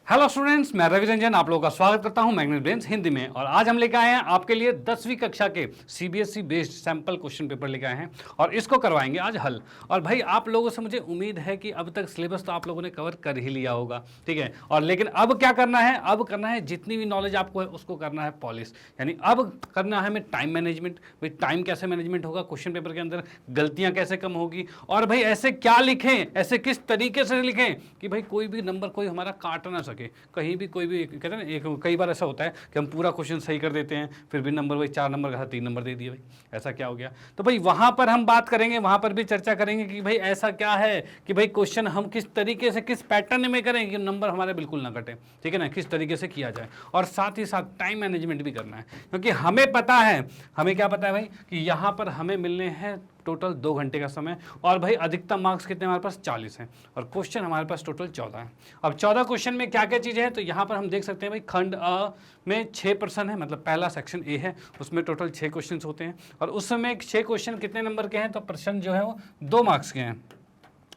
Hello students, मैं रवि रंजन आप लोगों का स्वागत करता हूं मैग्नेट ब्रेन्स हिंदी में। और आज हम लेकर आए हैं आपके लिए 10वीं कक्षा के CBSE based sample question paper लेकर आए हैं और इसको करवाएंगे आज हल। और भाई आप लोगों से मुझे उम्मीद है कि अब तक सिलेबस तो आप लोगों ने कवर कर ही लिया होगा, ठीक है। और लेकिन अब क्या करना है, अब करना है जितनी भी नॉलेज आपको है उसको करना है पॉलिश, यानी अब करना है हमें टाइम मैनेजमेंट। भाई टाइम कैसे मैनेजमेंट होगा, क्वेश्चन पेपर के अंदर गलतियां कैसे कम होगी, और भाई ऐसे क्या लिखें, ऐसे किस तरीके से लिखें कि भाई कोई भी नंबर कोई हमारा काट ना सके। कहीं भी कोई भी कहते हैं ना, एक कई बार ऐसा होता है कि हम पूरा क्वेश्चन सही कर देते हैं, फिर भी नंबर वही 4 नंबर का 3 नंबर दे दिए, भाई ऐसा क्या हो गया। तो भाई वहां पर हम बात करेंगे, वहां पर भी चर्चा करेंगे कि भाई ऐसा क्या है कि भाई क्वेश्चन हम किस तरीके से किस पैटर्न में करें कि नंबर हमारे बिल्कुल ना कटे, ठीक है ना, किस तरीके से किया जाए। और साथ ही साथ टाइम मैनेजमेंट भी करना है, क्योंकि हमें पता है, हमें क्या पता है भाई कि यहाँ पर हमें मिलने हैं टोटल 2 घंटे का समय। और भाई अधिकतम मार्क्स कितने हमारे पास 40 हैं और क्वेश्चन हमारे पास टोटल 14 है। अब 14 क्वेश्चन में क्या क्या चीज़ें हैं, तो यहाँ पर हम देख सकते हैं भाई खंड अ में 6 प्रश्न है, मतलब पहला सेक्शन ए है, उसमें टोटल 6 क्वेश्चन होते हैं। और उस समय 6 क्वेश्चन कितने नंबर के हैं, तो प्रश्न जो है वो 2 मार्क्स के हैं।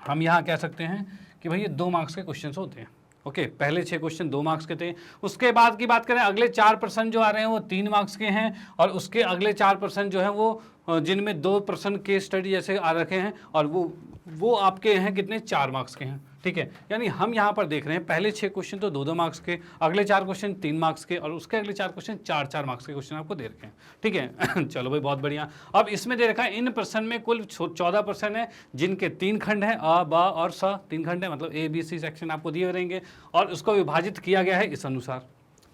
हम यहाँ कह सकते हैं कि भाई ये 2 मार्क्स के क्वेश्चन होते हैं। ओके, पहले 6 क्वेश्चन 2 मार्क्स के थे। उसके बाद की बात करें, अगले 4 प्रश्न जो आ रहे हैं वो 3 मार्क्स के हैं। और उसके अगले 4 प्रश्न जो हैं वो जिनमें 2 प्रश्न केस स्टडी जैसे आ रखे हैं, और वो आपके हैं कितने, 4 मार्क्स के हैं, ठीक है। यानी हम यहाँ पर देख रहे हैं पहले 6 क्वेश्चन तो 2-2 मार्क्स के, अगले 4 क्वेश्चन 3 मार्क्स के, और उसके अगले 4 क्वेश्चन 4-4 मार्क्स के क्वेश्चन आपको दे रखे हैं, ठीक है। चलो भाई बहुत बढ़िया। अब इसमें दे रखा है इन प्रश्न में कुल 14 प्रश्न है, जिनके 3 खंड हैं, अ ब और स 3 खंड है, मतलब ए बी सी सेक्शन आपको दिए रहेंगे और उसको विभाजित किया गया है इस अनुसार।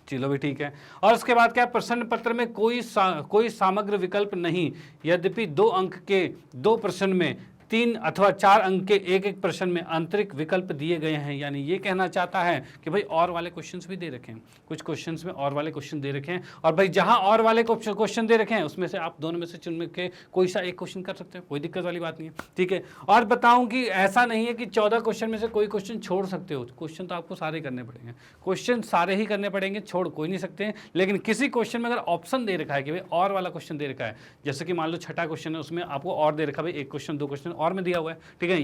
चलो भी ठीक है। और उसके बाद क्या, प्रश्न पत्र में कोई समग्र विकल्प नहीं, यद्यपि 2 अंक के 2 प्रश्न में 3 अथवा 4 अंक के एक प्रश्न में आंतरिक विकल्प दिए गए हैं। यानी ये कहना चाहता है कि भाई और वाले क्वेश्चंस भी दे रखे हैं, कुछ क्वेश्चंस में और वाले क्वेश्चन दे रखे हैं, और भाई जहां और वाले क्वेश्चन दे रखे हैं उसमें से आप दोनों में से चुन के कोई सा एक क्वेश्चन कर सकते हैं, कोई दिक्कत वाली बात नहीं है, ठीक है। और बताऊं कि ऐसा नहीं है कि 14 क्वेश्चन में से कोई क्वेश्चन छोड़ सकते हो, क्वेश्चन तो आपको सारे करने पड़ेंगे, क्वेश्चन सारे ही करने पड़ेंगे, छोड़ कोई नहीं सकते हैं। लेकिन किसी क्वेश्चन में अगर ऑप्शन दे रखा है कि भाई और वाला क्वेश्चन दे रखा है, जैसे कि मान लो 6ठा क्वेश्चन है, उसमें आपको और दे रखा है भाई 1 क्वेश्चन 2 क्वेश्चन और में दिया हुआ है, ठीक है,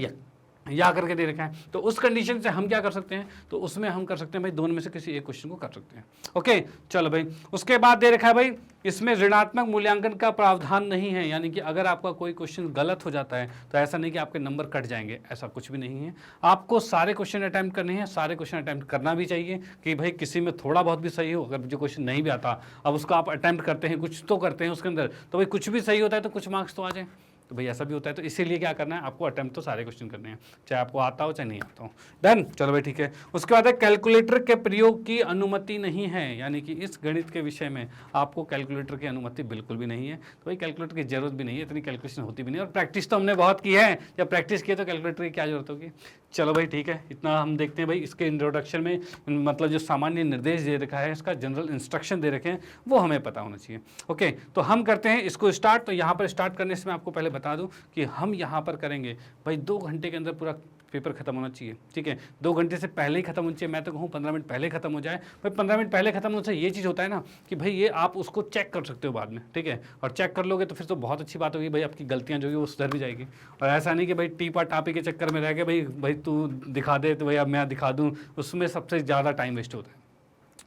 या करके दे रखा है, तो उस कंडीशन से हम क्या कर सकते हैं, तो उसमें हम कर सकते हैं भाई दोनों में से किसी एक क्वेश्चन को कर सकते हैं। ओके चलो भाई, उसके बाद दे रखा है भाई इसमें ऋणात्मक मूल्यांकन का प्रावधान नहीं है, यानी कि अगर आपका कोई क्वेश्चन गलत हो जाता है तो ऐसा नहीं कि आपके नंबर कट जाएंगे, ऐसा कुछ भी नहीं है। आपको सारे क्वेश्चन अटैम्प्ट करने हैं, सारे क्वेश्चन अटैम्प्ट करना भी चाहिए कि भाई किसी में थोड़ा बहुत भी सही हो, अगर जो क्वेश्चन नहीं भी आता अब उसको आप अटैम्प्ट करते हैं, कुछ तो करते हैं उसके अंदर, तो भाई कुछ भी सही होता है तो कुछ मार्क्स तो आ जाए, तो भाई ऐसा भी होता है। तो इसीलिए क्या करना है, आपको अटेम्प्ट तो सारे क्वेश्चन करने हैं, चाहे आपको आता हो चाहे नहीं आता हो। डन, चलो भाई ठीक है। उसके बाद है कैलकुलेटर के प्रयोग की अनुमति नहीं है, यानी कि इस गणित के विषय में आपको कैलकुलेटर की अनुमति बिल्कुल भी नहीं है। तो भाई कैलकुलेटर की जरूरत भी नहीं है, इतनी कैलकुलेशन होती भी नहीं, और प्रैक्टिस तो हमने बहुत की है, जब प्रैक्टिस की है तो कैलकुलेटर की क्या जरूरत होगी। चलो भाई ठीक है, इतना हम देखते हैं भाई इसके इंट्रोडक्शन में, मतलब जो सामान्य निर्देश दे रखा है, इसका जनरल इंस्ट्रक्शन दे रखे हैं, वो हमें पता होना चाहिए। ओके, तो हम करते हैं इसको स्टार्ट। तो यहाँ पर स्टार्ट करने से मैं आपको पहले बता दूं कि हम यहाँ पर करेंगे भाई 2 घंटे के अंदर पूरा पेपर खत्म होना चाहिए, ठीक है। 2 घंटे से पहले ही खत्म होना चाहिए, मैं तो कहूँ 15 मिनट पहले खत्म हो जाए। भाई 15 मिनट पहले खत्म होने से ये चीज़ होता है ना कि भाई ये आप उसको चेक कर सकते हो बाद में, ठीक है, और चेक कर लोगे तो फिर तो बहुत अच्छी बात होगी, भाई आपकी गलतियाँ जो है वो सुधर भी जाएगी। और ऐसा नहीं कि भाई टीपा टापी के चक्कर में रह गए, भाई तू दिखा दे तो भाई अब मैं दिखा दूँ, उसमें सबसे ज़्यादा टाइम वेस्ट होता है।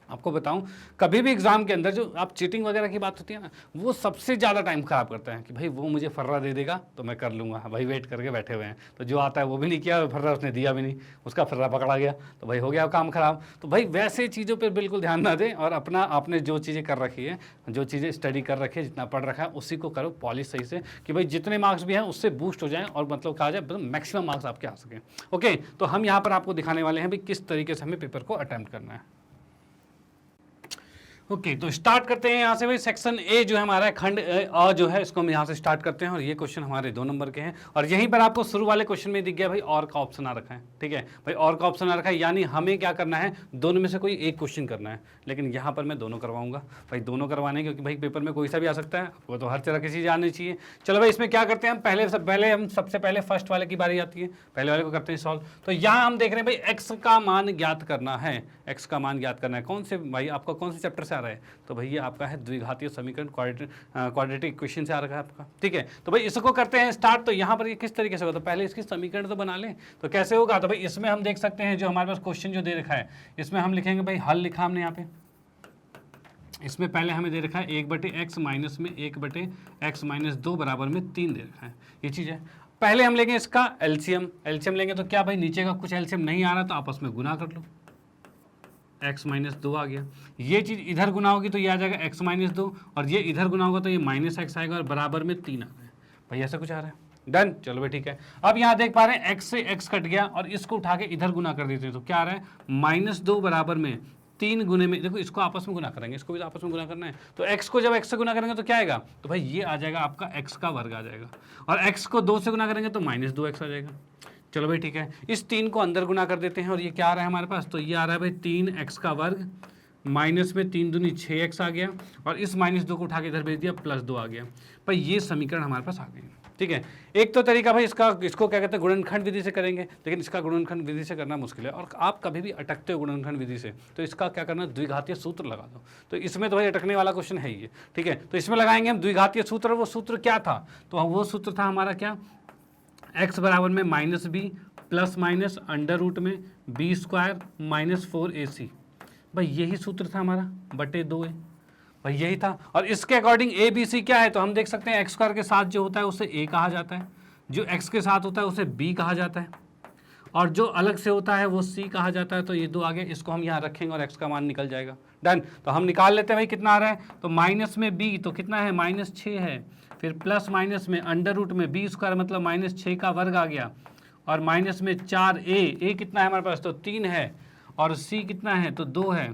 आपको बताऊं, कभी भी एग्जाम के अंदर जो आप चीटिंग वगैरह की बात होती है ना, वो सबसे ज़्यादा टाइम खराब करता है कि भाई वो मुझे फर्रा दे देगा तो मैं कर लूँगा, भाई वेट करके बैठे हुए हैं, तो जो आता है वो भी नहीं किया, फर्रा उसने दिया भी नहीं, उसका फर्रा पकड़ा गया, तो भाई हो गया काम खराब। तो भाई वैसे चीज़ों पर बिल्कुल ध्यान ना दें, और अपना आपने जो चीज़ें कर रखी है, जो चीज़ें स्टडी कर रखी है, जितना पढ़ रखा है उसी को करो पॉलिश सही से, कि भाई जितने मार्क्स भी हैं उससे बूस्ट हो जाएँ, और मतलब कहा जाए मैक्सिमम मार्क्स आपके आ सकें। ओके, तो हम यहाँ पर आपको दिखाने वाले हैं भाई किस तरीके से हमें पेपर को अटैम्प्ट करना है। ओके, तो स्टार्ट करते हैं यहाँ से भाई। सेक्शन ए जो है हमारा खंड अ जो है, इसको हम यहाँ से स्टार्ट करते हैं, और ये क्वेश्चन हमारे 2 नंबर के हैं। और यहीं पर आपको शुरू वाले क्वेश्चन में दिख गया भाई और का ऑप्शन आ रखा है, ठीक है भाई, और का ऑप्शन आ रखा है, यानी हमें क्या करना है, दोनों में से कोई एक क्वेश्चन करना है। लेकिन यहाँ पर मैं दोनों करवाऊंगा भाई, दोनों करवाने, क्योंकि भाई पेपर में कोई सा भी आ सकता है, वो तो हर तरह की चीज़ आनी चाहिए। चलो भाई, इसमें क्या करते हैं हम, सबसे पहले फर्स्ट वाले की बारी आती है, पहले वाले को करते हैं सॉल्व। तो यहाँ हम देख रहे हैं भाई एक्स का मान ज्ञात करना है, एक्स का मान ज्ञात करना है। कौन से भाई, आपका कौन से चैप्टर से से आ रहा है, तो भाई ये आपका है द्विघातीय समीकरण, क्वाड्रेटिक इक्वेशन से आ रहा है आपका। ठीक है, तो भाई इसको करते हैं स्टार्ट। तो यहाँ पर ये किस तरीके से होगा, तो पहले इसकी समीकरण तो बना लें। तो कैसे होगा, तो भाई इसमें हम देख सकते हैं जो हमारे पास क्वेश्चन जो दे रखा है, इसमें हम लिखेंगे भाई हल लिखा हमने यहाँ पे। इसमें पहले हमें दे रखा है 1/x माइनस में 1/x माइनस 2 बराबर में 3 दे रखा है, ये चीज़ है। पहले हम लेंगे इसका एलसीएम, एलसीएम लेंगे तो क्या भाई नीचे का कुछ एलसीएम नहीं आ रहा तो आपस में गुना कर लो, x माइनस 2 आ गया। ये चीज़ इधर गुना होगी तो ये आ जाएगा x माइनस 2, और ये इधर गुना होगा तो ये माइनस x आएगा, और बराबर में 3 आ रहा है। भाई ऐसा कुछ आ रहा है, डन। चलो भाई ठीक है। अब यहाँ देख पा रहे हैं x से x कट गया और इसको उठा के इधर गुना कर देते हैं, तो क्या आ रहा है -2 बराबर में 3 गुने में, देखो इसको आपस में गुना करेंगे, इसको भी आपस में गुना करना है, तो x को जब x से गुना करेंगे तो क्या आएगा, तो भाई ये आ जाएगा आपका x का वर्ग आ जाएगा, और x को 2 से गुना करेंगे तो -2x आ जाएगा। चलो भाई ठीक है, इस 3 को अंदर गुना कर देते हैं, और ये क्या आ रहा है हमारे पास, तो ये आ रहा है भाई 3x का वर्ग माइनस में 3 दूनी 6x आ गया, और इस -2 को उठा के इधर भेज दिया, +2 आ गया। भाई ये समीकरण हमारे पास आ गए। ठीक है, एक तो तरीका भाई इसको क्या कहते हैं गुणनखंड विधि से करेंगे, लेकिन इसका गुणनखंड विधि से करना मुश्किल है, और आप कभी भी अटकते हो गुणनखंड विधि से, तो इसका क्या करना, द्विघातीय सूत्र लगा दो। तो इसमें तो भाई अटकने वाला क्वेश्चन है ही। ठीक है, तो इसमें लगाएंगे हम द्विघातीय सूत्र। वो सूत्र क्या था, तो वो सूत्र था हमारा क्या, x बराबर में -b plus minus under root में b² माइनस 4ac। भाई यही सूत्र था हमारा, बटे 2a, भाई यही था। और इसके अकॉर्डिंग ए बी सी क्या है, तो हम देख सकते हैं x² के साथ जो होता है उसे a कहा जाता है, जो x के साथ होता है उसे b कहा जाता है, और जो अलग से होता है वो c कहा जाता है। तो ये 2 आ गया, इसको हम यहाँ रखेंगे और x का मान निकल जाएगा। डन। तो हम निकाल लेते हैं भाई कितना आ रहा है, तो माइनस में b तो कितना है, -6 है, फिर प्लस माइनस में अंडर रूट में b² मतलब -6 का वर्ग आ गया, और माइनस में 4a, कितना है हमारे पास, तो 3 है, और c कितना है, तो 2 है,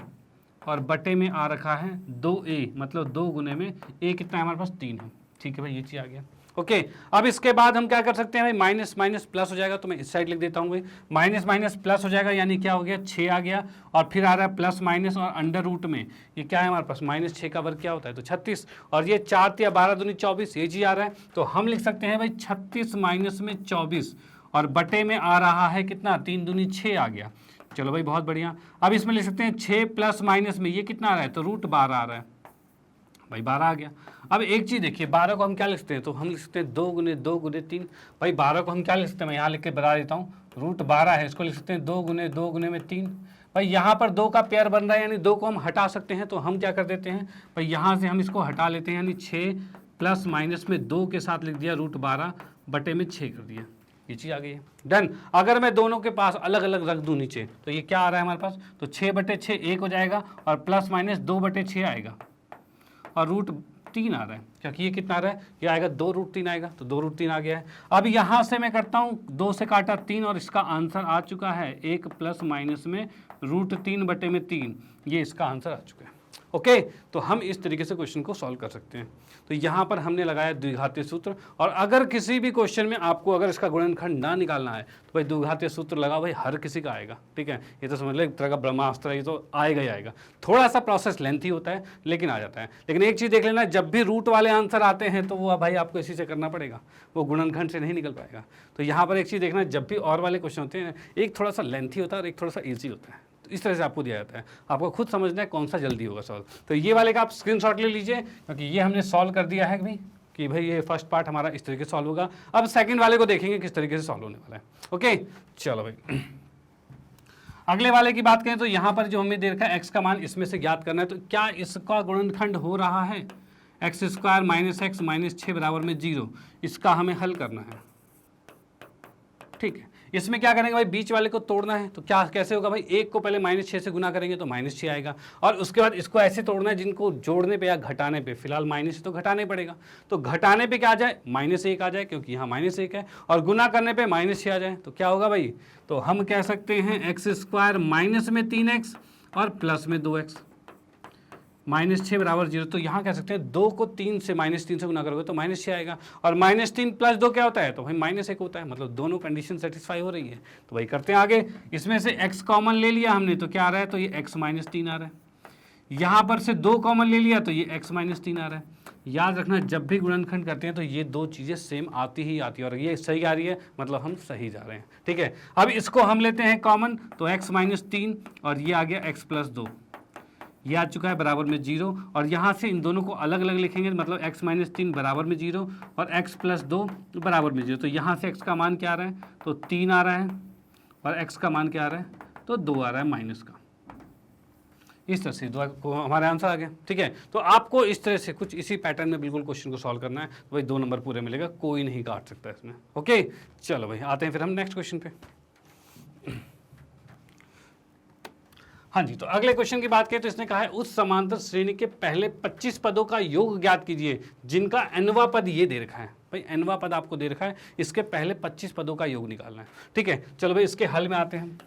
और बटे में आ रखा है 2a, मतलब 2 गुने में a कितना है हमारे पास, 3 है। ठीक है भाई, ये चीज़ आ गया। ओके, अब इसके बाद हम क्या कर सकते हैं भाई, माइनस माइनस प्लस हो जाएगा, तो मैं इस साइड लिख देता हूँ भाई, माइनस माइनस प्लस हो जाएगा, यानी क्या हो गया, 6 आ गया, और फिर आ रहा है प्लस माइनस, और अंडर रूट में ये क्या है हमारे पास, -6 का वर्ग क्या होता है, तो 36, और ये 4 या 12 दूनी 24, ये चीज़ आ रहा है। तो हम लिख सकते हैं भाई 36 माइनस में 24, और बटे में आ रहा है कितना, 3 दूनी 6 आ गया। चलो भाई बहुत बढ़िया। अब इसमें लिख सकते हैं 6 प्लस माइनस में ये कितना आ रहा है, तो √12 आ रहा है, भाई 12 आ गया। अब एक चीज़ देखिए, 12 को हम क्या लिखते हैं, तो हम लिख सकते हैं 2 गुने 2 गुने 3। भाई 12 को हम क्या लिख सकते हैं, मैं यहाँ लिख के बता देता हूँ, √12 है, इसको लिख सकते हैं 2 गुने 2 गुने में 3। भाई यहाँ पर 2 का पेयर बन रहा है, यानी 2 को हम हटा सकते हैं, तो हम क्या कर देते हैं भाई, यहाँ से हम इसको हटा लेते हैं, यानी 6 प्लस माइनस में 2 के साथ लिख दिया √12 बटे में 6 कर दिया, ये चीज़ आ गई है। डन। अगर मैं दोनों के पास अलग अलग रख दूँ नीचे, तो ये क्या आ रहा है हमारे पास, तो 6/6 1 हो जाएगा, और प्लस माइनस 2/6 आएगा, और √3 आ रहा है, क्योंकि ये कितना आ रहा है, ये आएगा 2√3 आएगा, तो 2√3 आ गया है। अब यहाँ से मैं करता हूँ 2 से काटा 3, और इसका आंसर आ चुका है 1 प्लस माइनस में √3 बटे में 3, ये इसका आंसर आ चुका है। ओके, तो हम इस तरीके से क्वेश्चन को सॉल्व कर सकते हैं। तो यहाँ पर हमने लगाया द्विघातीय सूत्र, और अगर किसी भी क्वेश्चन में आपको अगर इसका गुणनखंड ना निकालना है तो भाई द्विघातीय सूत्र लगाओ, भाई हर किसी का आएगा। ठीक है, ये तो समझ लो एक तरह का ब्रह्मास्त्र है, ये तो आएगा ही आएगा। थोड़ा सा प्रोसेस लेंथी होता है, लेकिन आ जाता है। लेकिन एक चीज़ देख लेना, जब भी रूट वाले आंसर आते हैं तो वो भाई आपको इसी से करना पड़ेगा, वो गुणनखंड से नहीं निकल पाएगा। तो यहाँ पर एक चीज़ देखना, जब भी और वाले क्वेश्चन होते हैं, एक थोड़ा सा लेंथी होता है और एक थोड़ा सा ईजी होता है, इस तरह से आपको दिया जाता है, आपको खुद समझना है कौन सा जल्दी होगा सॉल्व। तो ये वाले का आप स्क्रीनशॉट ले लीजिए, क्योंकि ये हमने सॉल्व कर दिया है भाई, कि भाई ये फर्स्ट पार्ट हमारा इस तरीके से सॉल्व होगा। अब सेकंड वाले को देखेंगे किस तरीके से सॉल्व होने वाला है। ओके, चलो भाई अगले वाले की बात करें, तो यहाँ पर जो हमें दे रखा है x का मान इसमें से ज्ञात करना है, तो क्या इसका गुणनखंड हो रहा है, x² माइनस x माइनस 6 बराबर में 0, इसका हमें हल करना है। ठीक है, इसमें क्या करेंगे भाई, बीच वाले को तोड़ना है, तो क्या कैसे होगा भाई, एक को पहले -6 से गुना करेंगे तो -6 आएगा, और उसके बाद इसको ऐसे तोड़ना है जिनको जोड़ने पे या घटाने पे, फिलहाल -से तो घटाने पड़ेगा, तो घटाने पे क्या आ जाए, -1 आ जाए, क्योंकि यहाँ -1 है, और गुना करने पे -6 आ जाए, तो क्या होगा भाई, तो हम कह सकते हैं x² माइनस में 3x और प्लस में 2x, -6 बराबर 0। तो यहाँ कह सकते हैं 2 को 3 से -3 से गुना करोगे तो -6 आएगा, और -3 प्लस 2 क्या होता है, तो भाई -1 होता है, मतलब दोनों कंडीशन सेटिस्फाई हो रही है। तो भाई करते हैं आगे, इसमें से x कॉमन ले लिया हमने, तो क्या आ रहा है, तो ये x -3 आ रहा है, यहाँ पर से 2 कॉमन ले लिया तो ये x -3 आ रहा है। याद रखना, जब भी गुणनखंड करते हैं तो ये दो चीज़ें सेम आती ही आती है, और ये सही आ रही है, मतलब हम सही जा रहे हैं। ठीक है, अब इसको हम लेते हैं कॉमन, तो x -3 और ये आ गया x + 2, ये आ चुका है बराबर में 0, और यहाँ से इन दोनों को अलग अलग लिखेंगे, मतलब x माइनस 3 बराबर में 0 और x प्लस 2 बराबर में 0। तो यहाँ से x का मान क्या आ रहा है, तो 3 आ रहा है, और x का मान क्या आ रहा है, तो 2 आ रहा है माइनस का। इस तरह से को हमारा आंसर आ गया। ठीक है, तो आपको इस तरह से कुछ इसी पैटर्न में बिल्कुल क्वेश्चन को सॉल्व करना है, तो भाई 2 नंबर पूरे मिलेगा, कोई नहीं काट सकता इसमें। ओके, चलो भाई आते हैं फिर हम नेक्स्ट क्वेश्चन पे। हाँ जी, तो अगले क्वेश्चन की बात करें तो इसने कहा है उस समांतर श्रेणी के पहले 25 पदों का योग ज्ञात कीजिए जिनका nवां पद ये दे रखा है। भाई nवां पद आपको दे रखा है, इसके पहले 25 पदों का योग निकालना है। ठीक है, चलो भाई इसके हल में आते हैं।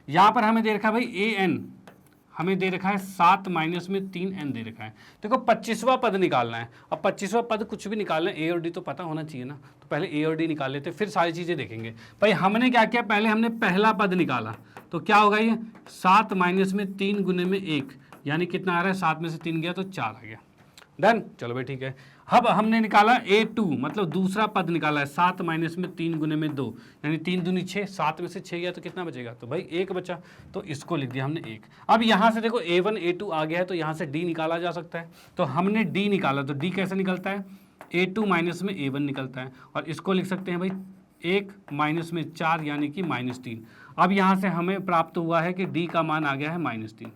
यहां पर हमें दे रखा है भाई an, हमें दे रखा है 7 माइनस में 3n दे रखा है। देखो 25वां पद निकालना है। अब 25वां पद कुछ भी निकालना है, a और d तो पता होना चाहिए ना, तो पहले a और d निकाल लेते फिर सारी चीजें देखेंगे। भाई हमने क्या किया, पहले हमने पहला पद निकाला, तो क्या होगा ये 7 माइनस में 3 गुने में 1, यानी कितना आ रहा है, 7 में से 3 गया तो 4 आ गया। डन, चलो भाई ठीक है। अब हमने निकाला a2, मतलब दूसरा पद निकाला है, 7 माइनस में 3 गुने में 2, यानी 3 दूनी 6, 7 में से 6 गया तो कितना बचेगा, तो भाई 1 बचा, तो इसको लिख दिया हमने 1। अब यहाँ से देखो a1 a2 आ गया है, तो यहाँ से d निकाला जा सकता है, तो हमने d निकाला, तो d कैसे निकलता है, a2 माइनस में a1 निकलता है, और इसको लिख सकते हैं भाई 1 माइनस में 4 यानी कि -3। अब यहाँ से हमें प्राप्त हुआ है कि d का मान आ गया है -3।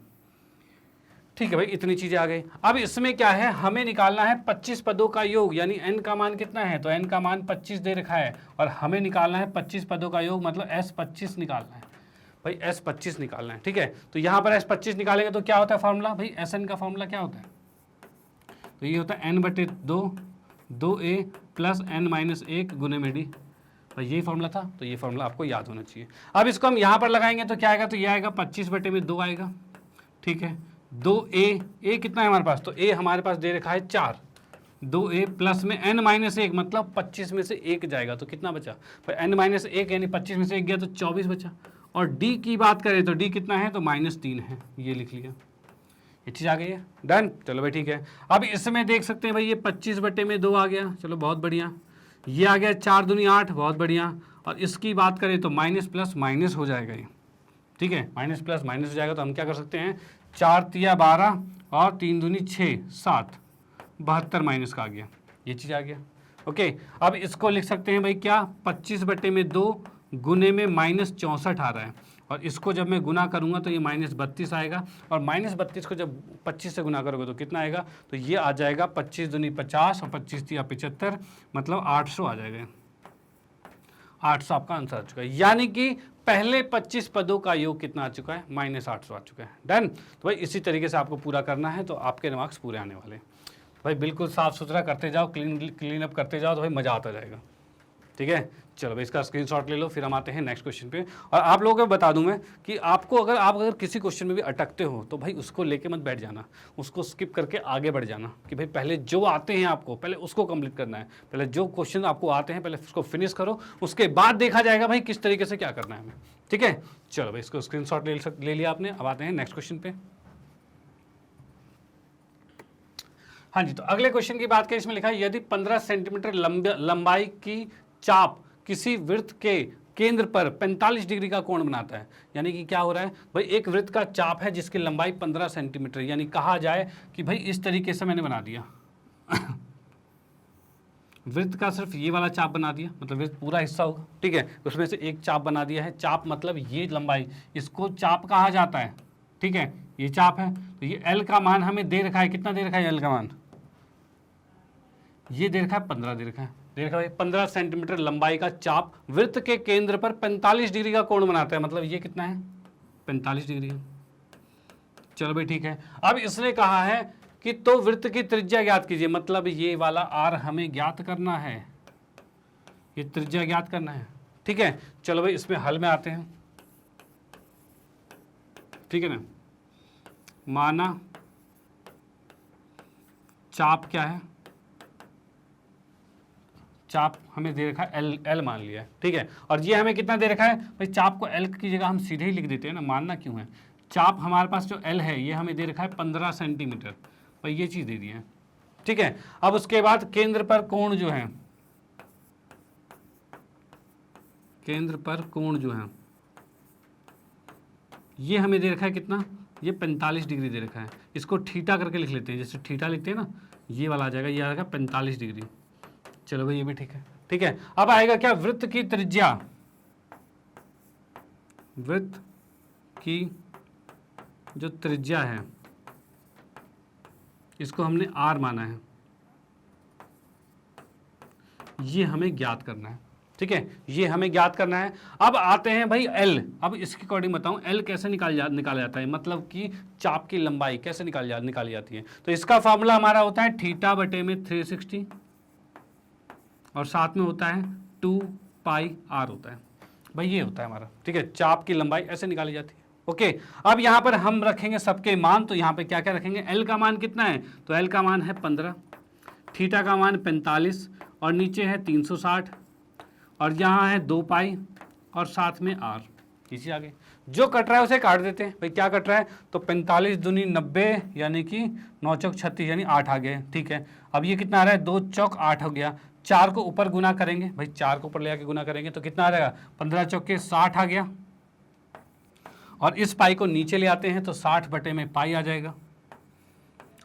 ठीक है भाई, इतनी चीजें आ गई। अब इसमें क्या है, हमें निकालना है 25 पदों का योग, यानी n का मान कितना है, तो n का मान 25 दे रखा है, और हमें निकालना है 25 पदों का योग, मतलब S25 निकालना है। भाई S25 निकालना है। ठीक है, तो यहाँ पर S25 निकालेंगे तो क्या होता है फार्मूला, भाई Sn का फार्मूला क्या होता है, तो ये होता है n/2 2a प्लस n-1 गुने में d। भाई यही फार्मूला था, तो ये फार्मूला आपको याद होना चाहिए। अब इसको हम यहाँ पर लगाएंगे तो क्या आएगा, तो ये आएगा 25/2 आएगा। ठीक है, 2a कितना है हमारे पास, तो a हमारे पास दे रखा है 4, 2a प्लस में n-1 मतलब 25 में से 1 जाएगा तो कितना बचा, फिर n-1 यानी 25 में से 1 गया तो 24 बचा। और d की बात करें तो d कितना है, तो -3 है, ये लिख लिया, ये चीज़ आ गई है। डन, चलो भाई ठीक है। अब इसमें देख सकते हैं भाई ये 25/2 आ गया, चलो बहुत बढ़िया। ये आ गया 4 दूनी 8, बहुत बढ़िया। और इसकी बात करें तो माइनस प्लस माइनस हो जाएगा ये। ठीक है, माइनस प्लस माइनस हो जाएगा, तो हम क्या कर सकते हैं, 4 तिया 12 और 3 दूनी 6 7, 72 माइनस का आ गया, ये चीज़ आ गया। ओके, अब इसको लिख सकते हैं भाई क्या, 25/2 गुने में -64 आ रहा है, और इसको जब मैं गुना करूंगा तो ये -32 आएगा, और -32 को जब 25 से गुना करोगे तो कितना आएगा, तो ये आ जाएगा 25 दूनी 50 और 25 तिया 75, मतलब 800 आ जाएगा। 800 आपका आंसर आ चुका है, यानी कि पहले 25 पदों का योग कितना आ चुका है, -800 आ चुका है। डन, तो भाई इसी तरीके से आपको पूरा करना है, तो आपके मार्क्स पूरे आने वाले हैं। भाई बिल्कुल साफ सुथरा करते जाओ, क्लीन अप करते जाओ, तो भाई मज़ा आता जाएगा। ठीक है, चलो भाई इसका स्क्रीनशॉट ले लो, फिर हम आते हैं नेक्स्ट क्वेश्चन पे। और आप लोगों को बता दूं मैं कि आपको अगर किसी क्वेश्चन में भी अटकते हो तो भाई उसको लेके मत बैठ जाना, उसको स्किप करके आगे बढ़ जाना, कि भाई पहले जो आते हैं आपको पहले उसको कंप्लीट करना है। पहले जो क्वेश्चन आपको आते हैं पहले उसको फिनिश करो, उसके बाद देखा जाएगा भाई किस तरीके से क्या करना है हमें। ठीक है, चलो भाई इसको स्क्रीनशॉट ले लिया आपने। अब आते हैं नेक्स्ट क्वेश्चन पे। हाँ जी, तो अगले क्वेश्चन की बात करें, इसमें लिखा है यदि 15 सेंटीमीटर लंबाई की चाप किसी वृत्त के केंद्र पर 45 डिग्री का कोण बनाता है, यानी कि क्या हो रहा है भाई, एक वृत्त का चाप है जिसकी लंबाई 15 सेंटीमीटर, यानी कहा जाए कि भाई इस तरीके से मैंने बना दिया वृत्त का सिर्फ ये वाला चाप बना दिया, मतलब वृत्त पूरा हिस्सा होगा। ठीक है, उसमें से एक चाप बना दिया है, चाप मतलब ये लंबाई, इसको चाप कहा जाता है। ठीक है, ये चाप है, तो ये L का मान हमें दे रखा है, कितना दे रखा है L का मान, ये दे रखा है 15 दे रखा है, दे रखा है 15 सेंटीमीटर लंबाई का चाप वृत्त के केंद्र पर 45 डिग्री का कोण बनाता है, मतलब ये कितना है 45 डिग्री है। चलो भाई ठीक है, अब इसने कहा है कि तो वृत्त की त्रिज्या ज्ञात कीजिए, मतलब ये वाला R हमें ज्ञात करना है, ये त्रिज्या ज्ञात करना है। ठीक है, चलो भाई इसमें हल में आते हैं। ठीक है ना, माना चाप क्या है, चाप हमें दे रखा है L मान लिया है। ठीक है, और ये हमें कितना दे रखा है भाई, चाप को L की जगह हम सीधे ही लिख देते हैं ना, मानना क्यों है, चाप हमारे पास जो L है ये हमें दे रखा है 15 सेंटीमीटर, भाई ये चीज़ दे दी है। ठीक है, अब उसके बाद केंद्र पर कोण जो है, केंद्र पर कोण जो है ये हमें दे रखा है कितना, ये 45 डिग्री दे रखा है, इसको थीटा करके लिख लेते हैं, जैसे थीटा लिखते हैं ना, ये वाला आ जाएगा, ये आएगा 45 डिग्री। चलो भाई ये भी ठीक है, ठीक है। अब आएगा क्या, वृत्त की त्रिज्या, वृत्त की जो त्रिज्या है इसको हमने r माना है, ये हमें ज्ञात करना है, ठीक है, ये हमें ज्ञात करना है। अब आते हैं भाई l, अब इसके अकॉर्डिंग बताऊं l कैसे निकाला जाता है, मतलब कि चाप की लंबाई कैसे निकाली जाती है। तो इसका फार्मूला हमारा होता है थीटा बटे में 360 और साथ में होता है 2 पाई r होता है, भाई ये होता है हमारा, ठीक है, चाप की लंबाई ऐसे निकाली जाती है। ओके, अब यहाँ पर हम रखेंगे सबके मान, तो यहाँ पे क्या क्या रखेंगे, l का मान कितना है, तो l का मान है 15, थीटा का मान 45 और नीचे है 360 और यहाँ है 2 पाई और साथ में r। इसी आगे जो कट रहा है उसे काट देते हैं, भाई क्या कट रहा है, तो 45 दूनी 90 यानी कि 9 चौक 36 यानी 8 आ गया, ठीक है। अब ये कितना आ रहा है, 2 चौक 8 हो गया, 4 को ऊपर गुना करेंगे, भाई 4 को ऊपर ले आके गुना करेंगे तो कितना आ जाएगा, 15 चौके 60 आ गया, और इस पाई को नीचे ले आते हैं तो 60 बटे में पाई आ जाएगा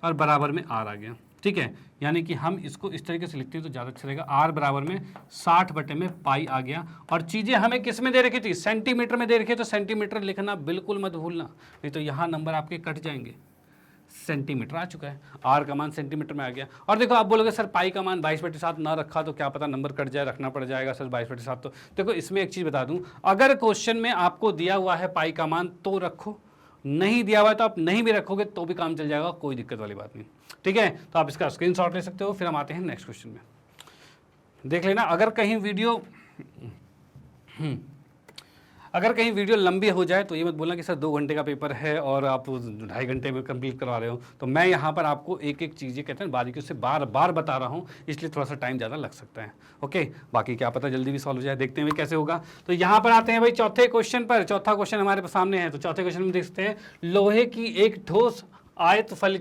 और बराबर में r आ गया, ठीक है। यानी कि हम इसको इस तरीके से लिखते हैं तो ज़्यादा अच्छा रहेगा, r बराबर में 60 बटे में पाई आ गया। और चीज़ें हमें किस में दे रखी थी, सेंटीमीटर में दे रखी है, तो सेंटीमीटर लिखना बिल्कुल मत भूलना, नहीं तो यहाँ नंबर आपके कट जाएंगे। सेंटीमीटर आ चुका है, r का मान सेंटीमीटर में आ गया। और देखो आप बोलोगे सर पाई का मान 22/7 ना रखा तो क्या पता नंबर कट जाए, रखना पड़ जाएगा सर 22/7। तो देखो इसमें एक चीज़ बता दूं, अगर क्वेश्चन में आपको दिया हुआ है पाई का मान तो रखो, नहीं दिया हुआ है तो आप नहीं भी रखोगे तो भी काम चल जाएगा, कोई दिक्कत वाली बात नहीं, ठीक है। तो आप इसका स्क्रीनशॉट ले सकते हो। फिर हम आते हैं नेक्स्ट क्वेश्चन में, देख लेना। अगर कहीं वीडियो लंबी हो जाए तो ये मत बोलना कि सर 2 घंटे का पेपर है और आप 2.5 घंटे में कंप्लीट करवा रहे हो। तो मैं यहाँ पर आपको एक एक चीज़, ये कहते हैं बारीकी से बार बार बता रहा हूँ, इसलिए थोड़ा सा टाइम ज़्यादा लग सकता है। ओके, बाकी क्या पता जल्दी भी सॉल्व हो जाए, देखते हैं भाई कैसे होगा। तो यहाँ पर आते हैं भाई चौथे क्वेश्चन पर। चौथा क्वेश्चन हमारे सामने है, तो चौथे क्वेश्चन में देखते हैं, लोहे की एक ठोस आयतफल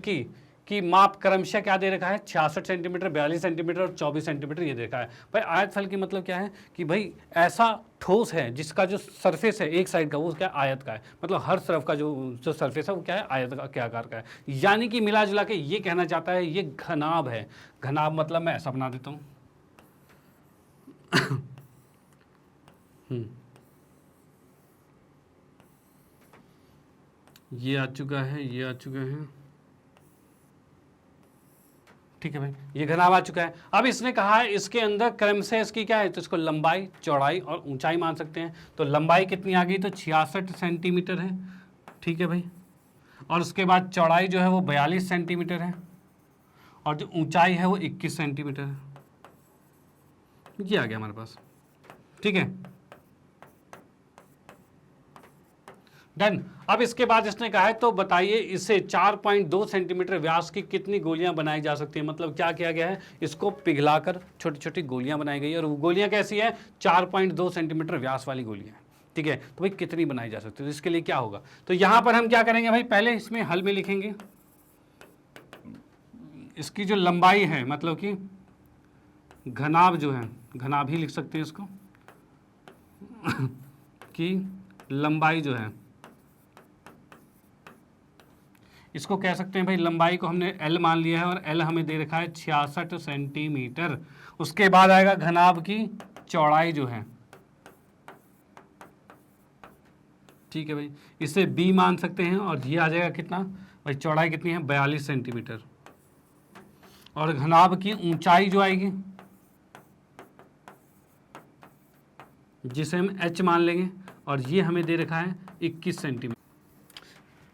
की माप क्रमशः क्या दे रखा है, 66 सेंटीमीटर, 42 सेंटीमीटर और 24 सेंटीमीटर ये देखा है। भाई आयतफल की मतलब क्या है कि भाई ऐसा ठोस है जिसका जो सरफेस है एक साइड का वो क्या आयत का है, मतलब हर तरफ का जो सरफेस है वो क्या है, आयत का, क्या आकार का है। यानी कि मिला जुला के ये कहना चाहता है ये घनाभ है। घनाभ मतलब मैं ऐसा बना देता हूँ ये आ चुका है, ये आ चुका है, ठीक है भाई, ये घनाभ आ चुका है। अब इसने कहा है इसके अंदर क्रमशः इसकी क्या है, तो इसको लंबाई, चौड़ाई और ऊंचाई मान सकते हैं। तो लंबाई कितनी आ गई, तो 66 सेंटीमीटर है, ठीक है भाई, और उसके बाद चौड़ाई जो है वो 42 सेंटीमीटर है और जो ऊंचाई है वो 21 सेंटीमीटर है। ये आ गया हमारे पास, ठीक है, डन। अब इसके बाद इसने कहा है तो बताइए इसे 4.2 सेंटीमीटर व्यास की कितनी गोलियां बनाई जा सकती हैं। मतलब क्या किया गया है, इसको पिघलाकर छोटी छोटी गोलियां बनाई गई है, और वो गोलियां कैसी है, 4.2 सेंटीमीटर व्यास वाली गोलियां, ठीक है। तो भाई कितनी बनाई जा सकती है, तो इसके लिए क्या होगा, तो यहां पर हम क्या करेंगे भाई, पहले इसमें हल में लिखेंगे इसकी जो लंबाई है, मतलब कि घनाभ जो है, घनाभ ही लिख सकते हैं इसको कि लंबाई जो है, इसको कह सकते हैं भाई, लंबाई को हमने L मान लिया है और L हमें दे रखा है 66 सेंटीमीटर। उसके बाद आएगा घनाभ की चौड़ाई जो है, ठीक है भाई, इसे B मान सकते हैं और ये आ जाएगा कितना भाई, चौड़ाई कितनी है 42 सेंटीमीटर, और घनाभ की ऊंचाई जो आएगी जिसे हम H मान लेंगे, और ये हमें दे रखा है 21 सेंटीमीटर।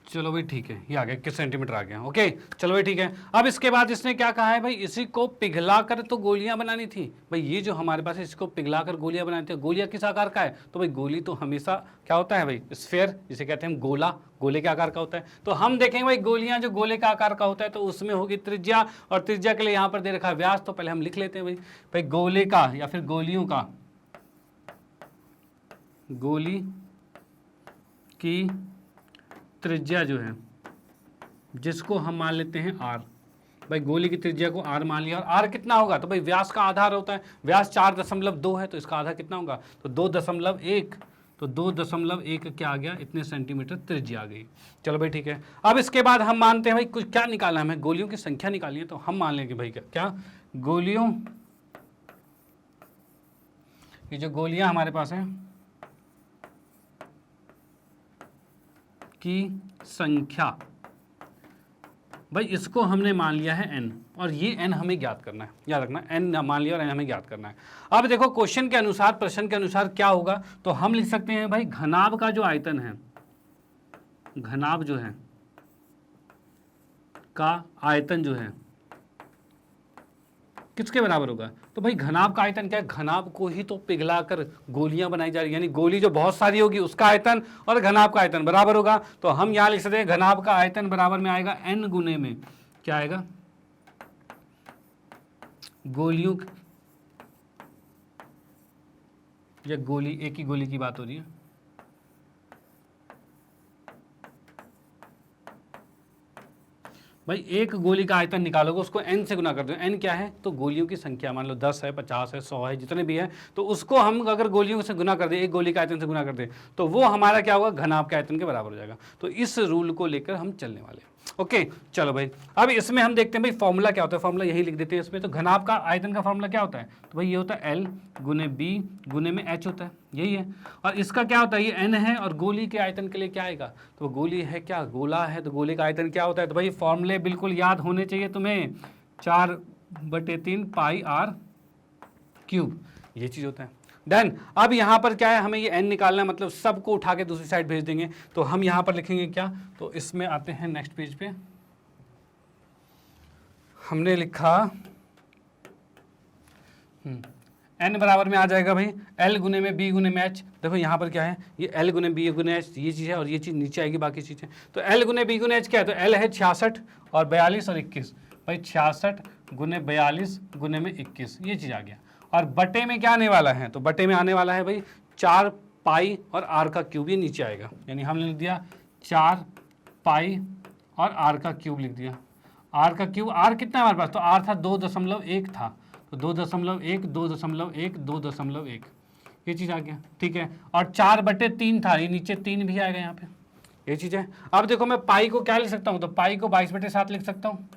चलो भाई ठीक है, ये आ गया 21 सेंटीमीटर आ गया। ओके, चलो भाई ठीक है। अब इसके बाद इसने क्या कहा है भाई, इसी को पिघलाकर तो गोलियां बनानी थी। भाई ये जो हमारे पास है इसको पिघलाकर गोलियां बनानी थी। गोलियां किस आकार का है, तो भाई गोली तो हमेशा क्या होता है भाई, स्फेयर, जिसे कहते हैं हम गोला, गोले के आकार का होता है। तो हम देखेंगे भाई गोलियां जो गोले का आकार का होता है तो उसमें होगी त्रिज्या, और त्रिज्या के लिए यहाँ पर दे रखा है व्यास। तो पहले हम लिख लेते हैं भाई गोले का या फिर गोलियों का, गोली की त्रिज्या जो है जिसको हम मान लेते हैं r, भाई गोली की त्रिज्या को r मान लिया, और r कितना होगा, तो भाई व्यास का आधार होता है, व्यास 4.2 है तो इसका आधा कितना होगा, तो 2.1, तो 2.1 क्या आ गया, इतने सेंटीमीटर त्रिज्या आ गई। चलो भाई ठीक है। अब इसके बाद हम मानते हैं भाई कुछ क्या निकालना है, हमें गोलियों की संख्या निकालनी है। तो हम मान लेंगे भाई क्या गोलियों, ये जो गोलियां हमारे पास हैं की संख्या, भाई इसको हमने मान लिया है n, और ये n हमें ज्ञात करना है, याद रखना n मान लिया और n हमें ज्ञात करना है। अब देखो क्वेश्चन के अनुसार, प्रश्न के अनुसार क्या होगा, तो हम लिख सकते हैं भाई घनाभ का जो आयतन है, घनाभ जो है का आयतन जो है किसके बराबर होगा, तो भाई घनाभ का आयतन क्या है, घनाभ को ही तो पिघलाकर गोलियां बनाई जा रही है, यानी गोली जो बहुत सारी होगी उसका आयतन और घनाभ का आयतन बराबर होगा। तो हम यहां लिख सकते हैं घनाभ का आयतन बराबर में आएगा n गुने में क्या आएगा, गोलियों, या गोली, एक ही गोली की बात हो रही है, भाई एक गोली का आयतन निकालोगे उसको n से गुना कर दो। n क्या है, तो गोलियों की संख्या, मान लो 10 है, 50 है, 100 है, जितने भी है, तो उसको हम अगर गोलियों से गुना कर दे, एक गोली का आयतन से गुना कर दे, तो वो हमारा क्या होगा, घनाभ के आयतन के बराबर हो जाएगा। तो इस रूल को लेकर हम चलने वाले हैं। ओके चलो भाई, अब इसमें हम देखते हैं भाई फॉर्मूला क्या होता है, फॉर्मूला यही लिख देते हैं इसमें। तो घनाभ का आयतन का फॉर्मूला क्या होता है, तो भाई ये होता है L गुने B गुने में H होता है, यही है। और इसका क्या होता है, ये n है, और गोली के आयतन के लिए क्या आएगा, तो गोली है क्या, गोला है, तो गोली का आयतन क्या होता है, तो भाई फॉर्मूले बिल्कुल याद होने चाहिए तुम्हें, 4/3 पाई r क्यूब, ये चीज होता है। डन। अब यहां पर क्या है, हमें ये n निकालना है, मतलब सबको उठा के दूसरी साइड भेज देंगे। तो हम यहां पर लिखेंगे क्या, तो इसमें आते हैं नेक्स्ट पेज पे, हमने लिखा n बराबर में आ जाएगा भाई L गुने में B गुने में H। देखो यहाँ पर क्या है, ये L गुने B गुने H ये चीज़ है, और ये चीज़ नीचे आएगी बाकी चीज़ें। तो L गुने B गुने H क्या है, तो L है 66 और 42 और 21, भाई 66 गुने 42 गुने में 21, ये चीज़ आ गया। और बटे में क्या आने वाला है, तो बटे में आने वाला है भाई 4 पाई और r का क्यूब, ये नीचे आएगा, यानी हमने लिख दिया 4 पाई और r का क्यूब लिख दिया। r का क्यूब, r कितना है हमारे पास, तो r था 2.1 था, तो 2.1 2.1 2.1, ये चीज़ आ गया, ठीक है। और 4/3 था, ये नीचे 3 भी आएगा यहाँ पे, ये चीज़ है। अब देखो मैं पाई को क्या लिख सकता हूँ, तो पाई को 22/7 लिख सकता हूँ,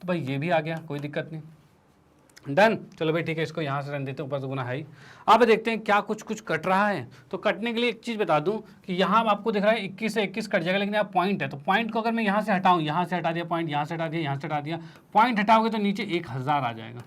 तो भाई ये भी आ गया, कोई दिक्कत नहीं। डन। चलो भाई ठीक है, इसको यहाँ से रन देते हैं, ऊपर से गुना है ही। अब देखते हैं क्या कुछ कुछ कट रहा है। तो कटने के लिए एक चीज़ बता दूं कि यहाँ आपको दिख रहा है 21 से 21 कट जाएगा, लेकिन यहाँ पॉइंट है, तो पॉइंट को अगर मैं यहाँ से हटाऊँ, यहाँ से हटा दिया पॉइंट, यहाँ से हटा दिया, यहाँ से हटा दिया, पॉइंट हटाओगे तो नीचे 1000 आ जाएगा,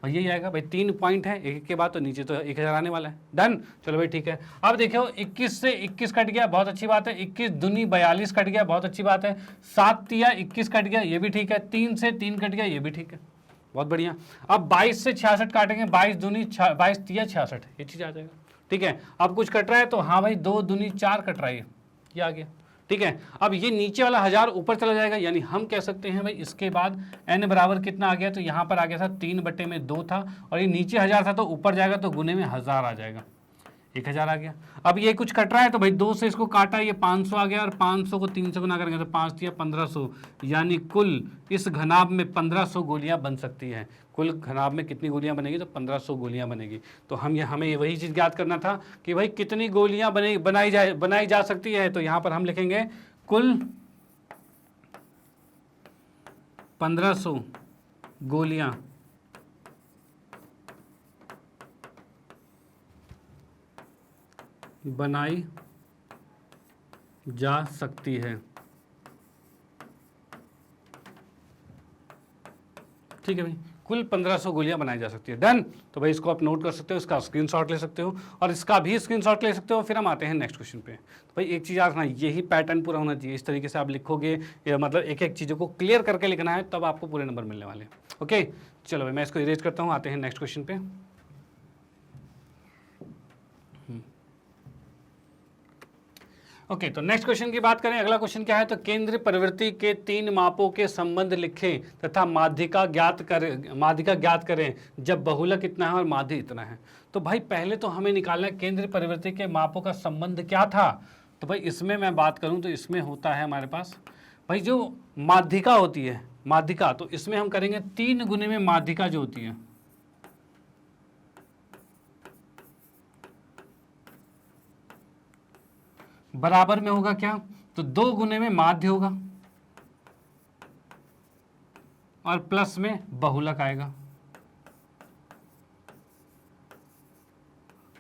और यही आएगा भाई। 3 पॉइंट है एक के बाद, तो नीचे तो 1000 आने वाला है। डन। चलो भाई ठीक है। अब देखो 21 से 21 कट गया, बहुत अच्छी बात है। 21 दूनी 42 कट गया, बहुत अच्छी बात है। 7 तिया 21 कट गया, ये भी ठीक है। 3 से 3 कट गया, ये भी ठीक है, बहुत बढ़िया। अब 22 से 66 काटेंगे, 22 दूनी 22 तिया 66, ये चीज़ आ जाएगा, ठीक है। अब कुछ कट रहा है, तो हाँ भाई 2 दूनी 4 कट रहा है, ये आ गया, ठीक है। अब ये नीचे वाला 1000 ऊपर चला जाएगा, यानी हम कह सकते हैं भाई इसके बाद n बराबर कितना आ गया, तो यहाँ पर आ गया था 3/2 था, और ये नीचे 1000 था, तो ऊपर जाएगा तो गुने में 1000 आ जाएगा, 1000 आ गया। अब ये कुछ कट रहा है, तो भाई 2 से इसको काटा, ये 500 आ गया, और 500 को 3 से गुना करेंगे तो 5 दिया 1500, यानी कुल इस घनाभ में 1500 गोलियां बन सकती हैं। कुल घनाभ में कितनी गोलियां बनेगी, तो 1500 गोलियां बनेगी। तो हमें वही चीज़ ज्ञात करना था कि भाई कितनी गोलियां बनाई जा सकती है। तो यहाँ पर हम लिखेंगे कुल 1500 गोलियां बनाई जा सकती है, ठीक है भाई। कुल 1500 गोलियां बनाई जा सकती है। डन। तो भाई इसको आप नोट कर सकते हो, इसका स्क्रीनशॉट ले सकते हो, और इसका भी स्क्रीनशॉट ले सकते हो। फिर हम आते हैं नेक्स्ट क्वेश्चन पे। तो भाई एक चीज़ याद रखना, यही पैटर्न पूरा होना चाहिए, इस तरीके से आप लिखोगे, मतलब एक एक चीज़ों को क्लियर करके लिखना है, तब आपको पूरे नंबर मिलने वाले हैं। ओके चलो भाई मैं इसको इरेज करता हूँ, आते हैं नेक्स्ट क्वेश्चन पे। ओके तो नेक्स्ट क्वेश्चन की बात करें, अगला क्वेश्चन क्या है, तो केंद्र प्रवृत्ति के 3 मापों के संबंध लिखें तथा माध्यिका ज्ञात करें जब बहुलक इतना है और माध्य इतना है। तो भाई पहले तो हमें निकालना है केंद्र प्रवृत्ति के मापों का संबंध क्या था। तो भाई इसमें मैं बात करूं तो इसमें होता है हमारे पास भाई जो माध्यिका होती है, माध्यिका, तो इसमें हम करेंगे 3 गुने में माध्यिका जो होती है, बराबर में होगा क्या, तो 2 गुने में माध्य होगा और प्लस में बहुलक आएगा।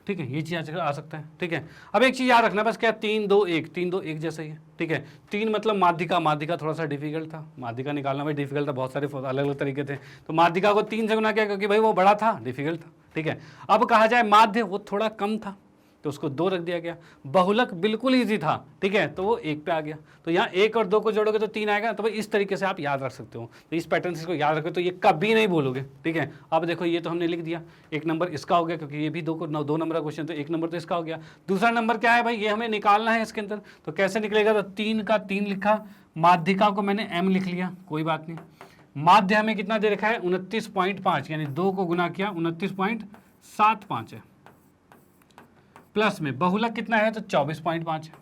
ठीक है, ये चीज आ सकता है। ठीक है, अब एक चीज याद रखना बस, क्या 3 2 1, 3 2 1 जैसा ही है। ठीक है, 3 मतलब माध्यिका, माध्यिका थोड़ा सा डिफिकल्ट था, माध्यिका निकालना भाई डिफिकल्ट था, बहुत सारे अलग अलग तरीके थे, तो माध्यिका को 3 से गुना किया क्योंकि भाई वो बड़ा था, डिफिकल्ट था। ठीक है, अब कहा जाए माध्य, वो थोड़ा कम था तो उसको 2 रख दिया गया। बहुलक बिल्कुल ईजी था, ठीक है, तो वो 1 पे आ गया। तो यहाँ 1 और 2 को जोड़ोगे तो 3 आएगा। तो भाई इस तरीके से आप याद रख सकते हो, तो इस पैटर्न से इसको याद रखो तो ये कभी नहीं भूलोगे। ठीक है, अब देखो ये तो हमने लिख दिया, 1 नंबर इसका हो गया क्योंकि ये भी 2 नंबर का क्वेश्चन, तो 1 नंबर तो इसका हो गया। दूसरा नंबर क्या है भाई, ये हमें निकालना है इसके अंदर, तो कैसे निकलेगा, तो 3 का 3 लिखा, माध्यिका को मैंने m लिख लिया, कोई बात नहीं। माध्य हमें कितना दे रखा है, 29.5, यानी 2 को गुना किया 29.75 है। प्लस में बहुलक कितना है, तो 24.5 है।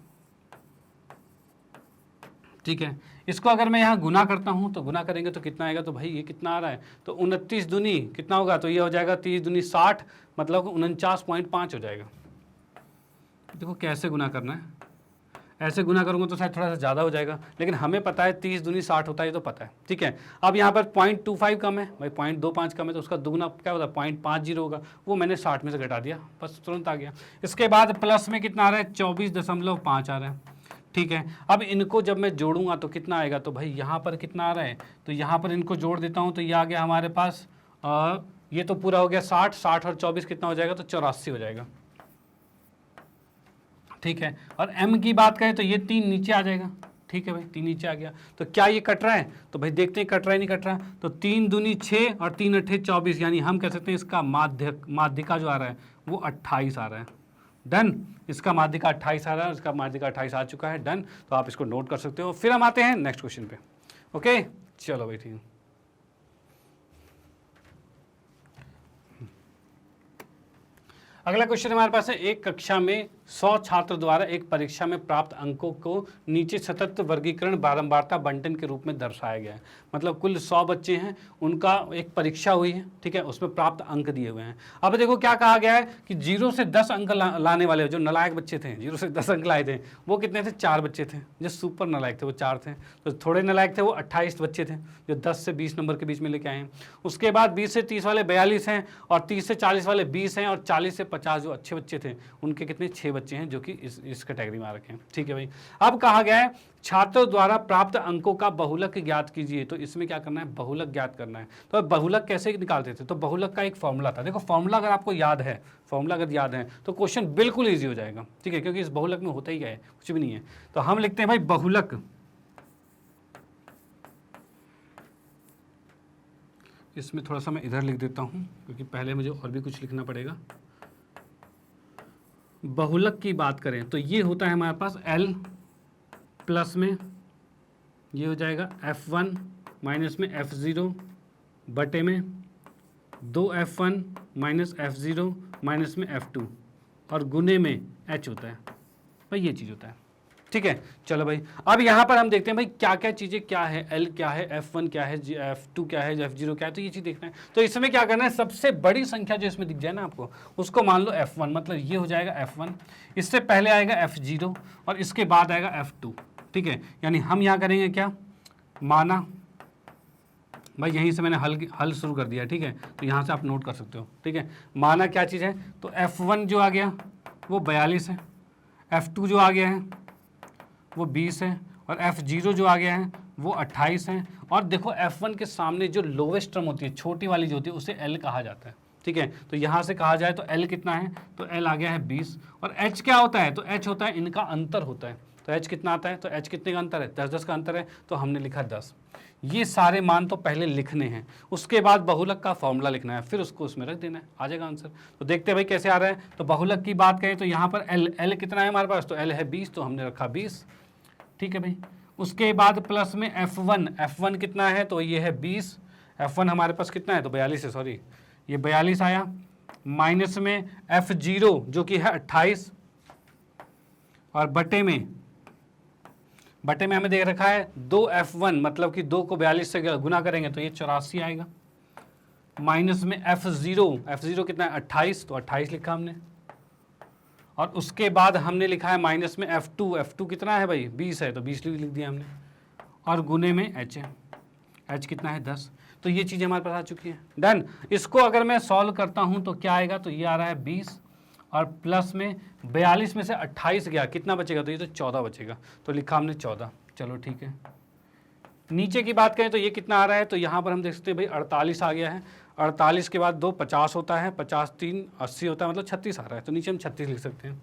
ठीक है, इसको अगर मैं यहाँ गुना करता हूँ तो गुना करेंगे तो कितना आएगा, तो भाई ये कितना आ रहा है, तो 29 दूनी कितना होगा, तो ये हो जाएगा 30 दूनी 60, मतलब 49.5 हो जाएगा। देखो कैसे गुना करना है, ऐसे गुना करूँगा तो शायद थोड़ा सा ज़्यादा हो जाएगा, लेकिन हमें पता है 30 दूनी 60 होता है, ये तो पता है। ठीक है, अब यहाँ पर 0.25 कम है भाई, 0.25 कम है तो उसका दुगुना क्या होता है, 0.50 होगा, वो मैंने 60 में से घटा दिया, बस तुरंत आ गया। इसके बाद प्लस में कितना आ रहा है, 24.5 आ रहा है। ठीक है, अब इनको जब मैं जोड़ूंगा तो कितना आएगा, तो भाई यहाँ पर कितना आ रहा है, तो यहाँ पर इनको जोड़ देता हूँ तो ये आ गया हमारे पास, ये तो पूरा हो गया 60, 60 और 24 कितना हो जाएगा, तो 84 हो जाएगा। ठीक है, और m की बात करें तो ये 3 नीचे आ जाएगा। ठीक है भाई, 3 नीचे आ गया, तो क्या ये कट रहा है, तो भाई देखते हैं कट रहा है नहीं कट रहा है, तो 3 दूनी 6 और 3 अट्ठे 24, यानी हम कह सकते हैं इसका माध्यिका जो आ रहा है वो 28 आ रहा है। डन, इसका माध्यिका 28 आ रहा है, इसका माध्यिका 28 आ चुका है। डन, तो आप इसको नोट कर सकते हो। फिर हम आते हैं नेक्स्ट क्वेश्चन पे। ओके, चलो भाई ठीक है। अगला क्वेश्चन हमारे पास है, एक कक्षा में 100 छात्र द्वारा एक परीक्षा में प्राप्त अंकों को नीचे सतत वर्गीकरण बारंबारता बंटन के रूप में दर्शाया गया है। मतलब कुल 100 बच्चे हैं, उनका एक परीक्षा हुई है, ठीक है, उसमें प्राप्त अंक दिए हुए हैं। अब देखो क्या कहा गया है कि 0 से 10 अंक लाने वाले जो नलायक बच्चे थे, 0 से 10 अंक लाए थे, वो कितने थे, 4 बच्चे थे। जो सुपर नलायक थे वो 4 थे, तो थोड़े नलायक थे वो 28 बच्चे थे जो 10 से 20 नंबर के बीच में लेके आए हैं। उसके बाद 20 से 30 वाले 42 हैं, और 30 से 40 वाले 20 हैं, और 40 से 50 जो अच्छे बच्चे थे उनके कितने 6 बच्चे हैं जो कि इस कैटेगरी में आ रखे हैं। ठीक है भाई, अब कहा गया है छात्रों द्वारा प्राप्त अंकों का बहुलक ज्ञात कीजिए। तो इसमें क्या करना है, बहुलक ज्ञात करना है। तो बहुलक कैसे निकालते थे, तो बहुलक का एक फॉर्मूला था। देखो फॉर्मूला अगर आपको याद है, फॉर्मूला अगर याद है तो क्वेश्चन बिल्कुल ईजी हो जाएगा। ठीक है, क्योंकि इस बहुलक में होता ही क्या है, कुछ भी नहीं है। तो हम लिखते हैं भाई बहुलक, इसमें थोड़ा सा मैं इधर लिख देता हूं क्योंकि पहले मुझे और भी कुछ लिखना पड़ेगा। बहुलक की बात करें तो ये होता है हमारे पास L प्लस में ये हो जाएगा F1 माइनस में F0 बटे में 2F1 माइनस F0 माइनस में F2 और गुने में H होता है भाई, ये चीज़ होता है। ठीक है, चलो भाई अब यहाँ पर हम देखते हैं भाई क्या क्या चीज़ें क्या है, L क्या है, F1 क्या है, F2 क्या है, F0 क्या है, तो ये चीज़ देखना है। तो इसमें क्या करना है, सबसे बड़ी संख्या जो इसमें दिख जाए ना आपको, उसको मान लो F1, मतलब ये हो जाएगा F1, इससे पहले आएगा F0 और इसके बाद आएगा F2। ठीक है, यानी हम यहाँ करेंगे क्या, माना भाई यहीं से मैंने हल शुरू कर दिया। ठीक है, तो यहाँ से आप नोट कर सकते हो। ठीक है, माना क्या चीज़ है, तो F1 जो आ गया वो 42 है, F2 जो आ गया है वो 20 है, और F0 जो आ गया है वो 28 है। और देखो F1 के सामने जो लोवेस्ट टर्म होती है, छोटी वाली जो होती है, उसे L कहा जाता है। ठीक है, तो यहाँ से कहा जाए तो L कितना है, तो L आ गया है 20। और H क्या होता है, तो H होता है इनका अंतर होता है। तो H कितना आता है, तो H कितने का अंतर है, 10-10 का अंतर है, तो हमने लिखा 10। ये सारे मान तो पहले लिखने हैं, उसके बाद बहुलक का फॉर्मूला लिखना है, फिर उसको उसमें रख देना है, आ जाएगा आंसर। तो देखते हैं भाई कैसे आ रहा है। तो बहुलक की बात करें तो यहाँ पर L कितना है हमारे पास, तो L है 20, तो हमने रखा 20। ठीक है भाई, उसके बाद प्लस में F1 कितना है, तो ये है 20। F1 हमारे पास कितना है, तो 42 है, सॉरी ये 42 आया, माइनस में F0 जो कि है 28, और बटे में हमें देख रखा है 2F1, मतलब कि 2 को 42 से गुना करेंगे तो ये 84 आएगा, माइनस में F0 कितना है 28, तो 28 लिखा हमने, और उसके बाद हमने लिखा है माइनस में F2 कितना है भाई 20 है, तो 20 लिख दिया हमने, और गुने में H है, H कितना है 10। तो ये चीज़ हमारे पास आ चुकी है। डन। इसको अगर मैं सॉल्व करता हूँ तो क्या आएगा, तो ये आ रहा है 20 और प्लस में 42 में से 28 गया, कितना बचेगा, तो ये तो 14 बचेगा, तो लिखा हमने 14। चलो ठीक है। नीचे की बात करें तो ये कितना आ रहा है, तो यहाँ पर हम देख सकते हैं भाई 48 आ गया है, 48 के बाद 2 50 होता है, 50 3 80 होता है, मतलब 36 आ रहा है, तो नीचे हम 36 लिख सकते हैं।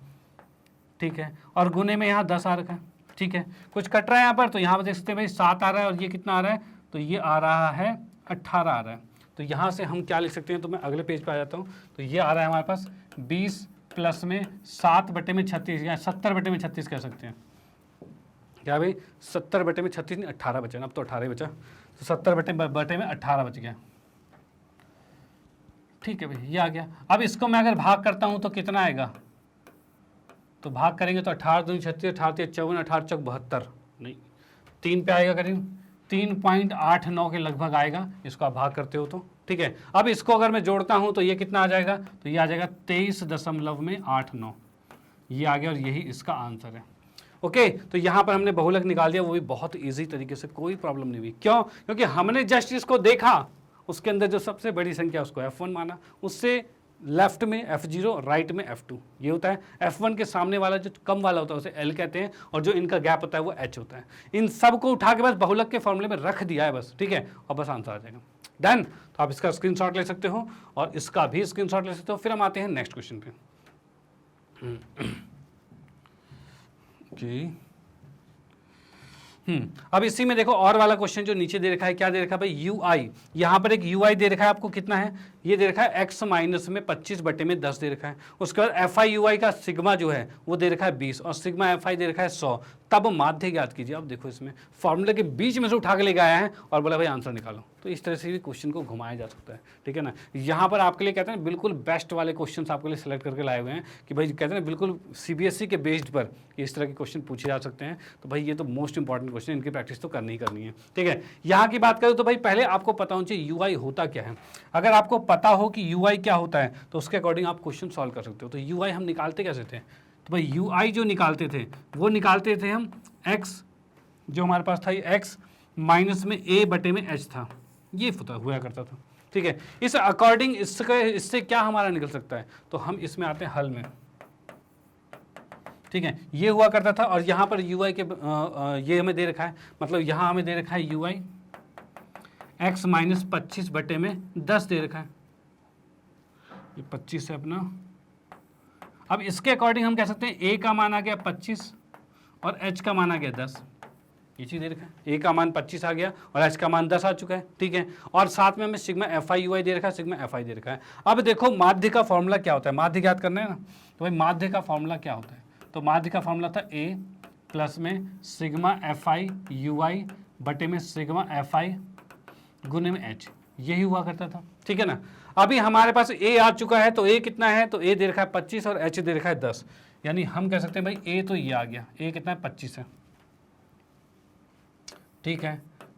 ठीक है। और गुने में यहाँ 10 आ रखा है। ठीक है। कुछ कट रहा है यहाँ पर, तो यहाँ पर देख सकते हैं भाई 7 आ रहा है, और ये कितना आ रहा है, तो ये आ रहा है 18 आ रहा है। तो यहाँ से हम क्या लिख सकते हैं, तो मैं अगले पेज पर आ जाता हूँ। तो ये आ रहा है हमारे पास 20 प्लस में 7/36 या 70/36 कह सकते हैं। क्या भाई 70/36 नहीं 18 बचा ना, अब तो 18 बचा, तो 70/18 बच गया। ठीक है भाई, ये आ गया। अब इसको मैं अगर भाग करता हूँ तो कितना आएगा, तो भाग करेंगे तो 18 दूनी 36, 18 54, 18 चौक 72, नहीं 3 पे आएगा, करीब 3.89 के लगभग आएगा, इसको आप भाग करते हो तो। ठीक है। अब इसको अगर मैं जोड़ता हूँ तो ये कितना आ जाएगा, तो ये आ जाएगा 23.89, ये आ गया, और यही इसका आंसर है। ओके। तो यहाँ पर हमने बहुलक निकाल दिया, वो भी बहुत इजी तरीके से, कोई प्रॉब्लम नहीं हुई। क्यों? क्योंकि हमने जस्ट इसको देखा, उसके अंदर जो सबसे बड़ी संख्या उसको F1 माना, उससे लेफ्ट में F0, राइट में F2, ये होता है। F1 के सामने वाला जो कम वाला होता है उसे L कहते हैं, और जो इनका गैप होता है वो H होता है। इन सब को उठा के बस बहुलक के फॉर्मूले में रख दिया है बस। ठीक है। और बस आंसर आ जाएगा। डन। तो आप इसका स्क्रीनशॉट ले सकते हो और इसका भी स्क्रीनशॉट ले सकते हो। फिर हम आते हैं नेक्स्ट क्वेश्चन पे। ओके। अब इसी में देखो और वाला क्वेश्चन जो नीचे दे रखा है, क्या दे रखा है भाई, UI। यहाँ पर एक UI दे रखा है आपको, कितना है, ये दे रखा है x माइनस में 25/10 दे रखा है। उसके बाद FI UI का सिग्मा जो है वो दे रखा है 20, और सिग्मा FI दे रखा है 100। तब माध्य ज्ञात कीजिए। अब देखो इसमें फॉर्मूले के बीच में से उठा के लेके आया है और बोला भाई आंसर निकालो, तो इस तरह से भी क्वेश्चन को घुमाया जा सकता है। ठीक है ना। यहाँ पर आपके लिए कहते हैं बिल्कुल बेस्ट वाले क्वेश्चन आपके लिए सिलेक्ट करके लाए हुए हैं कि भाई कहते हैं बिल्कुल CBSE के बेस्ड पर इस तरह के क्वेश्चन पूछे जा सकते हैं। तो भाई ये तो मोस्ट इंपॉर्टेंट क्वेश्चन, इनकी प्रैक्टिस तो करनी ही करनी है। ठीक है। यहाँ की बात करें तो भाई पहले आपको पता होना चाहिए UI होता क्या है। अगर आपको पता हो कि UI क्या होता है तो उसके अकॉर्डिंग आप क्वेश्चन सॉल्व कर सकते हो। तो UI हम निकालते कैसे थे, तो भाई UI जो निकालते थे वो निकालते थे हम x, जो हमारे पास था ये x माइनस में A/H था, ये हुआ करता था। ठीक है। इस अकॉर्डिंग इससे क्या हमारा निकल सकता है, तो हम इसमें आते हैं हल में। ठीक है। ये हुआ करता था, और यहाँ पर UI के ये हमें दे रखा है, मतलब यहाँ हमें दे रखा है UI x माइनस 25/10 दे रखा है, ये 25 है अपना। अब इसके अकॉर्डिंग हम कह सकते हैं A का मान आ गया 25 और H का मान आ गया 10, ये चीज़ दे रखा है। A का मान 25 आ गया और H का मान 10 आ चुका है। ठीक है। और साथ में हमें सिग्मा FI UI दे रखा है, सिग्मा FI दे रखा है। अब देखो माध्य का फॉर्मूला क्या होता है, माध्य ज्ञात करना है ना, तो भाई माध्य का फॉर्मूला क्या होता है, तो माध्य का फॉर्मूला था A प्लस में सिग्मा FI UI बटे में सिग्मा FI गुने में H, यही हुआ करता था। ठीक है ना। अभी हमारे पास A आ चुका है, तो A कितना है, तो A दे रखा है 25 और H दे रखा है 10, यानी हम कह सकते हैं भाई A तो ये आ गया, A कितना है 25 है। ठीक है।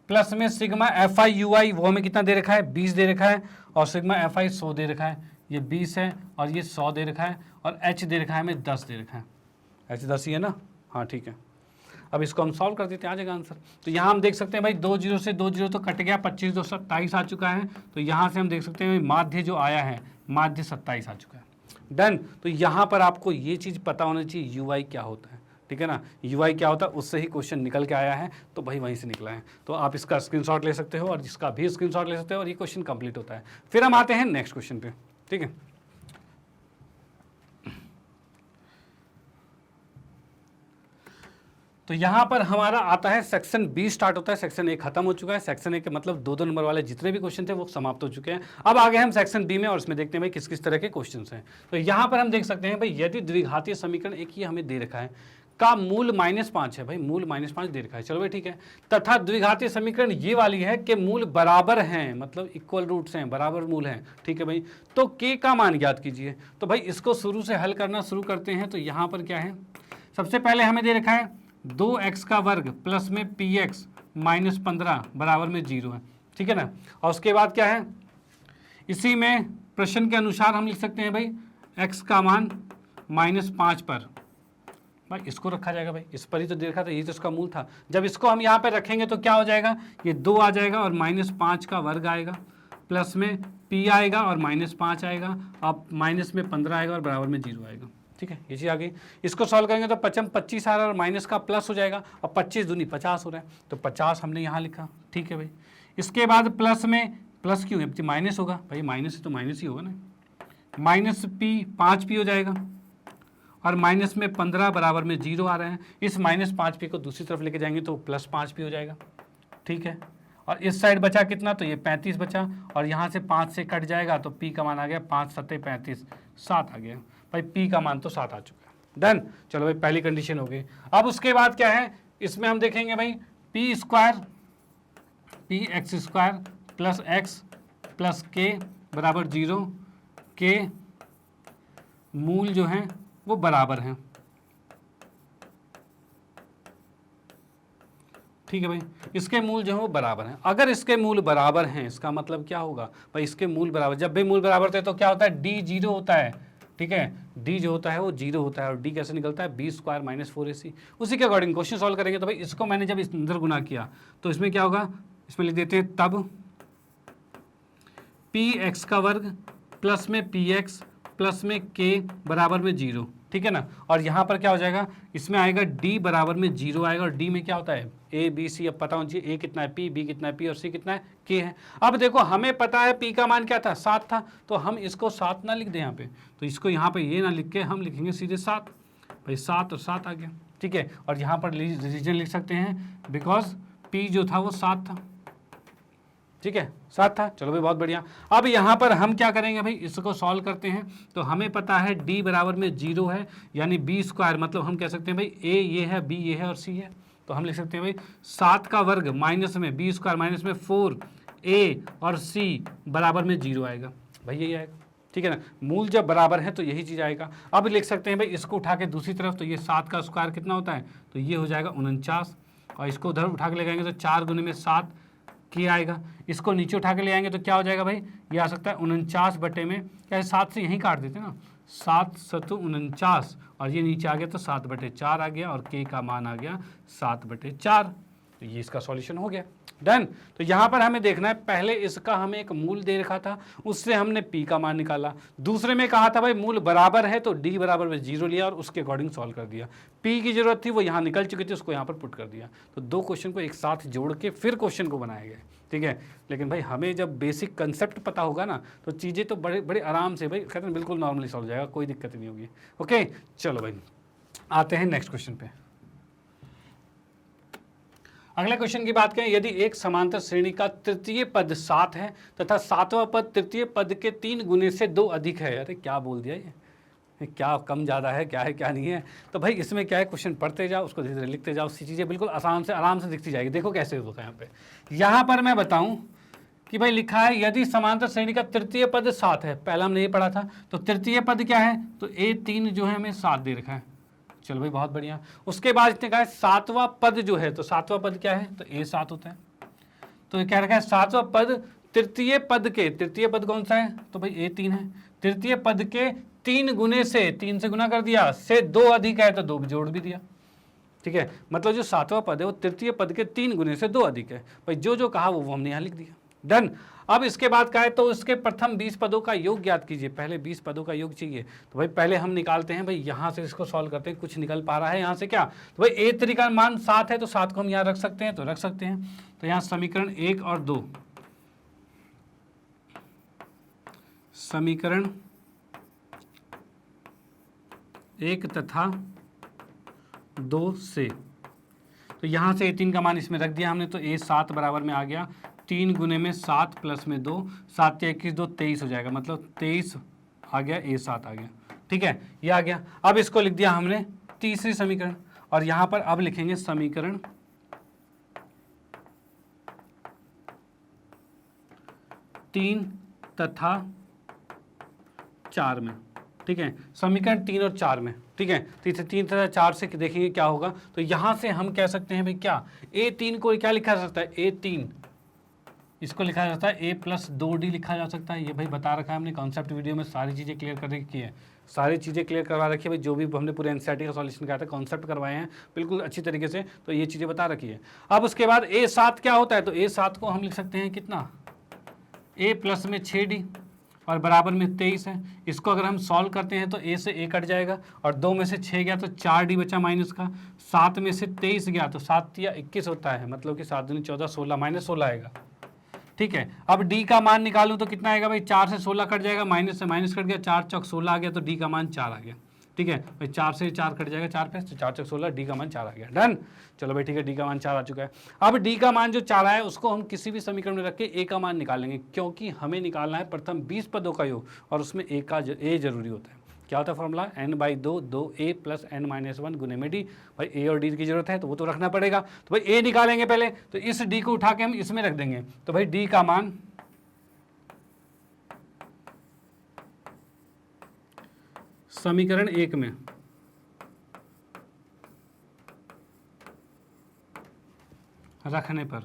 प्लस में सिग्मा FI UI वो हमें कितना दे रखा है 20 दे रखा है, और सिग्मा FI 100 दे रखा है, ये 20 है और ये 100 दे रखा है, और H दे रखा है हमें 10 दे रखा है, H 10 ही है ना। हाँ ठीक है। अब इसको हम सॉल्व कर देते हैं, आ जाएगा आंसर। तो यहाँ हम देख सकते हैं भाई 2 0 से 2 0 तो कट गया, 25 2 27 आ चुका है। तो यहाँ से हम देख सकते हैं माध्य जो आया है, माध्य 27 आ चुका है। डन। तो यहाँ पर आपको ये चीज़ पता होना चाहिए UI क्या होता है। ठीक है ना। UI क्या होता है, उससे ही क्वेश्चन निकल के आया है, तो भाई वहीं से निकला है। तो आप इसका स्क्रीनशॉट ले सकते हो और इसका भी स्क्रीनशॉट ले सकते हो, और ये क्वेश्चन कंप्लीट होता है। फिर हम आते हैं नेक्स्ट क्वेश्चन पे। ठीक है। तो यहाँ पर हमारा आता है सेक्शन B स्टार्ट होता है, सेक्शन A खत्म हो चुका है। सेक्शन A के मतलब 2-2 नंबर वाले जितने भी क्वेश्चन थे वो समाप्त हो चुके हैं। अब आ गए हम सेक्शन B में, और इसमें देखते हैं भाई किस किस तरह के क्वेश्चन हैं। तो यहाँ पर हम देख सकते हैं भाई यदि द्विघातीय समीकरण एक ही हमें दे रखा है का मूल -5 है, भाई मूल -5 दे रखा है, चलो भाई ठीक है। तथा द्विघातीय समीकरण ये वाली है कि मूल बराबर हैं, मतलब इक्वल रूट्स हैं, बराबर मूल हैं। ठीक है भाई। तो K का मान ज्ञात कीजिए। तो भाई इसको शुरू से हल करना शुरू करते हैं। तो यहाँ पर क्या है, सबसे पहले हमें दे रखा है 2x का वर्ग प्लस में px माइनस 15 बराबर में 0 है। ठीक है ना। और उसके बाद क्या है, इसी में प्रश्न के अनुसार हम लिख सकते हैं भाई x का मान -5 पर, भाई इसको रखा जाएगा, भाई इस पर ही तो दे रखा था, ये तो इसका मूल था। जब इसको हम यहाँ पे रखेंगे तो क्या हो जाएगा, ये 2 आ जाएगा और -5 का वर्ग आएगा, प्लस में p आएगा और -5 आएगा, अब माइनस में 15 आएगा और बराबर में 0 आएगा। ठीक है, ये चीज़ आ गई। इसको सॉल्व करेंगे तो 25 आ रहा है और माइनस का प्लस हो जाएगा, और 25 दूनी 50 हो रहा है, तो 50 हमने यहाँ लिखा। ठीक है भाई, इसके बाद प्लस में, प्लस क्यों है, माइनस होगा भाई, माइनस है तो माइनस ही होगा ना, माइनस p 5p हो जाएगा और माइनस में 15 बराबर में 0 आ रहे हैं। इस -5p को दूसरी तरफ लेके जाएंगे तो +5p हो जाएगा। ठीक है, और इस साइड बचा कितना, तो ये 35 बचा, और यहाँ से 5 से कट जाएगा तो p का मान आ गया 5 7 35, 7 आ गया भाई, p का मान तो 7 आ चुका है। डन, चलो भाई पहली कंडीशन हो गई। अब उसके बाद क्या है, इसमें हम देखेंगे भाई px² + x + k बराबर 0 के मूल जो हैं वो बराबर हैं। ठीक है भाई, इसके मूल जो है वो बराबर हैं। अगर इसके मूल बराबर हैं, इसका मतलब क्या होगा भाई, इसके मूल बराबर, जब भी मूल बराबर होते हैं तो क्या होता है, d 0 होता है। ठीक है, d जो होता है वो 0 होता है, और d कैसे निकलता है, b² - 4ac। उसी के अकॉर्डिंग क्वेश्चन सॉल्व करेंगे। तो भाई इसको मैंने जब इस अंदर गुना किया तो इसमें क्या होगा, इसमें लिख देते हैं तब px² प्लस में px प्लस में k बराबर में 0। ठीक है ना, और यहाँ पर क्या हो जाएगा, इसमें आएगा d बराबर में 0 आएगा, और d में क्या होता है a b c, अब पता होना चाहिए a कितना है p, b कितना है p और c कितना है k है। अब देखो हमें पता है p का मान क्या था, 7 था, तो हम इसको 7 ना लिख दें यहाँ पे, तो इसको यहाँ पे ये ना लिख के हम लिखेंगे सीधे 7, भाई 7 और 7 आ गया। ठीक है, और यहाँ पर रीजन लिख सकते हैं बिकॉज p जो था वो 7 था। ठीक है, 7 था, चलो भाई बहुत बढ़िया। अब यहाँ पर हम क्या करेंगे भाई, इसको सॉल्व करते हैं। तो हमें पता है d बराबर में 0 है, यानी b², मतलब हम कह सकते हैं भाई a ये है, b ये है और c है, तो हम लिख सकते हैं भाई 7 का वर्ग माइनस में b² माइनस में 4a और c बराबर में 0 आएगा, भाई यही आएगा। ठीक है ना, मूल जब बराबर है तो यही चीज़ आएगा। अब लिख सकते हैं भाई इसको उठा के दूसरी तरफ, तो ये 7 का स्क्वायर कितना होता है, तो ये हो जाएगा 49, और इसको उधर उठा के ले जाएंगे तो 4 गुने में 7 की आएगा। इसको नीचे उठा के ले आएंगे तो क्या हो जाएगा भाई, ये आ सकता है 49 बटे में, क्या है 7 से यहीं काट देते हैं ना, 7 7 49, और ये नीचे आ गया तो 7 बटे 4 आ गया, और k का मान आ गया 7 बटे 4। तो ये इसका सॉल्यूशन हो गया। डन, तो यहाँ पर हमें देखना है, पहले इसका हमें एक मूल दे रखा था, उससे हमने p का मान निकाला। दूसरे में कहा था भाई मूल बराबर है तो d बराबर में 0 लिया और उसके अकॉर्डिंग सॉल्व कर दिया। p की जरूरत थी, वो यहाँ निकल चुकी थी, उसको यहाँ पर पुट कर दिया। तो दो क्वेश्चन को एक साथ जोड़ के फिर क्वेश्चन को बनाया गया। ठीक है, लेकिन भाई हमें जब बेसिक कंसेप्ट पता होगा ना तो चीज़ें तो बड़े बड़े आराम से भाई कहते हैं बिल्कुल नॉर्मली सॉल्व हो जाएगा, कोई दिक्कत नहीं होगी। ओके, चलो भाई आते हैं नेक्स्ट क्वेश्चन पे। अगले क्वेश्चन की बात करें, यदि एक समांतर श्रेणी का तृतीय पद 7 है तथा 7वां पद तृतीय पद के 3 गुने से 2 अधिक है, अरे क्या बोल दिया ये क्या कम ज़्यादा है, क्या है क्या नहीं है। तो भाई इसमें क्या है, क्वेश्चन पढ़ते जाओ, उसको धीरे धीरे लिखते जाओ, सी चीज़ें बिल्कुल आराम से दिखती जाएगी। देखो कैसे होगा यहाँ पर मैं बताऊँ कि भाई लिखा है यदि समांतर श्रेणी का तृतीय पद 7 है, पहला हमने ये पढ़ा था, तो तृतीय पद क्या है, तो a3 जो है हमें 7 दे रखा है। चलो भाई बहुत बढ़िया। उसके बाद इसने कहा है 7वां पद जो है, तो 7वां पद क्या है, तो a7 होता है। तो ये क्या रखा है, 7वां पद तृतीय पद के, तृतीय पद कौन सा है, तो भाई a3 है, तृतीय पद के 3 गुने से, 3 से गुना कर दिया, से 2 अधिक है तो 2 जोड़ भी दिया। ठीक है, मतलब जो 7वां पद है वो तृतीय पद के 3 गुने से 2 अधिक है। भाई जो जो कहा वो हमने यहाँ लिख दिया। डन। अब इसके बाद का है तो इसके प्रथम 20 पदों का योग ज्ञात कीजिए। पहले 20 पदों का योग चाहिए, तो भाई पहले हम निकालते हैं, भाई यहाँ से इसको सॉल्व करते हैं, कुछ निकल पा रहा है यहाँ से क्या, तो भाई ए तरीका मान 7 है तो 7 को हम यहाँ रख सकते हैं, तो रख सकते हैं। तो यहाँ समीकरण 1 और 2, समीकरण 1 तथा 2 से, तो यहाँ से a3 का मान इसमें रख दिया हमने, तो a7 बराबर में आ गया 3 गुने में 7 प्लस में 2, 7 या 21 2 23 हो जाएगा, मतलब 23 आ गया, a7 आ गया। ठीक है, ये आ गया। अब इसको लिख दिया हमने तीसरी समीकरण, और यहाँ पर अब लिखेंगे समीकरण 3 तथा 4 में। ठीक है, समीकरण 3 और 4 में। ठीक है, 3 तथा 4 से देखेंगे क्या होगा, तो यहाँ से हम कह सकते हैं भाई क्या, a3 को क्या लिखा जा सकता है, a3 इसको लिखा जा सकता है a प्लस 2d लिखा जा सकता है। ये भाई बता रखा है हमने कॉन्सेप्ट वीडियो में, सारी चीज़ें क्लियर कर रखी है, सारी चीज़ें क्लियर करवा रखी है भाई। जो भी हमने पूरे एनसीईआरटी का सॉल्यूशन किया था, कॉन्सेप्ट करवाए हैं बिल्कुल अच्छी तरीके से, तो ये चीज़ें बता रखी है। अब उसके बाद a7 क्या होता है, तो a7 को हम लिख सकते हैं कितना, a प्लस में 6d और बराबर में 23 है। इसको अगर हम सॉल्व करते हैं तो a से a कट जाएगा और 2 में से 6 गया तो 4d बचा माइनस का, 7 में से 23 गया तो 7 या 21 होता है, मतलब कि 7 दूनी 14, 16 माइनस 16 आएगा। ठीक है, अब d का मान निकालूं तो कितना आएगा भाई, 4 से 16 कट जाएगा, माइनस से माइनस कट गया, 4 चौक 16 आ गया, तो d का मान 4 आ गया। ठीक है भाई, 4 से 4 कट जाएगा, 4 पे, तो 4 चौक 16, डी का मान 4 आ गया। डन, चलो भाई ठीक है, डी का मान 4 आ चुका है। अब डी का मान जो 4 आया उसको हम किसी भी समीकरण में रख के ए का मान निकालेंगे, क्योंकि हमें निकालना है प्रथम 20 पदों का योग और उसमें ए जरूरी होता है। क्या होता है formula, n/2 2a plus n-1 गुने में डी। भाई ए और डी की जरूरत है तो वो तो रखना पड़ेगा, तो भाई ए निकालेंगे पहले, तो इस डी को उठा के हम इसमें रख देंगे, तो भाई डी का मान समीकरण 1 में रखने पर,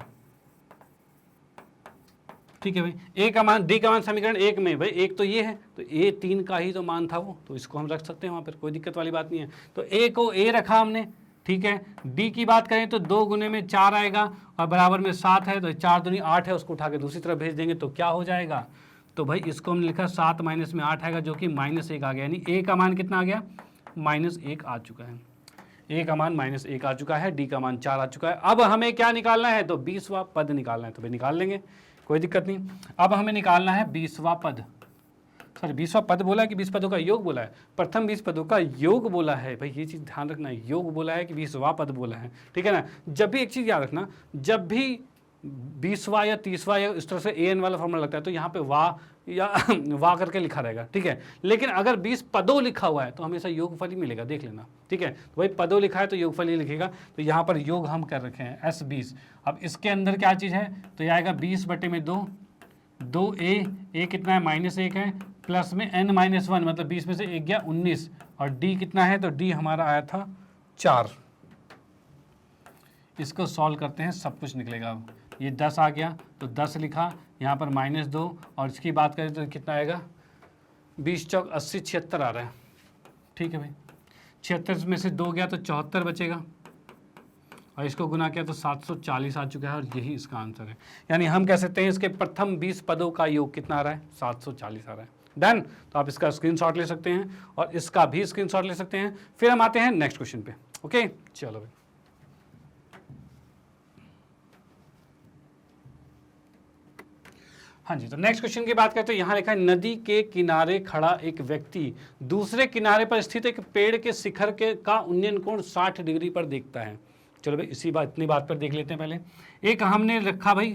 ठीक है भाई, ए का मान, डी का मान समीकरण 1 में, भाई एक तो ये है, तो ए 3 का ही तो मान था वो, तो इसको हम रख सकते हैं वहाँ पर, कोई दिक्कत वाली बात नहीं है। तो ए को ए रखा हमने, ठीक है। डी की बात करें तो 2 गुने में 4 आएगा और बराबर में 7 है, तो 4 दूनी 8 है, उसको उठा के दूसरी तरफ भेज देंगे तो क्या हो जाएगा, तो भाई इसको हमने लिखा 7 माइनस में 8 आएगा, जो कि -1 आ गया, यानी ए का मान कितना आ गया, -1 आ चुका है। ए का मान -1 आ चुका है, डी का मान 4 आ चुका है। अब हमें क्या निकालना है, तो 20वां पद निकालना है, तो भाई निकाल लेंगे, कोई दिक्कत नहीं। अब हमें निकालना है 20वां पद, सॉरी 20वां पद बोला है कि 20 पदों का योग बोला है, प्रथम 20 पदों का योग बोला है भाई, ये चीज़ ध्यान रखना है, योग बोला है कि 20वां पद बोला है, ठीक है ना। जब भी एक चीज़ याद रखना, जब भी 20वां या 30वां या इस तरह से an वाला फॉर्मूला लगता है तो यहाँ पे वाह या वाह करके लिखा रहेगा, ठीक है। लेकिन अगर 20 पदों लिखा हुआ है तो हमेशा योगफल ही मिलेगा, देख लेना, ठीक है। तो भाई पदों लिखा है तो योगफल ही लिखेगा, तो यहाँ पर योग हम कर रखे हैं S20। अब इसके अंदर क्या चीज़ है, तो यह आएगा 20/2, 2a कितना है, -1 है, प्लस में n-1, मतलब 20 में से 1 गया 19, और d कितना है, तो d हमारा आया था 4। इसको सॉल्व करते हैं, सब कुछ निकलेगा। अब ये 10 आ गया तो 10 लिखा, यहाँ पर -2, और इसकी बात करें तो कितना आएगा, 20 चौक 80, 76 आ रहा है, ठीक है भाई। 76 में से 2 गया तो 74 बचेगा, और इसको गुना किया तो 740 आ चुका है, और यही इसका आंसर है। यानी हम कह सकते हैं इसके प्रथम 20 पदों का योग कितना आ रहा है, 740 आ रहा है। डन, तो आप इसका स्क्रीनशॉट ले सकते हैं और इसका भी स्क्रीनशॉट ले सकते हैं। फिर हम आते हैं नेक्स्ट क्वेश्चन पे, ओके, चलो भाई। हाँ जी, तो नेक्स्ट क्वेश्चन की बात करते हैं। यहाँ लिखा है, नदी के किनारे खड़ा एक व्यक्ति दूसरे किनारे पर स्थित एक पेड़ के शिखर के का उन्नयन कोण 60 डिग्री पर देखता है। चलो भाई इतनी बात पर देख लेते हैं। पहले एक हमने रखा भाई,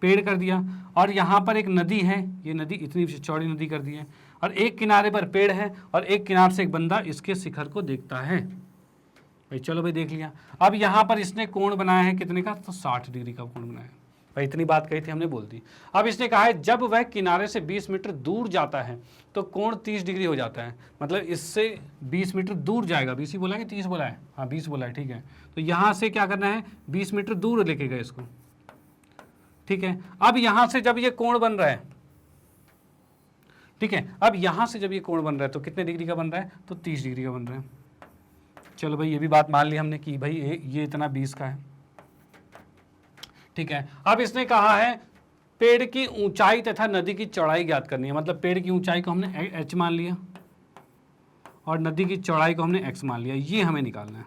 पेड़ कर दिया, और यहाँ पर एक नदी है, ये नदी इतनी चौड़ी नदी कर दी है, और एक किनारे पर पेड़ है और एक किनारे से एक बंदा इसके शिखर को देखता है। भाई चलो भाई देख लिया। अब यहाँ पर इसने कोण बनाया है कितने का, तो 60 डिग्री का कोण बनाया है। भाई इतनी बात कही थी हमने, बोल दी। अब इसने कहा है जब वह किनारे से 20 मीटर दूर जाता है तो कोण 30 डिग्री हो जाता है, मतलब इससे 20 मीटर दूर जाएगा। 20 ही बोला कि 30 बोला है, हाँ 20 बोला है, ठीक है। तो यहाँ से क्या करना है, 20 मीटर दूर लेके गए इसको, ठीक है। अब यहाँ से जब ये कोण बन रहा है, ठीक है, अब यहाँ से जब ये कोण बन रहा है तो कितने डिग्री का बन रहा है, तो 30 डिग्री का बन रहा है। चलो भाई ये भी बात मान ली हमने कि भाई ये इतना 20 का है, ठीक है। अब इसने कहा है पेड़ की ऊंचाई तथा नदी की चौड़ाई ज्ञात करनी है, मतलब पेड़ की ऊंचाई को हमने h मान लिया और नदी की चौड़ाई को हमने x मान लिया, ये हमें निकालना है,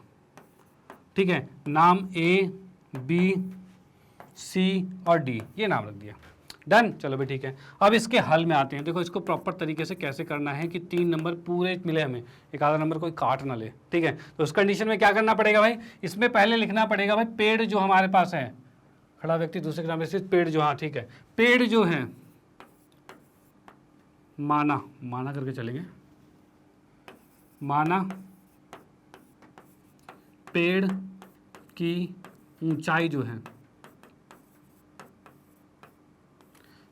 ठीक है। नाम A, B, C और D ये नाम रख दिया। डन, चलो भाई ठीक है। अब इसके हल में आते हैं। देखो इसको प्रॉपर तरीके से कैसे करना है कि 3 नंबर पूरे मिले हमें, एक आधा नंबर कोई काट ना ले, ठीक है। तो उस कंडीशन में क्या करना पड़ेगा भाई, इसमें पहले लिखना पड़ेगा भाई पेड़ जो हमारे पास है, खड़ा व्यक्ति दूसरे के नाम से पेड़ जो, हाँ ठीक है, पेड़ जो है माना करके चलेंगे, माना पेड़ की ऊंचाई जो है,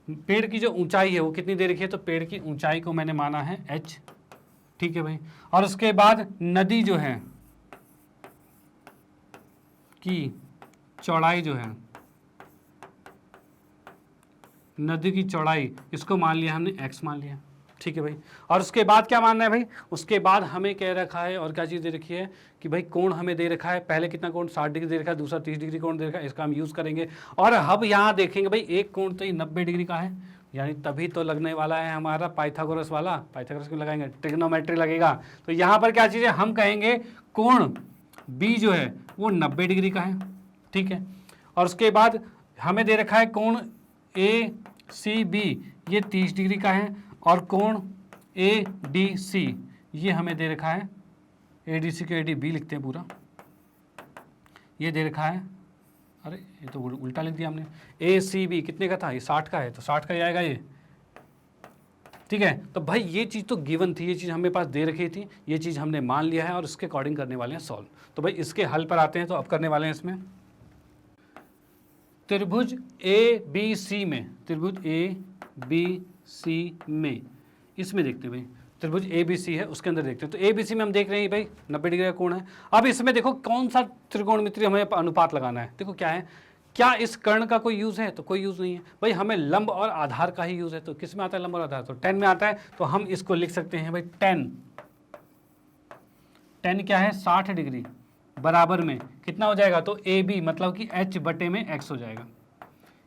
पेड़ की जो ऊंचाई है वो कितनी दे रखी है, तो पेड़ की ऊंचाई को मैंने माना है h, ठीक है भाई। और उसके बाद नदी जो है की चौड़ाई जो है नदी की चौड़ाई, इसको मान लिया हमने x मान लिया, ठीक है भाई। और उसके बाद क्या मानना है भाई, उसके बाद हमें कह रखा है और क्या चीज़ दे रखी है कि भाई कोण हमें दे रखा है, पहले कितना कोण 60 डिग्री दे रखा है, दूसरा 30 डिग्री कोण दे रखा है, इसका हम यूज़ करेंगे। और अब यहाँ देखेंगे भाई एक कोण तो ये 90 डिग्री का है, यानी तभी तो लगने वाला है हमारा पाइथागोरस वाला। पाइथागोरस क्यों लगाएंगे, ट्रिग्नोमेट्री लगेगा। तो यहाँ पर क्या चीज़ है, हम कहेंगे कोण बी जो है वो 90 डिग्री का है, ठीक है। और उसके बाद हमें दे रखा है कोण ए सी बी ये 30 डिग्री का है, और कोण ए डी सी ये हमें दे रखा है, ए डी सी को ए डी बी लिखते हैं पूरा, ये दे रखा है, अरे ये तो उल्टा लिख दिया हमने, ए सी बी कितने का था, ये 60 का है, तो 60 का ही आएगा ये, ठीक है। तो भाई ये चीज़ तो गिवन थी, ये चीज़ हमें पास दे रखी थी, ये चीज़ हमने मान लिया है और इसके अकॉर्डिंग करने वाले हैं सॉल्व। तो भाई इसके हल पर आते हैं, तो अब करने वाले हैं इसमें त्रिभुज ए बी सी में, त्रिभुज ए बी सी में, इसमें देखते हैं भाई त्रिभुज ए बी सी है उसके अंदर देखते हैं। तो ए बी सी में हम देख रहे हैं भाई 90 डिग्री का कोण है। अब इसमें देखो कौन सा त्रिकोणमिति हमें अनुपात लगाना है, देखो क्या है, क्या इस कर्ण का कोई यूज़ है, तो कोई यूज़ नहीं है भाई, हमें लंब और आधार का ही यूज़ है। तो किस में आता है लंब और आधार, तो 10 में आता है। तो हम इसको लिख सकते हैं भाई 10 क्या है 60 डिग्री बराबर में कितना हो जाएगा, तो ए बी मतलब कि h बटे में x हो जाएगा,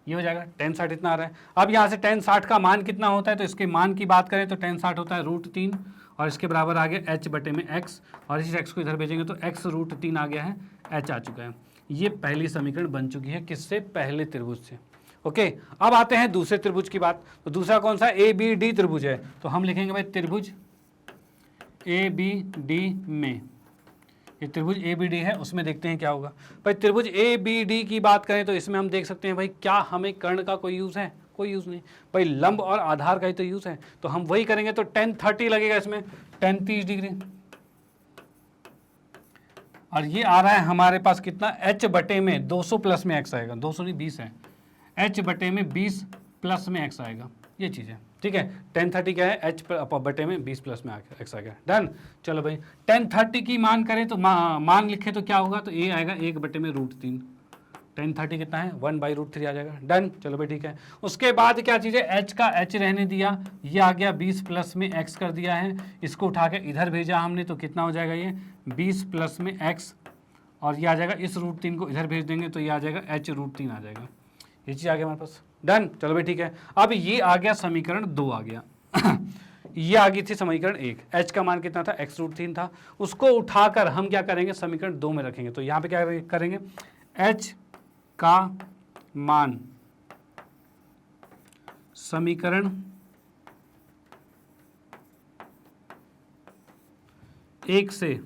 ये हो जाएगा 10 60 इतना आ रहा है। अब यहाँ से 10 60 का मान कितना होता है, तो इसके मान की बात करें तो 10 60 होता है √3 और इसके बराबर आ गया h बटे में x, और इस x को इधर भेजेंगे तो x √3 आ गया है, h आ चुका है। ये पहली समीकरण बन चुकी है किससे, पहले त्रिभुज से। ओके, अब आते हैं दूसरे त्रिभुज की बात। तो दूसरा कौन सा, ए बी डी त्रिभुज है। तो हम लिखेंगे भाई त्रिभुज ए बी डी में, ये त्रिभुज ए बी डी है, उसमें देखते हैं क्या होगा भाई। त्रिभुज ए बी डी की बात करें तो इसमें हम देख सकते हैं भाई क्या हमें कर्ण का कोई यूज़ है, कोई यूज़ नहीं भाई, लंब और आधार का ही तो यूज़ है। तो हम वही करेंगे, तो 10 30 लगेगा इसमें, 10 30 डिग्री, और ये आ रहा है हमारे पास कितना, h बटे में 200 प्लस में x आएगा, 200 नहीं 20 है, h बटे में 20 प्लस में x आएगा, ये चीज़ है, ठीक है। 10 30 क्या है, h बटे में 20 प्लस में x आ गया, डन। चलो भाई 10 30 की मान करें तो मान लिखे तो क्या होगा, तो a आएगा 1 बटे में √3, 10 30 कितना है 1/√3 आ जाएगा, डन। चलो भाई ठीक है। उसके बाद क्या चीज़ है, h का h रहने दिया, ये आ गया 20 प्लस में x कर दिया है, इसको उठा के इधर भेजा हमने, तो कितना हो जाएगा ये 20 प्लस में x, और ये आ जाएगा इस √3 को इधर भेज देंगे तो ये आ जाएगा h √3 आ जाएगा, ये चीज़ आ गया हमारे पास, डन। चलो भाई ठीक है। अब ये आ गया समीकरण 2 आ गया ये आ गई थी समीकरण 1, h का मान कितना था, x √3 था, उसको उठाकर हम क्या करेंगे समीकरण 2 में रखेंगे। तो यहाँ पे क्या करेंगे, h का मान समीकरण 1 से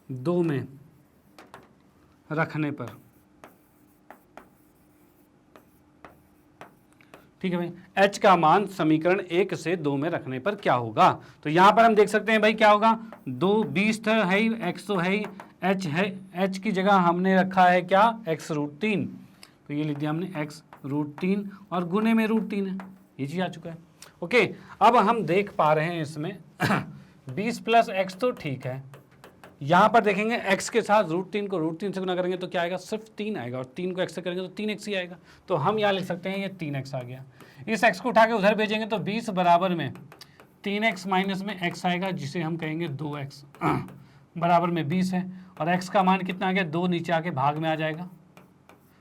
2 में रखने पर, ठीक है भाई, h का मान समीकरण 1 से 2 में रखने पर क्या होगा। तो यहां पर हम देख सकते हैं भाई क्या होगा, 2 20 तो है ही, x तो है ही, h है, h की जगह हमने रखा है क्या, x √3, तो ये लिख दिया हमने x √3 और गुने में √3 है, ये चीज आ चुका है। ओके, अब हम देख पा रहे हैं इसमें 20 प्लस x तो ठीक है, यहाँ पर देखेंगे x के साथ √3 को √3 से गुना करेंगे तो क्या आएगा, सिर्फ 3 आएगा, और 3 को x से करेंगे तो 3x ही आएगा। तो हम यहाँ लिख सकते हैं ये 3x आ गया, इस x को उठा के उधर भेजेंगे तो 20 बराबर में 3x माइनस में x आएगा, जिसे हम कहेंगे 2x बराबर में 20 है, और x का मान कितना आ गया, 2 नीचे आके भाग में आ जाएगा,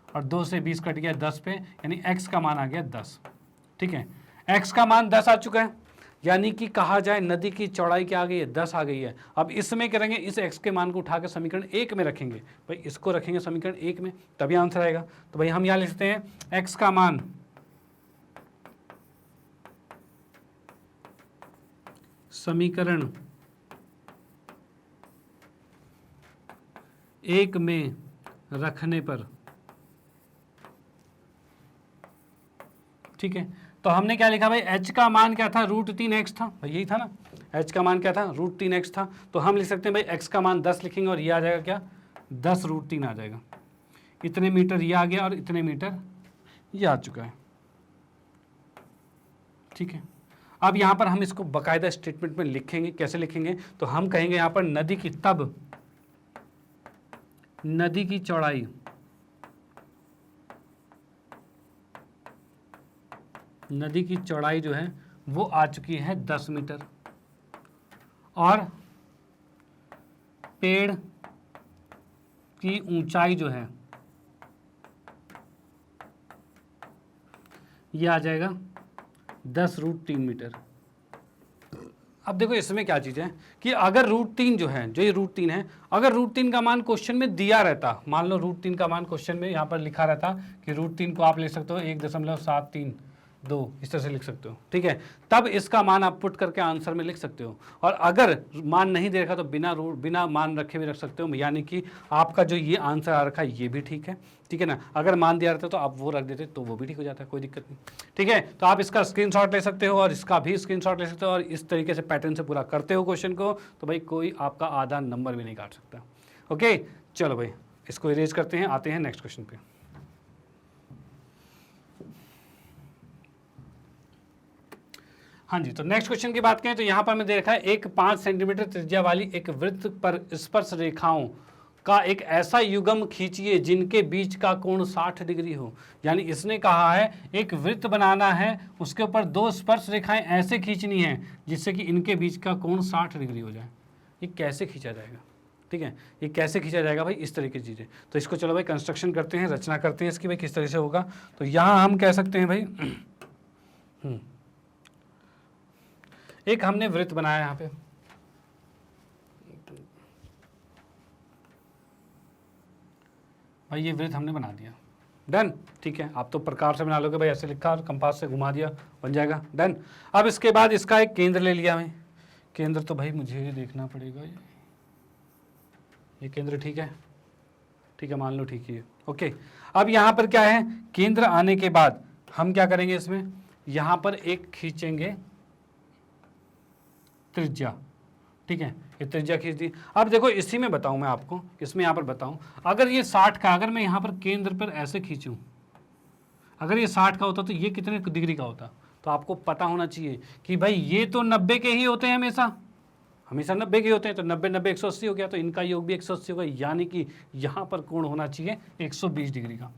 और 2 से 20 कट गया 10 पे, यानी x का मान आ गया 10, ठीक है। x का मान 10 आ चुका है, यानी कि कहा जाए नदी की चौड़ाई क्या आ गई है, 10 आ गई है। अब इसमें करेंगे, इस x के मान को उठा के समीकरण 1 में रखेंगे, भाई इसको रखेंगे समीकरण 1 में, तभी आंसर आएगा। तो भाई हम यहाँ लिखते हैं x का मान समीकरण 1 में रखने पर, ठीक है। तो हमने क्या लिखा भाई, h का मान क्या था, √3x था, भाई यही था ना, h का मान क्या था, √3x था। तो हम लिख सकते हैं भाई x का मान 10 लिखेंगे, और ये आ जाएगा क्या, 10 √3 आ जाएगा, इतने मीटर ये आ गया और इतने मीटर ये आ चुका है, ठीक है। अब यहाँ पर हम इसको बाकायदा स्टेटमेंट में लिखेंगे, कैसे लिखेंगे, तो हम कहेंगे यहाँ पर नदी की, तब नदी की चौड़ाई नदी की चौड़ाई जो है वो आ चुकी है 10 मीटर और पेड़ की ऊंचाई जो है ये आ जाएगा 10√3 मीटर। अब देखो इसमें क्या चीज़ है कि अगर √3 जो है, जो ये √3 है, अगर √3 का मान क्वेश्चन में दिया रहता, मान लो √3 का मान क्वेश्चन में यहाँ पर लिखा रहता कि √3 को आप ले सकते हो 1.732, इस तरह से लिख सकते हो, ठीक है, तब इसका मान आप पुट करके आंसर में लिख सकते हो। और अगर मान नहीं दे रखा तो बिना मान रखे भी रख सकते हो, यानी कि आपका जो ये आंसर आ रखा है ये भी ठीक है, ठीक है ना। अगर मान दिया रहता तो आप वो रख देते तो वो भी ठीक हो जाता है, कोई दिक्कत नहीं, ठीक है। तो आप इसका स्क्रीनशॉट ले सकते हो और इसका भी स्क्रीनशॉट ले सकते हो और इस तरीके से पैटर्न से पूरा करते हो क्वेश्चन को, तो भाई कोई आपका आधा नंबर भी नहीं काट सकता। ओके, चलो भाई इसको इरेज करते हैं, आते हैं नेक्स्ट क्वेश्चन पे। हाँ जी, तो नेक्स्ट क्वेश्चन की बात करें तो यहाँ पर मैं दे रखा है एक 5 सेंटीमीटर त्रिज्या वाली एक वृत्त पर स्पर्श रेखाओं का एक ऐसा युग्म खींचिए जिनके बीच का कोण 60 डिग्री हो। यानी इसने कहा है एक वृत्त बनाना है, उसके ऊपर 2 स्पर्श रेखाएं ऐसे खींचनी है जिससे कि इनके बीच का कोण 60 डिग्री हो जाए। ये कैसे खींचा जाएगा, ठीक है, ये कैसे खींचा जाएगा भाई, इस तरीके की चीज़ें। तो इसको चलो भाई कंस्ट्रक्शन करते हैं, रचना करते हैं इसकी भाई किस तरह से होगा। तो यहाँ हम कह सकते हैं भाई एक हमने वृत्त बनाया यहाँ पे, भाई ये वृत्त हमने बना दिया, डन, ठीक है। आप तो प्रकार से बना लोगे भाई, ऐसे लिखा और कंपास से घुमा दिया, बन जाएगा, डन। अब इसके बाद इसका एक केंद्र ले लिया मैं, केंद्र तो भाई मुझे देखना पड़ेगा, ये केंद्र ठीक है, ठीक है, मान लो ठीक है, ओके। अब यहाँ पर क्या है, केंद्र आने के बाद हम क्या करेंगे, इसमें यहाँ पर एक खींचेंगे त्रिज्या, ठीक है, ये त्रिज्या खींच दी। अब देखो इसी में बताऊं मैं आपको, इसमें यहाँ पर बताऊं, अगर ये 60 का, अगर मैं यहाँ पर केंद्र पर ऐसे खींचूं, अगर ये 60 का होता तो ये कितने डिग्री का होता। तो आपको पता होना चाहिए कि भाई ये तो 90 के ही होते हैं, हमेशा 90 के होते हैं, तो 90 90 180 हो गया, तो इनका योग भी 180 होगा, यानी कि यहाँ पर कोण होना चाहिए 120 डिग्री का।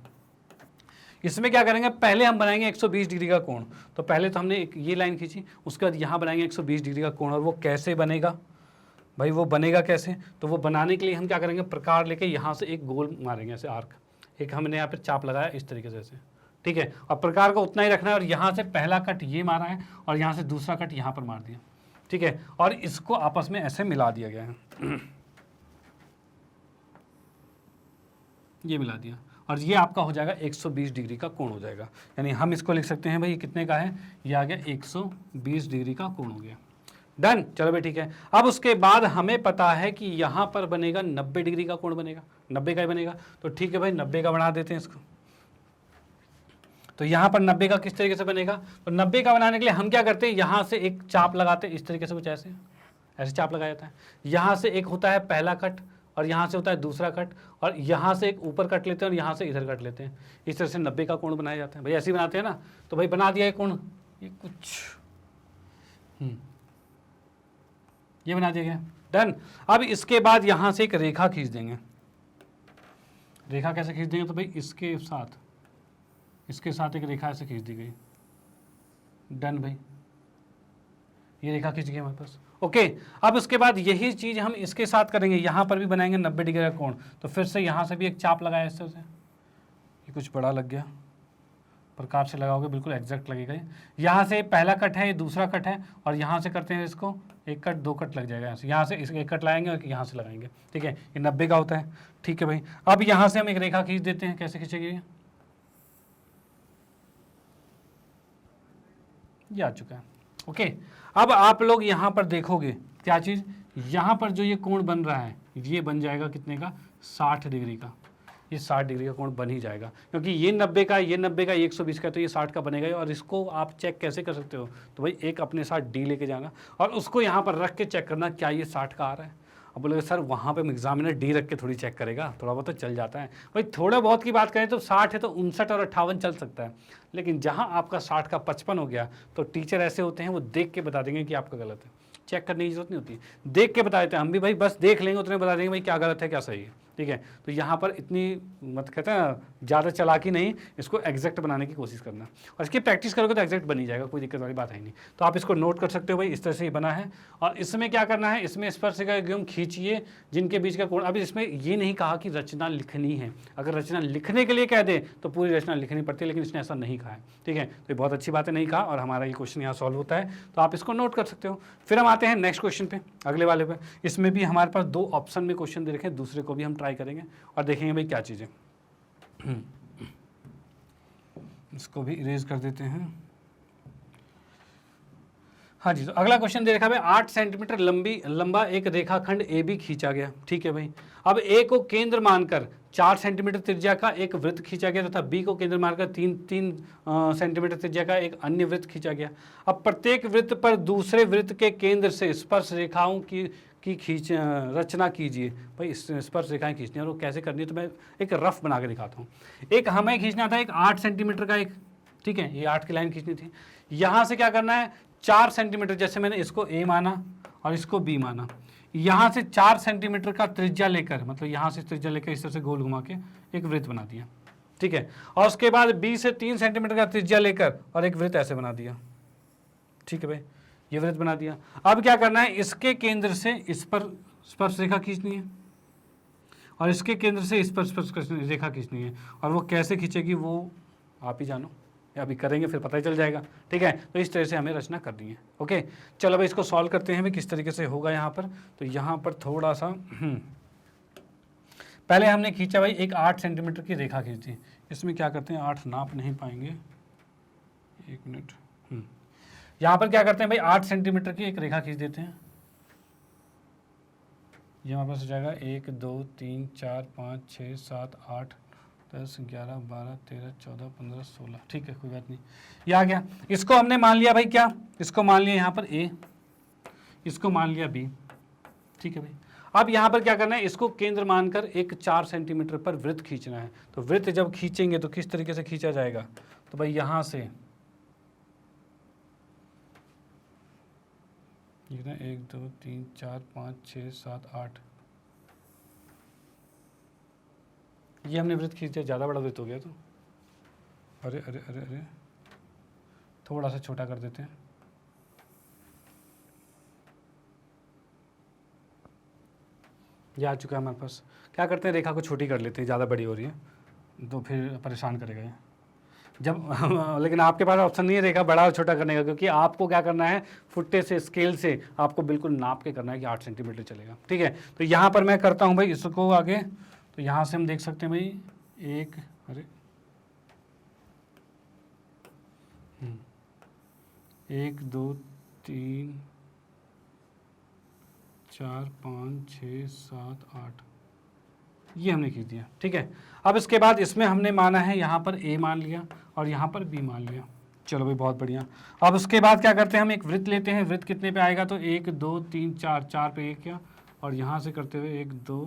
इसमें क्या करेंगे, पहले हम बनाएंगे 120 डिग्री का कोण। तो पहले तो हमने एक ये लाइन खींची, उसके बाद यहाँ बनाएंगे 120 डिग्री का कोण। और वो कैसे बनेगा भाई, वो बनेगा कैसे, तो वो बनाने के लिए हम क्या करेंगे, प्रकार लेके यहाँ से एक गोल मारेंगे, ऐसे आर्क, एक हमने यहाँ पे चाप लगाया इस तरीके से, ठीक है। और प्रकार को उतना ही रखना है, और यहाँ से पहला कट ये मारा है और यहाँ से दूसरा कट यहाँ पर मार दिया, ठीक है, और इसको आपस में ऐसे मिला दिया गया है, ये मिला दिया, और ये आपका हो जाएगा 120 डिग्री का कोण हो जाएगा। यानी हम इसको लिख सकते हैं भाई, ये कितने का है, ये आ गया 120 डिग्री का कोण हो गया, डन। चलो भाई ठीक है। अब उसके बाद हमें पता है कि यहाँ पर बनेगा 90 डिग्री का कोण बनेगा, 90 का ही बनेगा, तो ठीक है भाई 90 का बना देते हैं इसको। तो यहाँ पर 90 का किस तरीके से बनेगा, तो 90 का बनाने के लिए हम क्या करते हैं, यहाँ से एक चाप लगाते हैं इस तरीके से, कुछ ऐसे चाप लगाया जाता है। यहाँ से एक होता है पहला कट और यहाँ से होता है दूसरा कट, और यहाँ से एक ऊपर कट लेते हैं और यहाँ से इधर कट लेते हैं। इस तरह से 90 का कोण बनाया जाता है भाई, ऐसे ही बनाते हैं ना। तो भाई बना दिया ये कोण, ये कुछ ये बना दिया गया, डन। अब इसके बाद यहाँ से एक रेखा खींच देंगे। रेखा कैसे खींच देंगे, तो भाई इसके साथ एक रेखा ऐसे खींच दी गई, डन भाई, ये रेखा खींच गई हमारे पास, ओके। अब इसके बाद यही चीज़ हम इसके साथ करेंगे, यहाँ पर भी बनाएंगे 90 डिग्री का कोण। तो फिर से यहाँ से भी एक चाप लगाया इस तरह से, ये कुछ बड़ा लग गया, प्रकार से लगाओगे बिल्कुल एग्जैक्ट लगेगा। यहाँ से पहला कट है, ये दूसरा कट है, और यहाँ से करते हैं इसको, एक कट 2 कट लग जाएगा यहाँ से इस एक कट लगाएंगे और यहाँ से लगाएंगे, ठीक है, ये 90 का होता है, ठीक है भाई। अब यहाँ से हम एक रेखा खींच देते हैं, कैसे खींचेगी, ये आ चुका है, ओके। अब आप लोग यहाँ पर देखोगे क्या चीज़, यहाँ पर जो ये कोण बन रहा है ये बन जाएगा कितने का, 60 डिग्री का। ये 60 डिग्री का कोण बन ही जाएगा, क्योंकि ये 90 का, ये 90 का, 120 का, तो ये 60 का बनेगा। और इसको आप चेक कैसे कर सकते हो, तो भाई एक अपने साथ डी लेके जाना और उसको यहाँ पर रख के चेक करना क्या ये 60 का आ रहा है। अब बोलोगे सर वहाँ पे एग्जामिनर डी रख के थोड़ी चेक करेगा, थोड़ा बहुत तो चल जाता है भाई। थोड़ा बहुत की बात करें तो 60 है तो 59 और 58 चल सकता है, लेकिन जहाँ आपका 60 का 55 हो गया तो टीचर ऐसे होते हैं वो देख के बता देंगे कि आपका गलत है, चेक करने की जरूरत नहीं होती, देख के बता देते हैं हम भी भाई, बस देख लेंगे उतने बता देंगे भाई क्या गलत है क्या सही है, ठीक है। तो यहाँ पर इतनी मत कहते हैं ना ज़्यादा चालाकी नहीं, इसको एग्जैक्ट बनाने की कोशिश करना, और इसकी प्रैक्टिस करोगे तो एग्जैक्ट बन ही जाएगा, कोई दिक्कत वाली बात है नहीं। तो आप इसको नोट कर सकते हो भाई, इस तरह से ही बना है। और इसमें क्या करना है, इसमें स्पर्शरेखा एकदम खींचिए जिनके बीच का कोण। अभी इसमें ये नहीं कहा कि रचना लिखनी है, अगर रचना लिखने के लिए कह दे तो पूरी रचना लिखनी पड़ती है, लेकिन इसने ऐसा नहीं कहा है, ठीक है। तो ये बहुत अच्छी बात है, नहीं कहा, और हमारा ये क्वेश्चन यहाँ सॉल्व होता है, तो आप इसको नोट कर सकते हो। फिर हम आते हैं नेक्स्ट क्वेश्चन पे, अगले वाले पे। इसमें भी हमारे पास 2 ऑप्शन में क्वेश्चन दे रखे हैं, दूसरे को भी हम ट्राई करेंगे और देखेंगे भाई क्या चीज़ है। इसको भी इरेज कर देते हैं। हाँ जी, तो अगला क्वेश्चन दे रखा है 8 सेंटीमीटर लंबा एक रेखाखंड ए बी खींचा गया, ठीक है भाई। अब ए को केंद्र मानकर 4 सेंटीमीटर त्रिज्या का एक वृत्त खींचा गया तथा बी को केंद्र मानकर 3 सेंटीमीटर त्रिज्या का एक अन्य वृत्त खींचा गया। अब प्रत्येक वृत्त पर दूसरे वृत्त के केंद्र से स्पर्श रेखाओं की रचना कीजिए। भाई स्पर्श रेखाएं खींचनी है, और वो कैसे करनी है तो मैं एक रफ बना के दिखाता हूँ। एक हमें खींचना था एक 8 सेंटीमीटर का एक, ठीक है, ये 8 की लाइन खींचनी थी। यहाँ से क्या करना है, 4 सेंटीमीटर, जैसे मैंने इसको ए माना और इसको बी माना, यहाँ से 4 सेंटीमीटर का त्रिज्या लेकर, मतलब यहाँ से त्रिज्या लेकर इस तरह से गोल घुमा के एक वृत्त बना दिया, ठीक है। और उसके बाद बी से 3 सेंटीमीटर का त्रिज्या लेकर और एक वृत्त ऐसे बना दिया, ठीक है भाई, ये वृत्त बना दिया। अब क्या करना है, इसके केंद्र से इस पर स्पर्श रेखा खींचनी है और इसके केंद्र से इस पर स्पर्श रेखा खींचनी है, और वो कैसे खींचेगी वो आप ही जानो, अभी करेंगे फिर पता ही चल जाएगा, ठीक है। तो इस तरह से हमें रचना करनी है, ओके। चलो भाई इसको सॉल्व करते हैं भाई, किस तरीके से होगा यहाँ पर। तो यहाँ पर थोड़ा सा पहले हमने खींचा भाई एक 8 सेंटीमीटर की रेखा खींची। इसमें क्या करते हैं, 8 नाप नहीं पाएंगे, 1 मिनट। यहाँ पर क्या करते हैं भाई, 8 सेंटीमीटर की एक रेखा खींच देते हैं। ये हमारे पास हो जाएगा 1 2 3 4 5 6 7 8 10 11 12 13 14 15 16, ठीक है, कोई बात नहीं, ये आ गया। इसको हमने मान लिया भाई क्या, इसको मान लिया यहाँ पर ए, इसको मान लिया बी, ठीक है भाई। अब यहाँ पर क्या करना है, इसको केंद्र मानकर एक 4 सेंटीमीटर पर वृत्त खींचना है। तो वृत्त जब खींचेंगे तो किस तरीके से खींचा जाएगा, तो भाई यहाँ से 1 2 3 4 5 6 7 8, ये हमने वृत्त खींच दिया, ज़्यादा बड़ा वृत्त हो गया। तो अरे अरे अरे अरे थोड़ा सा छोटा कर देते हैं, ये आ चुका है हमारे पास। क्या करते हैं, रेखा को छोटी कर लेते हैं, ज़्यादा बड़ी हो रही है तो फिर परेशान करेगा ये जब लेकिन आपके पास ऑप्शन नहीं है रेखा बड़ा और छोटा करने का, क्योंकि आपको क्या करना है, फुट्टे से स्केल से आपको बिल्कुल नाप के करना है कि 8 सेंटीमीटर चलेगा, ठीक है। तो यहाँ पर मैं करता हूँ भाई इसको आगे, तो यहाँ से हम देख सकते हैं भाई 1 2 3 4 5 6 7 8, ये हमने खींच दिया, ठीक है। अब इसके बाद इसमें हमने माना है, यहाँ पर ए मान लिया और यहाँ पर बी मान लिया। चलो भाई बहुत बढ़िया। अब उसके बाद क्या करते हैं, हम एक वृत्त लेते हैं। वृत्त कितने पे आएगा, तो 1 2 3 4, 4 पे एक किया और यहाँ से करते हुए 1 2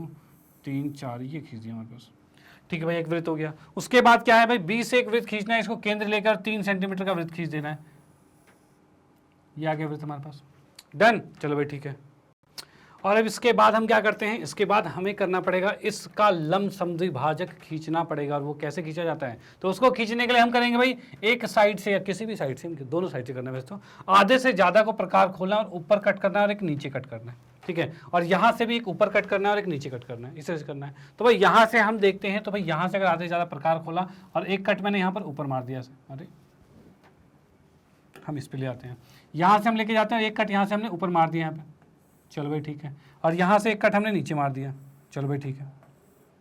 3 4, ये खींच दिया हमारे पास, ठीक है भाई, एक वृत्त हो गया। उसके बाद क्या है भाई, बी से एक वृत्त खींचना है, इसको केंद्र लेकर 3 सेंटीमीटर का वृत्त खींच देना है, ये आ गया वृत्त हमारे पास, डन। चलो भाई ठीक है। और अब इसके बाद हम क्या करते हैं, इसके बाद हमें करना पड़ेगा, इसका लंब समद्विभाजक खींचना पड़ेगा। और वो कैसे खींचा जाता है, तो उसको खींचने के लिए हम करेंगे भाई एक साइड से या किसी भी साइड से, दोनों साइड से करना है वैसे तो, आधे से ज़्यादा को प्रकार खोलना और ऊपर कट करना है और एक नीचे कट करना है, ठीक है। और यहाँ से भी एक ऊपर कट करना है और एक नीचे कट करना है, इस तरह से करना है। तो भाई यहाँ से हम देखते हैं, तो भाई यहाँ से अगर आधे से ज़्यादा प्रकार खोला और एक कट मैंने यहाँ पर ऊपर मार दिया, अरे हम इस पे ले आते हैं, यहाँ से हम लेके जाते हैं, एक कट यहाँ से हमने ऊपर मार दिया यहाँ पे, चलो भाई ठीक है। और यहाँ से एक कट हमने नीचे मार दिया, चलो भाई ठीक है,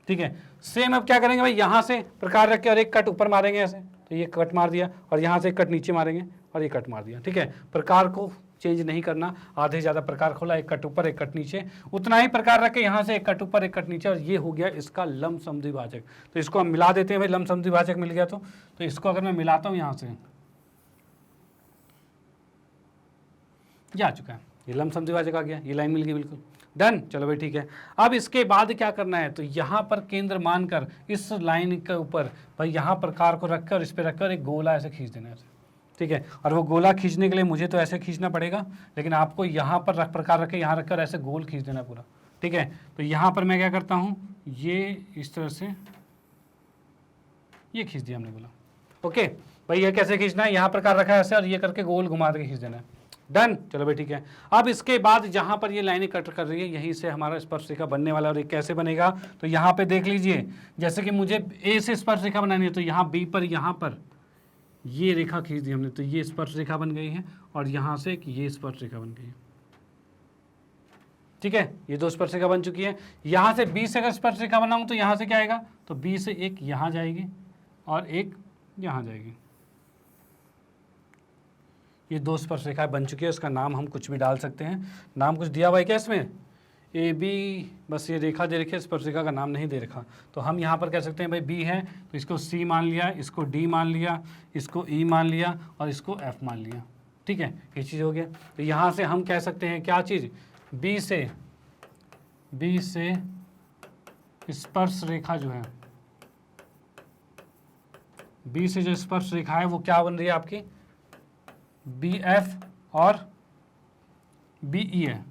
ठीक है। सेम अब क्या करेंगे भाई, यहाँ से प्रकार रख के और एक कट ऊपर मारेंगे ऐसे, तो ये कट मार दिया और यहाँ से एक कट नीचे मारेंगे और ये कट मार दिया, ठीक है। प्रकार को चेंज नहीं करना, आधे से ज़्यादा प्रकार खोला, एक कट ऊपर एक कट नीचे, उतना ही प्रकार रख के यहाँ से एक कट ऊपर एक कट नीचे, और ये हो गया इसका लंब समद्विभाजक। तो इसको हम मिला देते हैं भाई, लंब समद्विभाजक मिल गया। तो इसको अगर मैं मिलाता हूँ यहाँ से, ये आ चुका है, ये लंब समद्विभाजक आ गया, ये लाइन मिल गई, बिल्कुल डन। चलो भाई ठीक है। अब इसके बाद क्या करना है, तो यहाँ पर केंद्र मानकर इस लाइन के ऊपर भाई यहाँ प्रकार को रखकर इस पर रखकर एक गोला ऐसे खींच देना है, ठीक है। और वो गोला खींचने के लिए मुझे तो ऐसे खींचना पड़ेगा, लेकिन आपको यहाँ पर प्रकार रख के यहाँ रखकर ऐसे गोल खींच देना पूरा, ठीक है। तो यहाँ पर मैं क्या करता हूँ, ये इस तरह से ये खींच दिया हमने, बोला ओके भाई ये कैसे खींचना है, यहाँ पर कर रखा है ऐसे और ये करके गोल घुमा के खींच देना है, डन। चलो भाई ठीक है। अब इसके बाद जहाँ पर ये लाइनें कट कर रही है यहीं से हमारा स्पर्श रेखा बनने वाला है। और ये कैसे बनेगा, तो यहाँ पे देख लीजिए, जैसे कि मुझे ए से स्पर्श रेखा बनानी है तो यहाँ बी पर यहाँ पर ये रेखा खींच दी हमने, तो ये स्पर्श रेखा बन गई है और यहाँ से एक ये स्पर्श रेखा बन गई है, ठीक है। ये 2 स्पर्श रेखा बन चुकी है। यहाँ से बी से अगर स्पर्श रेखा बनाऊँ तो यहाँ से क्या आएगा, तो बी से एक यहाँ जाएगी और एक यहाँ जाएगी। ये 2 स्पर्श रेखाएं बन चुकी है। इसका नाम हम कुछ भी डाल सकते हैं। नाम कुछ दिया हुआ है क्या इसमें, ए बी, बस ये रेखा दे रखी है, स्पर्श रेखा का नाम नहीं दे रखा। तो हम यहाँ पर कह सकते हैं भाई बी है तो इसको सी मान लिया, इसको डी मान लिया, इसको ई मान लिया और इसको एफ मान लिया, ठीक है। ये चीज़ हो गया। तो यहाँ से हम कह सकते हैं क्या चीज़, बी से स्पर्श रेखा जो है, बी से जो स्पर्श रेखा है वो क्या बन रही है आपकी, बी एफ और बी ई है,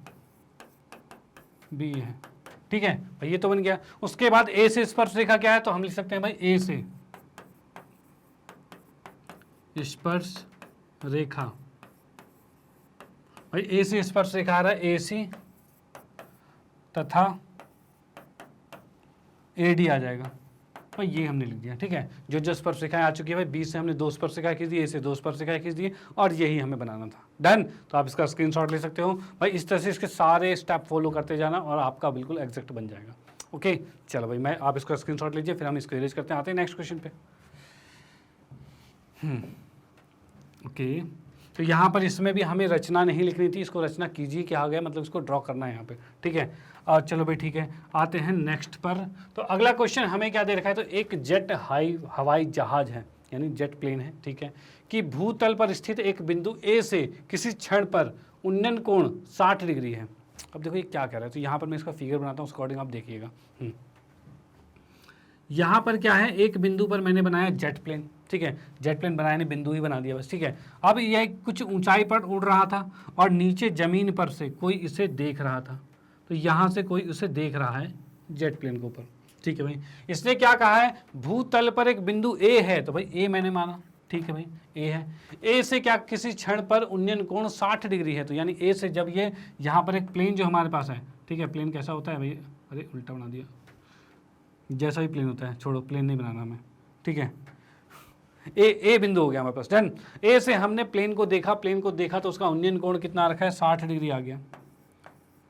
बी है, ठीक है भाई। ये तो बन गया। उसके बाद ए से स्पर्श रेखा क्या है, तो हम लिख सकते हैं भाई ए से स्पर्श रेखा, भाई ए से स्पर्श रेखा आ रहा है ए सी तथा ए डी आ जाएगा भाई, ये हमने लिख दिया, ठीक है। जो स्पर्श रेखाएं आ चुकी है भाई, बी से हमने 2 स्पर्श रेखाएं खींच दी, ए से 2 स्पर्श रेखाएं खींच दी और यही हमें बनाना था, डन। तो आप इसका स्क्रीनशॉट ले सकते हो भाई। इस तरह से इसके सारे स्टेप फॉलो करते जाना और आपका बिल्कुल एग्जैक्ट बन जाएगा, ओके। चलो भाई मैं आप इसका स्क्रीनशॉट लीजिए, फिर हम इसको इरेज करते हैं, आते हैं नेक्स्ट क्वेश्चन पे। ओके, तो यहाँ पर इसमें भी हमें रचना नहीं लिखनी थी, इसको रचना कीजिए क्या आ गया, मतलब इसको ड्रॉ करना है यहाँ पे, ठीक है। और चलो भाई ठीक है, आते हैं नेक्स्ट पर। तो अगला क्वेश्चन हमें क्या दे रखा है, तो एक जेट हवाई जहाज है, यानी जेट प्लेन है, ठीक है, कि भूतल पर स्थित एक बिंदु ए से किसी क्षण पर उन्नयन कोण 60 डिग्री है। अब देखो ये क्या कह रहा है, तो यहाँ पर मैं इसका फिगर बनाता हूँ, उसके अकॉर्डिंग आप देखिएगा। यहाँ पर क्या है, एक बिंदु पर मैंने बनाया जेट प्लेन, ठीक है। जेट प्लेन बनाया नहीं, बिंदु ही बना दिया बस, ठीक है। अब यह कुछ ऊंचाई पर उड़ रहा था और नीचे जमीन पर से कोई इसे देख रहा था, तो यहाँ से कोई उसे देख रहा है जेट प्लेन के ऊपर, ठीक है भाई। इसने क्या कहा है, भूतल पर एक बिंदु ए है, तो भाई ए मैंने माना, ठीक है भाई ए है। ए से क्या किसी क्षण पर उन्नयन कोण 60 डिग्री है, तो यानी ए से जब ये यहाँ पर एक प्लेन जो हमारे पास है, ठीक है, प्लेन कैसा होता है भाई, अरे उल्टा बना दिया, जैसा भी प्लेन होता है, छोड़ो प्लेन नहीं बनाना हमें, ठीक है। ए बिंदु हो गया हमारे पास, डन। ए से हमने प्लेन को देखा तो उसका उन्नयन कोण कितना रखा है, 60 डिग्री आ गया,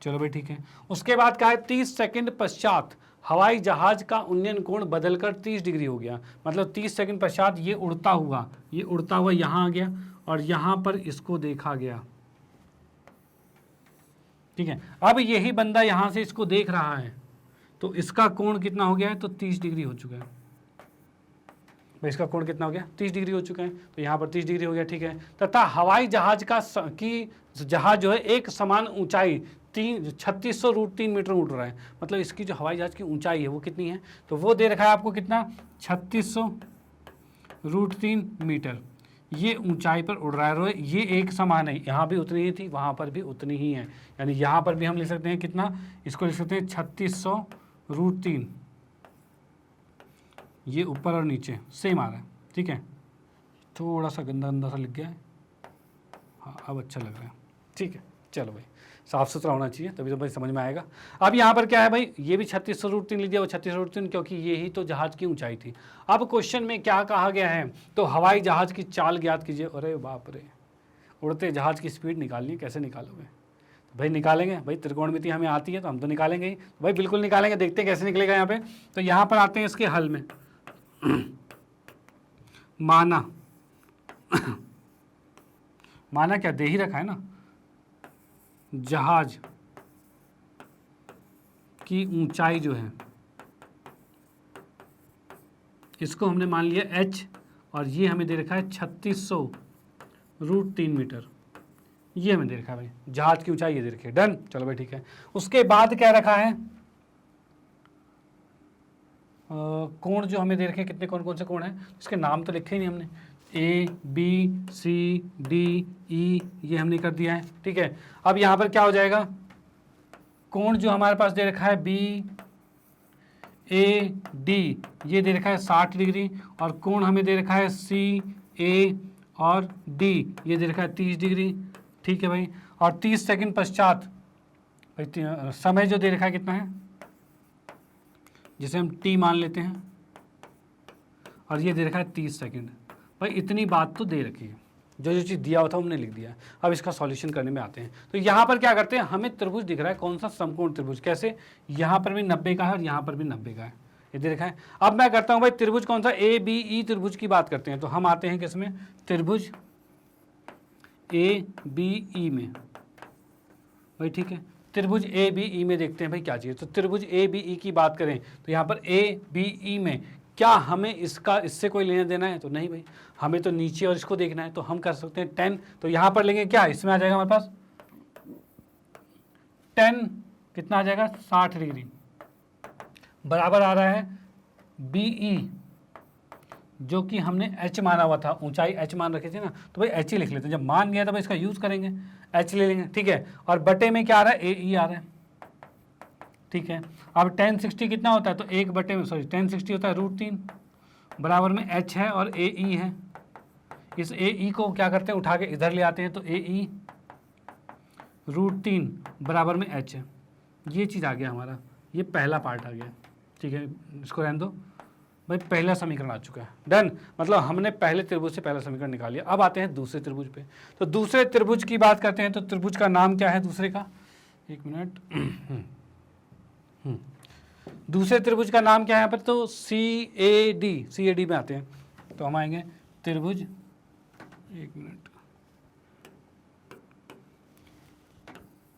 चलो भाई ठीक है। उसके बाद क्या है, 30 सेकंड पश्चात हवाई जहाज का उन्नयन कोण बदलकर 30 डिग्री हो गया, मतलब 30 सेकंड पश्चात ये उड़ता हुआ यहाँ आ गया और यहाँ पर इसको देखा गया, ठीक है। अब यही बंदा यहाँ से इसको देख रहा है, तो इसका कोण कितना हो गया है, तो 30 डिग्री हो चुका है भाई। इसका कोण कितना हो गया, 30 डिग्री हो चुका है, तो यहाँ पर 30 डिग्री हो गया, ठीक है। तथा हवाई जहाज जहाज जो है एक समान ऊंचाई 3600√3 मीटर उड़ रहा है, मतलब इसकी जो हवाई जहाज की ऊंचाई है वो कितनी है, तो वो दे रखा है आपको कितना, 3600√3 मीटर ये ऊंचाई पर उड़ रहा है। ये एक समान है, यहाँ भी उतनी ही थी, वहाँ पर भी उतनी ही है, यानी यहाँ पर भी हम लिख सकते हैं कितना, इसको लिख सकते हैं 3600√3, ये ऊपर और नीचे सेम आ रहा है, ठीक है। थोड़ा सा गंदा सा लिख गया है, हाँ अब अच्छा लग रहा है, ठीक है। चलो भाई साफ सुथरा होना चाहिए तभी तो भाई समझ में आएगा। अब यहाँ पर क्या है भाई, ये भी 3600√3 लिख दिया, वो 3600√3 क्योंकि ये ही तो जहाज की ऊंचाई थी। अब क्वेश्चन में क्या कहा गया है, तो हवाई जहाज की चाल ज्ञात कीजिए। अरे बाप रे, उड़ते जहाज की स्पीड निकालनी है, कैसे निकालोगे, तो भाई निकालेंगे भाई, त्रिकोणमिति हमें आती है तो हम तो निकालेंगे ही भाई, बिल्कुल निकालेंगे, देखते हैं कैसे निकलेगा यहाँ पे। तो यहाँ पर आते हैं इसके हल में। माना क्या दे ही रखा है ना, जहाज की ऊंचाई जो है इसको हमने मान लिया h, और ये हमें दे रखा है 3600√3 मीटर, ये हमें दे रखा है भाई, जहाज की ऊंचाई ये दे रखी है, डन। चलो भाई ठीक है। उसके बाद क्या रखा है, कोण जो हमें दे रखे, कितने कौन से कोण हैं, इसके नाम तो लिखे ही नहीं हमने, A B C D E, ये हमने कर दिया है, ठीक है। अब यहाँ पर क्या हो जाएगा, कोण जो हमारे पास दे रखा है बी ए डी, ये दे रखा है 60 डिग्री, और कोण हमें दे रखा है सी ए और डी, ये दे रखा है 30 डिग्री। ठीक है भाई, और 30 सेकंड पश्चात भाई समय जो दे रखा है कितना है, जिसे हम टी मान लेते हैं, और ये दे रखा है 30 सेकंड। भाई इतनी बात तो दे रखी है, जो जो चीज़ दिया हुआ था हमने लिख दिया। अब इसका सॉल्यूशन करने में आते हैं। तो यहाँ पर क्या करते हैं, हमें त्रिभुज दिख रहा है, कौन सा, समकोण त्रिभुज। कैसे, यहाँ पर भी 90 का है और यहाँ पर भी 90 का है, ये दे रखा है। अब मैं करता हूँ भाई त्रिभुज कौन सा, ए बी ई त्रिभुज की बात करते हैं। तो हम आते हैं किसमें, त्रिभुज ए बी ई में। भाई ठीक है, त्रिभुज ए बी ई में देखते हैं भाई क्या चाहिए। तो त्रिभुज ए बी ई की बात करें तो यहाँ पर ए बी ई में क्या हमें इससे कोई लेना देना है, तो नहीं भाई, हमें तो नीचे और इसको देखना है। तो हम कर सकते हैं 10, तो यहाँ पर लेंगे क्या, इसमें आ जाएगा हमारे पास 10, कितना आ जाएगा 60 डिग्री, बराबर आ रहा है बी ई, जो कि हमने h माना हुआ था, ऊंचाई h मान रखी थी ना, तो भाई h ही लिख लेते हैं। जब मान गया तो भाई इसका यूज करेंगे, h ले लेंगे। ठीक है, और बटे में क्या आ रहा है, ए ई आ रहा है। ठीक है, अब 1060 कितना होता है, तो 1 बटे में 1060 होता है √3, बराबर में h है और ए ई है। इस ए ई को क्या करते हैं, उठा के इधर ले आते हैं, तो ए ई √3 बराबर में h है। ये चीज़ आ गया हमारा, ये पहला पार्ट आ गया। ठीक है, इसको रहने दो भाई, पहला समीकरण आ चुका है, डन। मतलब हमने पहले त्रिभुज से पहला समीकरण निकाल लिया। अब आते हैं दूसरे त्रिभुज पे। तो दूसरे त्रिभुज की बात करते हैं, तो त्रिभुज का नाम क्या है दूसरे का, एक मिनट, दूसरे त्रिभुज का नाम क्या है यहाँ पर, तो सी ए डी में आते हैं। तो हम आएंगे त्रिभुज, एक मिनट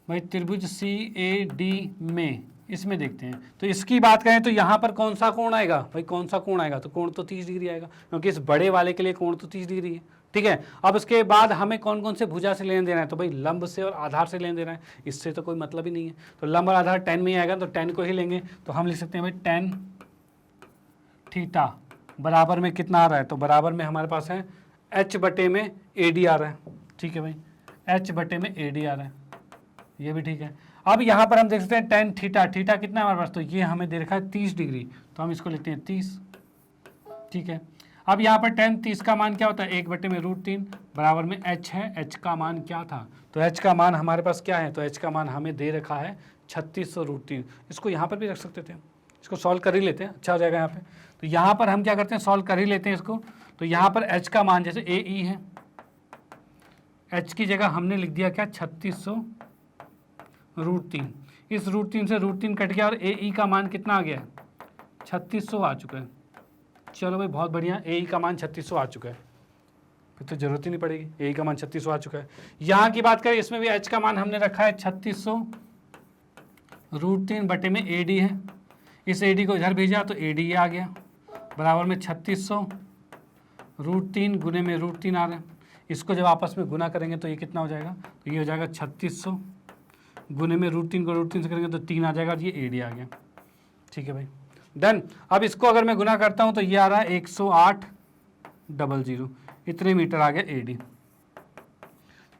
भाई, त्रिभुज सी ए डी में, इसमें देखते हैं। तो इसकी बात करें तो यहाँ पर कौन सा कोण आएगा भाई, कौन सा कोण आएगा, तो कोण तो 30 डिग्री आएगा, क्योंकि इस बड़े वाले के लिए कोण तो 30 डिग्री है। ठीक है, अब उसके बाद हमें कौन कौन से भुजा से लेने देना है, तो भाई लंब से और आधार से लेने देना है, इससे तो कोई मतलब ही नहीं है। तो लंब और आधार 10 में ही आएगा, तो 10 को ही लेंगे। तो हम लिख सकते हैं भाई tan थीटा बराबर में कितना आ रहा है, तो बराबर में हमारे पास है h बटे में ए डी आ रहा है। ठीक है भाई, h बटे में ए डी आ रहा है, ये भी ठीक है। अब यहाँ पर हम देख सकते हैं tan थीटा, थीटा कितना है हमारे पास, तो ये हमें दे रखा है 30 डिग्री, तो हम इसको लिखते हैं 30। ठीक है, अब यहाँ पर tan 30 का मान क्या होता है, 1 बटे में √3 बराबर में h है। h का मान क्या था, तो h का मान हमारे पास क्या है, तो h का मान हमें दे रखा है 3600 √3। इसको यहाँ पर भी रख सकते थे, इसको सॉल्व कर ही लेते हैं, अच्छा हो जाएगा यहाँ पे। तो यहाँ पर हम क्या करते हैं, सॉल्व कर ही लेते हैं इसको। तो यहाँ पर h का मान जैसे ए ई है, h की जगह हमने लिख दिया क्या, 3600 √3। इस √3 से √3 कट गया और ए ई का मान कितना आ गया है, 3600 आ चुका है। चलो भाई बहुत बढ़िया, ए ई का मान 3600 आ चुका है, फिर तो जरूरत ही नहीं पड़ेगी, ए ई का मान 3600 आ चुका है। यहाँ की बात करें, इसमें भी h का मान हमने रखा है 3600 √3 बटे में ए डी है। इस ए डी को इधर भेजा तो ए डी आ गया, बराबर में 3600 √3 गुने में √3 आ रहा है। इसको जब आपस में गुना करेंगे तो ये कितना हो जाएगा, तो ये हो जाएगा 3600 गुने में √3 को √3 से करेंगे तो 3 आ जाएगा, और ये ए डी आ गया। ठीक है भाई, डन। अब इसको अगर मैं गुना करता हूँ तो ये आ रहा है 108.00, इतने मीटर आ गया ए डी।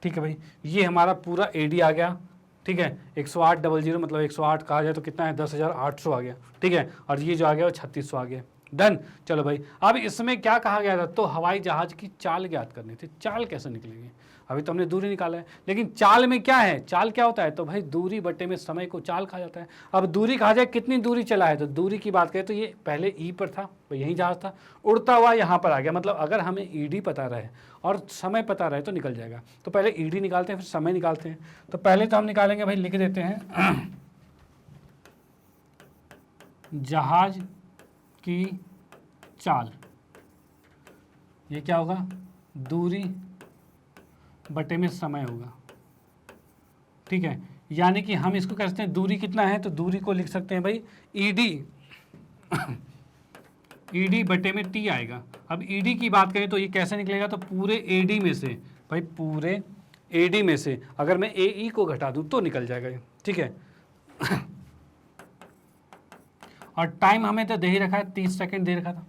ठीक है भाई, ये हमारा पूरा ए डी आ गया। ठीक है, 108.00 मतलब 108 कहा जाए तो कितना है, 10,800 आ गया। ठीक है, और ये जो आ गया वो 3600 आ गया, डन। चलो भाई, अब इसमें क्या कहा गया था, तो हवाई जहाज की चाल ज्ञात करनी थी। चाल कैसे निकलेगी, अभी तो हमने दूरी निकाला है, लेकिन चाल में क्या है, चाल क्या होता है, तो भाई दूरी बटे में समय को चाल कहा जाता है। अब दूरी कहा जाए कितनी दूरी चला है, तो दूरी की बात करें तो ये पहले ई पर था, तो यही जहाज था, उड़ता हुआ यहाँ पर आ गया। मतलब अगर हमें ई डी पता रहे और समय पता रहे तो निकल जाएगा। तो पहले ई डी निकालते हैं, फिर समय निकालते हैं। तो पहले तो हम निकालेंगे भाई, लिख देते हैं जहाज की चाल, ये क्या होगा, दूरी बटे में समय होगा। ठीक है, यानी कि हम इसको कह सकते हैं दूरी कितना है, तो दूरी को लिख सकते हैं भाई ईडी ईडी बटे में टी आएगा। अब ईडी की बात करें तो ये कैसे निकलेगा, तो पूरे एडी में से, भाई पूरे एडी में से अगर मैं ए ई को घटा दूं तो निकल जाएगा ये। ठीक है, और टाइम हमें तो दे ही रखा है, 30 सेकंड दे रखा था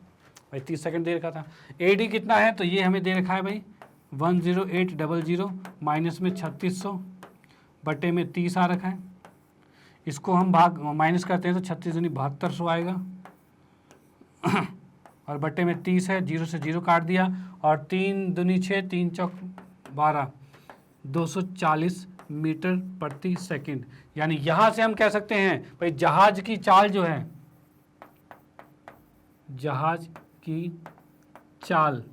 भाई, 30 सेकंड दे रखा था। एडी कितना है, तो ये हमें दे रखा है भाई 108.00 माइनस में 3600 बटे में 30 आ रखा है। इसको हम भाग माइनस करते हैं तो 36 दूनी 7200 आएगा और बट्टे में 30 है, 0 से 0 काट दिया और 3 दूनी 6, 3 चौक 12, 240 मीटर प्रति सेकंड। यानी यहां से हम कह सकते हैं भाई जहाज की चाल जो है, जहाज की चाल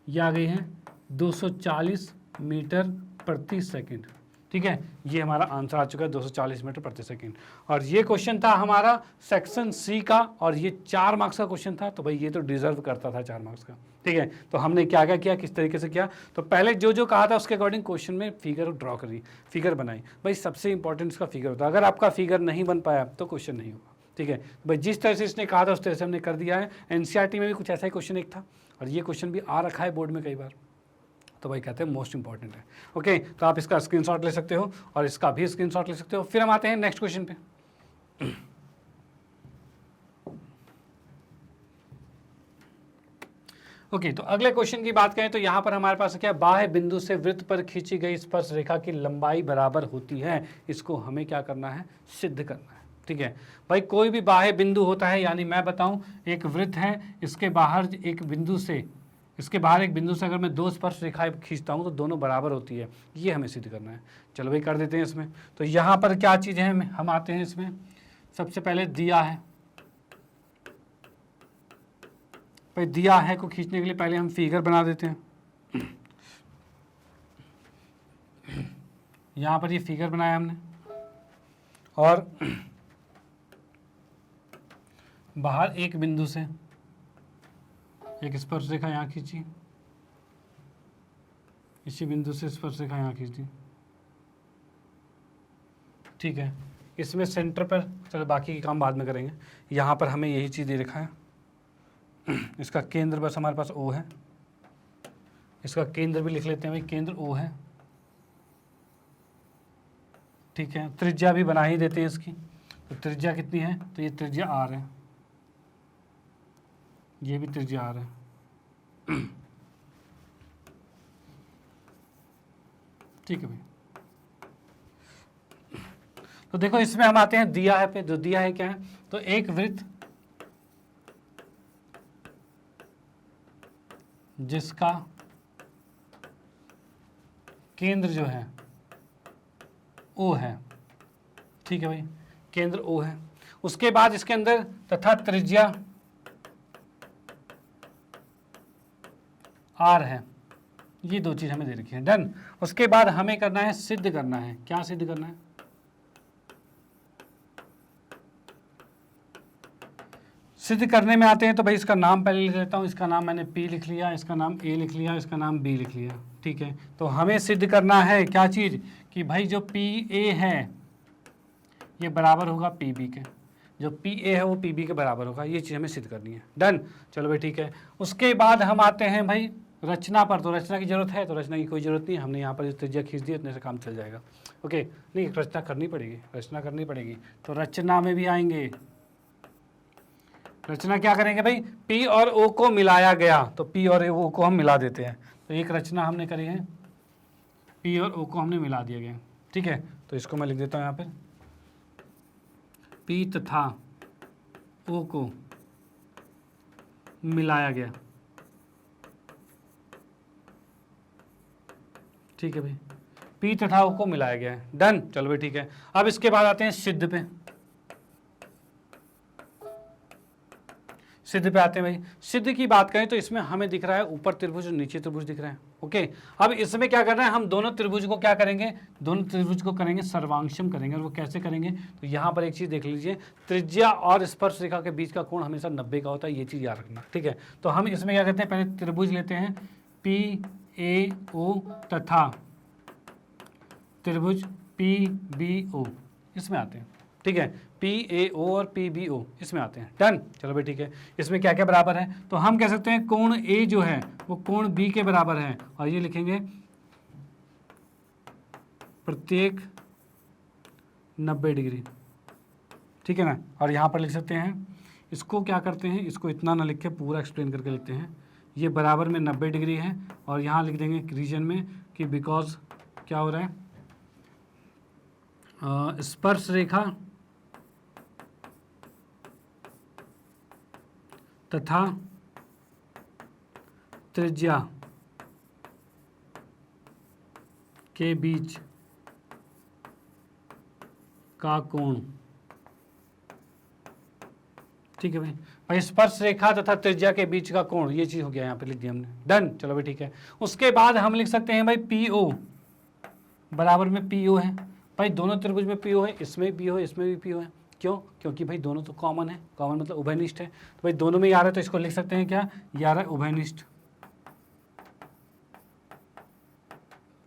ये आ गई है 240 मीटर प्रति सेकंड। ठीक है, ये हमारा आंसर आ चुका है 240 मीटर प्रति सेकंड। और ये क्वेश्चन था हमारा सेक्शन सी का और ये 4 मार्क्स का क्वेश्चन था। तो भाई ये तो डिजर्व करता था 4 मार्क्स का। ठीक है, तो हमने क्या क्या किया, किस तरीके से किया, तो पहले जो जो कहा था उसके अकॉर्डिंग क्वेश्चन में फिगर ड्रॉ करी, फिगर बनाई। भाई सबसे इंपॉर्टेंट इसका फिगर होता है, अगर आपका फिगर नहीं बन पाया तो क्वेश्चन नहीं होगा। ठीक है, भाई जिस तरह से इसने कहा था उस तरह से हमने कर दिया है। एनसीईआरटी में भी कुछ ऐसा ही क्वेश्चन एक था और ये क्वेश्चन भी आ रखा है बोर्ड में कई बार, तो भाई कहते हैं मोस्ट इंपॉर्टेंट है। ओके, तो आप इसका स्क्रीनशॉट ले सकते हो और इसका भी स्क्रीनशॉट ले सकते हो। फिर हम आते हैं नेक्स्ट क्वेश्चन पे। ओके, तो अगले क्वेश्चन की बात करें तो यहाँ पर हमारे पास क्या, बाह्य बिंदु से वृत्त पर खींची गई स्पर्श रेखा की लंबाई बराबर होती है। इसको हमें क्या करना है, सिद्ध करना है। ठीक है भाई, कोई भी बाह्य बिंदु होता है, यानी मैं बताऊं एक वृत्त है, इसके बाहर एक बिंदु से, इसके बाहर एक बिंदु से अगर मैं 2 स्पर्श रेखाएं खींचता हूं तो दोनों बराबर होती है, ये हमें सिद्ध करना है। चलो भाई कर देते हैं इसमें। तो यहाँ पर क्या चीज़ है, हम आते हैं इसमें। सबसे पहले दिया है, भाई दिया है को खींचने के लिए पहले हम फिगर बना देते हैं। यहाँ पर ये फिगर बनाया हमने और बाहर एक बिंदु से एक स्पर्श रेखा यहाँ खींची, इसी बिंदु से स्पर्श रेखा यहाँ खींच दी। ठीक है, इसमें सेंटर पर, चलो बाकी के काम बाद में करेंगे। यहाँ पर हमें यही चीज़ दे रखा है, इसका केंद्र बस हमारे पास O है, इसका केंद्र भी लिख लेते हैं भाई, केंद्र O है। ठीक है, त्रिज्या भी बना ही देते हैं इसकी, तो त्रिज्या कितनी है, तो ये त्रिज्या R है, ये भी त्रिज्या R है। ठीक है भाई, तो देखो इसमें हम आते हैं दिया है पे। जो दिया है क्या है, तो एक वृत्त जिसका केंद्र जो है O है। ठीक है भाई, केंद्र O है, उसके बाद इसके अंदर तथा त्रिज्या R है, ये 2 चीज हमें दे रखी है। डन। उसके बाद हमें करना है, सिद्ध करना है। क्या सिद्ध करना है, सिद्ध करने में आते हैं तो भाई इसका नाम पहले लिख लेता हूँ। इसका नाम मैंने P लिख लिया, इसका नाम A लिख लिया, इसका नाम B लिख लिया। ठीक है, तो हमें सिद्ध करना है क्या चीज़, कि भाई जो PA है ये बराबर होगा PB के, जो PA है वो PB के बराबर होगा, ये चीज़ हमें सिद्ध करनी है। डन। चलो भाई ठीक है, उसके बाद हम आते हैं भाई रचना पर। तो रचना की जरूरत है, तो रचना की कोई ज़रूरत नहीं, हमने यहाँ पर इस त्रिज्या खींच दी, इतने से काम चल जाएगा। ओके, नहीं रचना करनी पड़ेगी, रचना करनी पड़ेगी। तो रचना में भी आएंगे, रचना क्या करेंगे भाई, P और O को मिलाया गया, तो P और O को हम मिला देते हैं। तो एक रचना हमने करी है, P और O को हमने मिला दिया गया। ठीक है, तो इसको मैं लिख देता हूँ यहाँ पर, P तथा O को मिलाया गया। ठीक है भाई, P तथा O को मिलाया गया है। डन। चलो भाई ठीक है, अब इसके बाद आते हैं सिद्ध पे। सिद्ध पे आते हैं भाई। सिद्ध की बात करें तो इसमें हमें दिख रहा है ऊपर त्रिभुज और नीचे त्रिभुज दिख रहा है। ओके, अब इसमें क्या करना है, हम दोनों त्रिभुज को क्या करेंगे, दोनों त्रिभुज को करेंगे सर्वांशम करेंगे। और वो कैसे करेंगे, तो यहाँ पर एक चीज़ देख लीजिए, त्रिज्या और स्पर्श रेखा के बीच का कोण हमेशा 90 का होता है, ये चीज़ याद रखना। ठीक है, तो हम इसमें क्या करते हैं, पहले त्रिभुज लेते हैं PAO तथा त्रिभुज PBO, इसमें आते हैं। ठीक है, PAO और PBO इसमें आते हैं। डन। चलो भाई ठीक है, इसमें क्या क्या बराबर है, तो हम कह सकते हैं कोण A जो है वो कोण B के बराबर है, और ये लिखेंगे प्रत्येक 90 डिग्री। ठीक है ना, और यहाँ पर लिख सकते हैं, इसको क्या करते हैं, इसको इतना ना लिख के पूरा एक्सप्लेन करके लिखते हैं, ये बराबर में 90 डिग्री है, और यहाँ लिख देंगे रीजन में कि बिकॉज क्या हो रहा है, स्पर्श रेखा तथा त्रिज्या के बीच का कोण। ठीक है भाई, भाई स्पर्श रेखा तथा त्रिज्या के बीच का कोण, ये चीज हो गया, यहाँ पे लिख दिया हमने। डन, चलो भाई ठीक है। उसके बाद हम लिख सकते हैं भाई PO बराबर में PO है। भाई दोनों त्रिभुज में PO है, इसमें भी PO है, इसमें भी PO है। क्यों? क्योंकि भाई दोनों तो कॉमन है, कॉमन मतलब उभयनिष्ठ है। तो भाई दोनों में 11 है, तो इसको लिख सकते हैं क्या, 11 उभयनिष्ठ।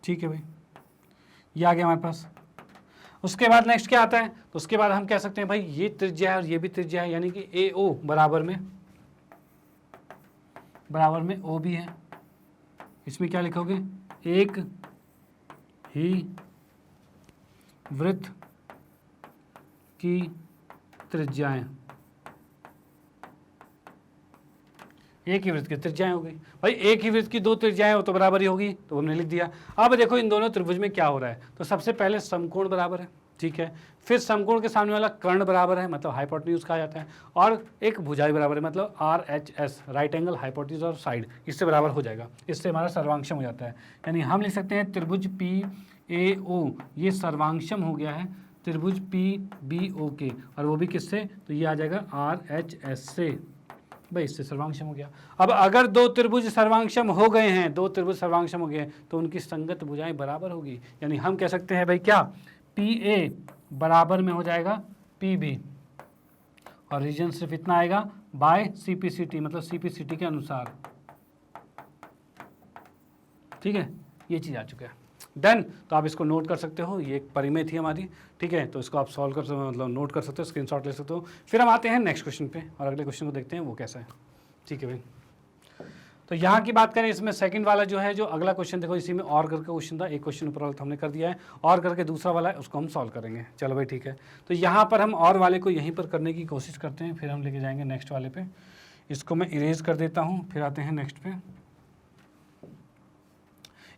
ठीक है भाई, ये आ गया हमारे पास। उसके बाद नेक्स्ट क्या आता है, तो उसके बाद हम कह सकते हैं भाई ये त्रिज्या है और ये भी त्रिज्या है, यानी कि AO बराबर में O भी है। इसमें क्या लिखोगे, एक ही वृत्त की त्रिज्याएं, एक ही वृत्त की त्रिज्याएं हो गई। भाई एक ही वृत्त की दो त्रिज्याएं हो तो बराबर ही होगी, तो हमने लिख दिया। अब देखो इन दोनों त्रिभुज में क्या हो रहा है, तो सबसे पहले समकोण बराबर है, ठीक है। फिर समकोण के सामने वाला कर्ण बराबर है, मतलब हाइपोटेन्यूज कहा जाता है, और एक भुजाएं बराबर है, मतलब RHS राइट एंगल हाइपोटेन्यूज और साइड, इससे बराबर हो जाएगा। इससे हमारा सर्वांशम हो जाता है, यानी हम लिख सकते हैं त्रिभुज PAO ये सर्वांशम हो गया है त्रिभुज PBO के, और वो भी किससे, तो ये आ जाएगा RHS से। भाई इससे सर्वांशम हो गया। अब अगर दो त्रिभुज सर्वांशम हो गए हैं, दो त्रिभुज सर्वांशम हो गए तो उनकी संगत भुजाएं बराबर होगी, यानी हम कह सकते हैं भाई क्या, PA बराबर में हो जाएगा PB, और रीजन सिर्फ इतना आएगा बाय CPCT, मतलब CPCT के अनुसार। ठीक है, ये चीज़ आ चुका है। डन, तो आप इसको नोट कर सकते हो, ये एक परिमेय थी हमारी। ठीक है, तो इसको आप सॉल्व कर सकते हो, मतलब नोट कर सकते हो, स्क्रीनशॉट ले सकते हो। फिर हम आते हैं नेक्स्ट क्वेश्चन पे, और अगले क्वेश्चन को देखते हैं वो कैसा है। ठीक है भाई, तो यहाँ की बात करें, इसमें सेकंड वाला जो है, जो अगला क्वेश्चन देखो, इसी में और करके क्वेश्चन था, एक क्वेश्चन ऊपर वाला तो हमने कर दिया है, और करके दूसरा वाला है उसको हम सॉल्व करेंगे। चलो भाई ठीक है, तो यहाँ पर हम और वाले को यहीं पर करने की कोशिश करते हैं, फिर हम लेके जाएंगे नेक्स्ट वाले पे। इसको मैं इरेज कर देता हूँ, फिर आते हैं नेक्स्ट पे।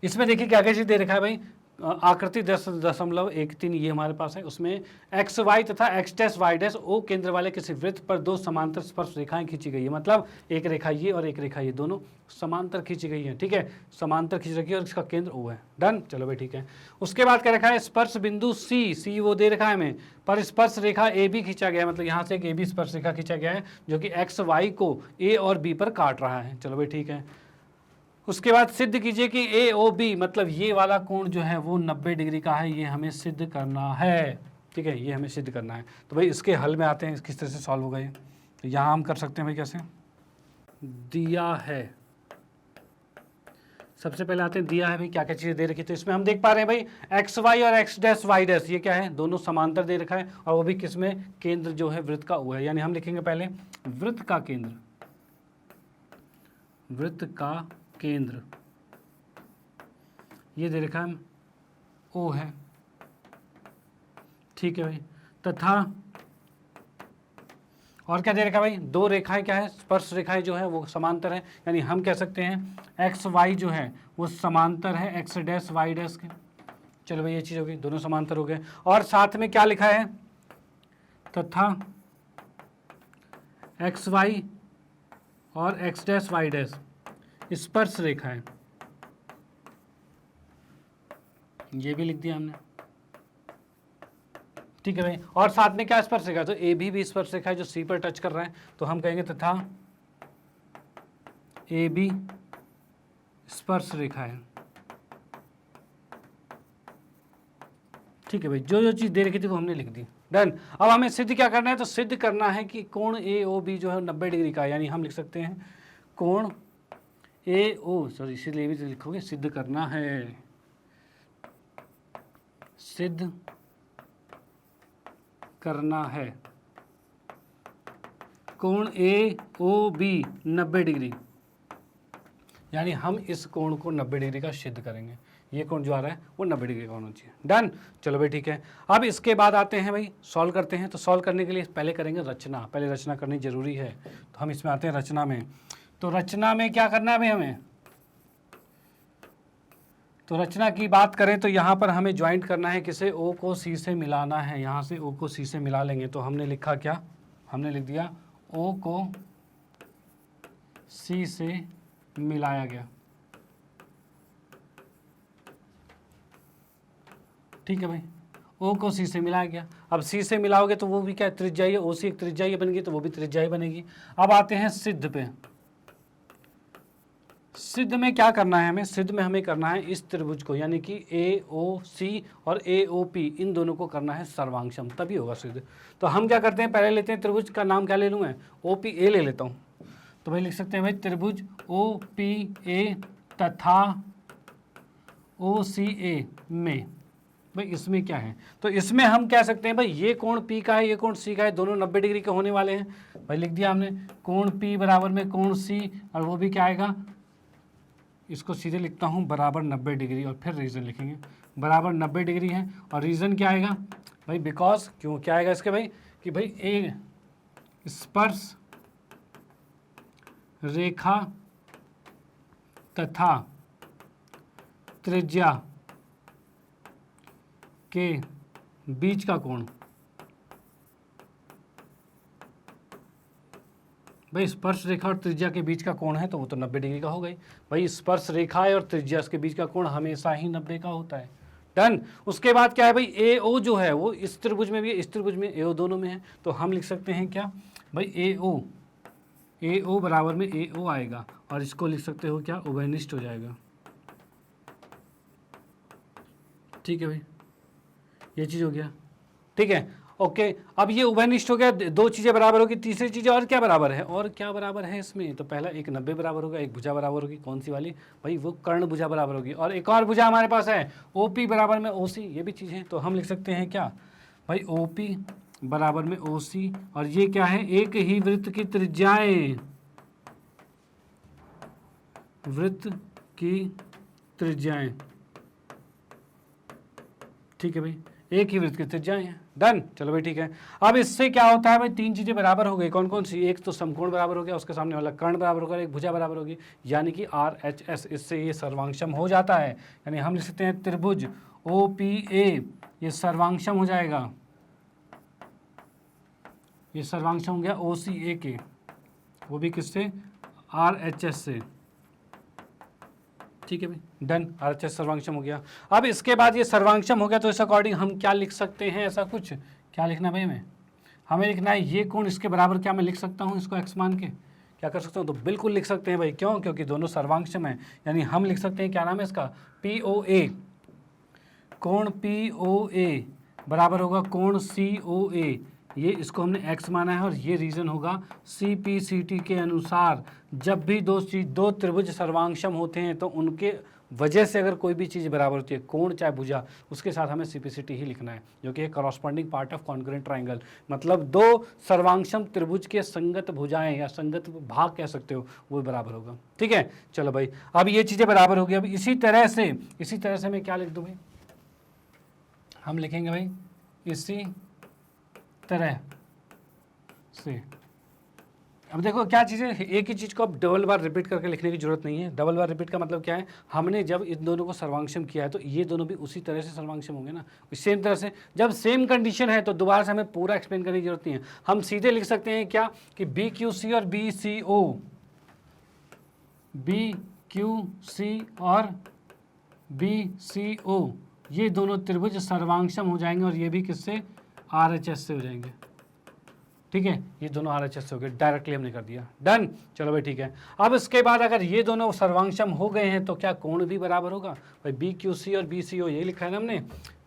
इसमें देखिए क्या क्या चीज़ दे रखा है भाई, आकृति 10.13 ये हमारे पास है। उसमें XY तथा X' O केंद्र वाले किसी वृत्त पर दो समांतर स्पर्श रेखाएं खींची गई है, मतलब एक रेखा ये और एक रेखा ये, दोनों समांतर खींची गई है। ठीक है, समांतर खींच रखी है और इसका केंद्र O है। डन, चलो भाई ठीक है। उसके बाद क्या रखा है, स्पर्श बिंदु C वो दे रखा है हमें, पर स्पर्श रेखा AB खींचा गया है, मतलब यहाँ से एक AB स्पर्श रेखा खींचा गया है जो कि XY को A और B पर काट रहा है। चलो भाई ठीक है। उसके बाद सिद्ध कीजिए कि AOB मतलब ये वाला कोण जो है वो 90 डिग्री का है, ये हमें सिद्ध करना है। ठीक है, ये हमें सिद्ध करना है। तो भाई इसके हल में आते हैं, किस तरह से सॉल्व होगा ये। तो यहाँ हम कर सकते हैं भाई कैसे, दिया है, सबसे पहले आते हैं दिया है भाई क्या क्या चीज़ें दे रखी। तो इसमें हम देख पा रहे हैं भाई XY और X' ये क्या है, दोनों समांतर दे रखा है, और वो भी किसमें, केंद्र जो है वृत्त का O है, यानी हम लिखेंगे पहले वृत्त का केंद्र, वृत्त का केंद्र ये दे रखा है O है। ठीक है भाई, तथा और क्या दे रखा है भाई, दो रेखाएं क्या है, स्पर्श रेखाएं जो है वो समांतर है, यानी हम कह सकते हैं XY जो है वो समांतर है X' के। चलो भाई ये चीज़ हो गई, दोनों समांतर हो गए। और साथ में क्या लिखा है, तथा XY और X' स्पर्श रेखा है, ये भी लिख दिया हमने। ठीक है भाई, और साथ में क्या स्पर्श रेखा, तो AB भी स्पर्श रेखा है जो C पर टच कर रहा है, तो हम कहेंगे तथा AB स्पर्श रेखा है। ठीक है भाई, जो जो चीज़ दे रखी थी वो हमने लिख दी। डन, अब हमें सिद्ध क्या करना है, तो सिद्ध करना है कि कोण AOB जो है 90 डिग्री का है, यानी हम लिख सकते हैं कोण AO, सॉरी इसीलिए भी तो लिखोगे, सिद्ध करना है, सिद्ध करना है कोण AOB 90 डिग्री, यानी हम इस कोण को 90 डिग्री का सिद्ध करेंगे। ये कोण जो आ रहा है वो 90 डिग्री का होना चाहिए। डन, चलो भाई ठीक है। अब इसके बाद आते हैं भाई, सॉल्व करते हैं। तो सॉल्व करने के लिए पहले करेंगे रचना, पहले रचना करनी जरूरी है। तो हम इसमें आते हैं रचना में। तो रचना में क्या करना है भाई हमें, तो रचना की बात करें तो यहाँ पर हमें ज्वाइंट करना है, किसे, ओ को सी से मिलाना है। यहाँ से ओ को सी से मिला लेंगे तो हमने लिखा क्या, हमने लिख दिया ओ को सी से मिलाया गया। ठीक है भाई, ओ को सी से मिलाया गया। अब सी से मिलाओगे तो वो भी क्या, त्रिज्याई, ओ सी एक त्रिज्याई बन गई तो वो भी त्रिज्याई बनेगी। अब आते हैं सिद्ध पे। सिद्ध में क्या करना है हमें, सिद्ध में हमें करना है इस त्रिभुज को, यानी कि ए ओ सी और ए ओ पी, इन दोनों को करना है सर्वांगसम, तभी होगा सिद्ध। तो हम क्या करते हैं, पहले लेते हैं त्रिभुज का नाम, क्या ले लूँ मैं, ओ पी ए ले लेता हूँ। तो भाई लिख सकते हैं भाई त्रिभुज ओ पी ए तथा ओ सी ए में, भाई इसमें क्या है, तो इसमें हम कह सकते हैं भाई ये कोण पी का है, ये कोण सी का है, दोनों 90 डिग्री के होने वाले हैं। भाई लिख दिया हमने कोण पी बराबर में कोण सी, और वो भी क्या आएगा, इसको सीधे लिखता हूँ बराबर 90 डिग्री, और फिर रीज़न लिखेंगे बराबर 90 डिग्री है। और रीज़न क्या आएगा भाई, बिकॉज, क्यों, क्या आएगा इसके भाई, कि भाई ए स्पर्श रेखा तथा त्रिज्या के बीच का कोण, भाई स्पर्श रेखा और त्रिज्या के बीच का कोण है तो वो तो 90 डिग्री का हो गई। भाई स्पर्श रेखा है और त्रिज्या के बीच का कोण हमेशा ही 90 का होता है। डन। उसके बाद क्या है भाई, ए ओ जो है वो इस त्रिभुज में भी है, इस त्रिभुज में ए ओ दोनों में है, तो हम लिख सकते हैं क्या भाई, ए ओ बराबर में ए ओ आएगा, और इसको लिख सकते हो क्या, उभयनिष्ठ हो जाएगा। ठीक है भाई, ये चीज़ हो गया। ठीक है, ओके। अब ये उभयनिष्ठ हो गया, दो चीज़ें बराबर होगी, तीसरी चीज़ और क्या बराबर है, और क्या बराबर है इसमें, तो पहला एक 90 बराबर होगा, एक भुजा बराबर होगी, कौन सी वाली भाई, वो कर्ण भुजा बराबर होगी, और एक और भुजा हमारे पास है ओ पी बराबर में ओ सी, ये भी चीज़ है। तो हम लिख सकते हैं क्या भाई, ओ पी बराबर में ओ सी, और ये क्या है, एक ही वृत्त की त्रिज्याएं, वृत्त की त्रिज्याएं। ठीक है भाई, एक ही वृत्त की त्रिज्याएं हैं। डन। चलो भाई ठीक है। अब इससे क्या होता है भाई, तीन चीजें बराबर हो गई, कौन कौन सी, एक तो समकोण बराबर हो गया, उसके सामने वाला कर्ण बराबर होगा, एक भुजा बराबर होगी, यानी कि आर एच एस, इससे ये सर्वांगसम हो जाता है। यानी हम लिख सकते हैं त्रिभुज ओ पी ए, ये सर्वांगसम हो जाएगा, ये सर्वांगसम हो गया ओ सी ए के, वो भी किससे, आर एच एस से। ठीक है भाई, डन। आर एच एस सर्वांगसम हो गया। अब इसके बाद ये सर्वांगसम हो गया तो इस अकॉर्डिंग हम क्या लिख सकते हैं, ऐसा कुछ, क्या लिखना भाई, हमें लिखना है ये कोण इसके बराबर, क्या मैं लिख सकता हूँ इसको एक्स मान के, क्या कर सकता हूँ, तो बिल्कुल लिख सकते हैं भाई। क्यों, क्योंकि दोनों सर्वांगसम है, यानी हम लिख सकते हैं, क्या नाम है इसका, पी ओ ए, कोण पी ओ ए बराबर होगा कोण सी ओ ए, ये इसको हमने x माना है, और ये रीज़न होगा CPCT के अनुसार जब भी दो त्रिभुज सर्वांगसम होते हैं तो उनके वजह से अगर कोई भी चीज़ बराबर होती है, कोण चाहे भुजा, उसके साथ हमें CPCT ही लिखना है, जो कि करॉस्पॉन्डिंग पार्ट ऑफ कॉन्ग्रुएंट ट्राइंगल, मतलब दो सर्वांगसम त्रिभुज के संगत भुजाएं या संगत भाग कह सकते हो, वो बराबर होगा। ठीक है, चलो भाई, अब ये चीज़ें बराबर होगी। अब इसी तरह से मैं क्या लिख दूँ भाई, हम लिखेंगे भाई इसी तरह से। अब देखो क्या चीज़ है, एक ही चीज़ को अब डबल बार रिपीट करके लिखने की जरूरत नहीं है। डबल बार रिपीट का मतलब क्या है, हमने जब इन दोनों को सर्वांगसम किया है तो ये दोनों भी उसी तरह से सर्वांगसम होंगे ना, सेम तरह से। जब सेम कंडीशन है तो दोबारा से हमें पूरा एक्सप्लेन करने की जरूरत नहीं है, हम सीधे लिख सकते हैं क्या कि बी क्यू सी और बी सी ओ, बी क्यू सी और बी सी ओ, ये दोनों त्रिभुज सर्वांगसम हो जाएंगे, और ये भी किससे, RHS से हो जाएंगे। ठीक है, ये दोनों RHS से हो गए, डायरेक्टली हमने कर दिया। डन। चलो भाई ठीक है। अब इसके बाद अगर ये दोनों सर्वांगसम हो गए हैं तो क्या कोण भी बराबर होगा भाई, BQC और BCO, ये लिखा है ना हमने,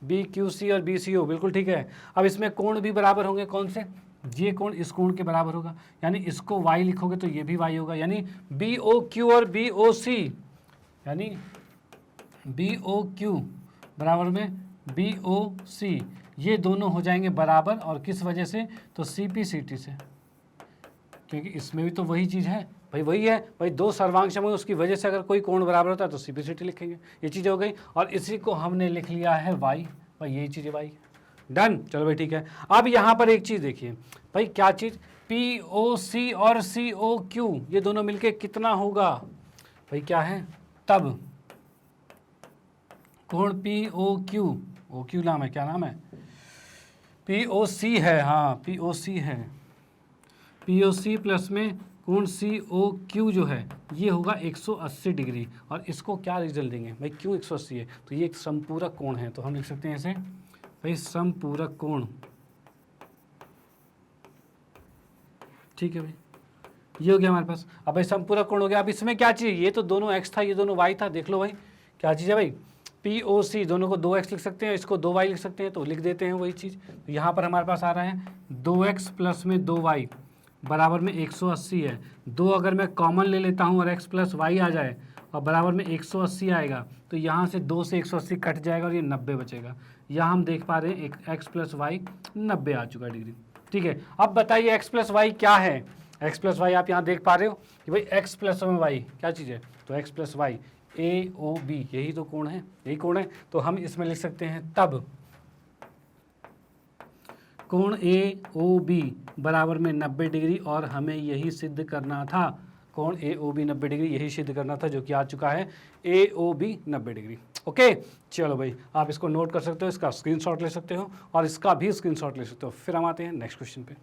BQC और BCO, बिल्कुल ठीक है। अब इसमें कोण भी बराबर होंगे, कौन से, ये कोण इस कोण के बराबर होगा, यानी इसको y लिखोगे तो ये भी y होगा, यानी BOQ और BOC, यानी BOQ बराबर में BOC, ये दोनों हो जाएंगे बराबर, और किस वजह से, तो CPCT से, क्योंकि इसमें भी तो वही चीज़ है भाई, वही है भाई, दो सर्वांगसम है, उसकी वजह से अगर कोई कोण बराबर होता है तो CPCT लिखेंगे, ये चीज़ हो गई। और इसी को हमने लिख लिया है y, भाई यही चीज़ है y। डन। चलो भाई ठीक है। अब यहाँ पर एक चीज़ देखिए भाई, क्या चीज़, POC और COQ, ये दोनों मिलके कितना होगा भाई, क्या है, तब कोण POQ, OQ नाम है, क्या नाम है, POC है, हाँ POC है, POC प्लस में कोण COQ जो है ये होगा 180 डिग्री। और इसको क्या रिजल्ट देंगे भाई, क्यों 180 है, तो ये एक समपूरक कोण है, तो हम लिख सकते हैं ऐसे भाई समपूरक कोण। ठीक है भाई, ये हो गया हमारे पास। अब भाई समपूरक कोण हो गया। अब इसमें क्या चीज़, ये तो दोनों x था, ये दोनों y था, देख लो भाई क्या चीज़ है भाई, POC दोनों को 2x लिख सकते हैं, इसको 2y लिख सकते हैं, तो लिख देते हैं वही चीज़। तो यहाँ पर हमारे पास आ रहा है 2x प्लस में 2y बराबर में 180 है। 2 अगर मैं कॉमन ले लेता हूँ और x प्लस वाई आ जाए और बराबर में 180 आएगा, तो यहाँ से 2 से 180 कट जाएगा और ये 90 बचेगा। यहाँ हम देख पा रहे हैं एक x प्लस वाई 90 आ चुका है डिग्री। ठीक है, अब बताइए x प्लस वाई क्या है। x प्लस वाई आप यहाँ देख पा रहे हो कि भाई x प्लस में वाई क्या चीज़ है, तो x प्लस वाई AOB, यही तो कोण है, यही कोण है। तो हम इसमें लिख सकते हैं तब कोण AOB बराबर में 90 डिग्री, और हमें यही सिद्ध करना था, कोण AOB 90 डिग्री यही सिद्ध करना था, जो कि आ चुका है AOB 90 डिग्री। ओके, चलो भाई आप इसको नोट कर सकते हो, इसका स्क्रीनशॉट ले सकते हो और इसका भी स्क्रीनशॉट ले सकते हो। फिर हम आते हैं नेक्स्ट क्वेश्चन पे।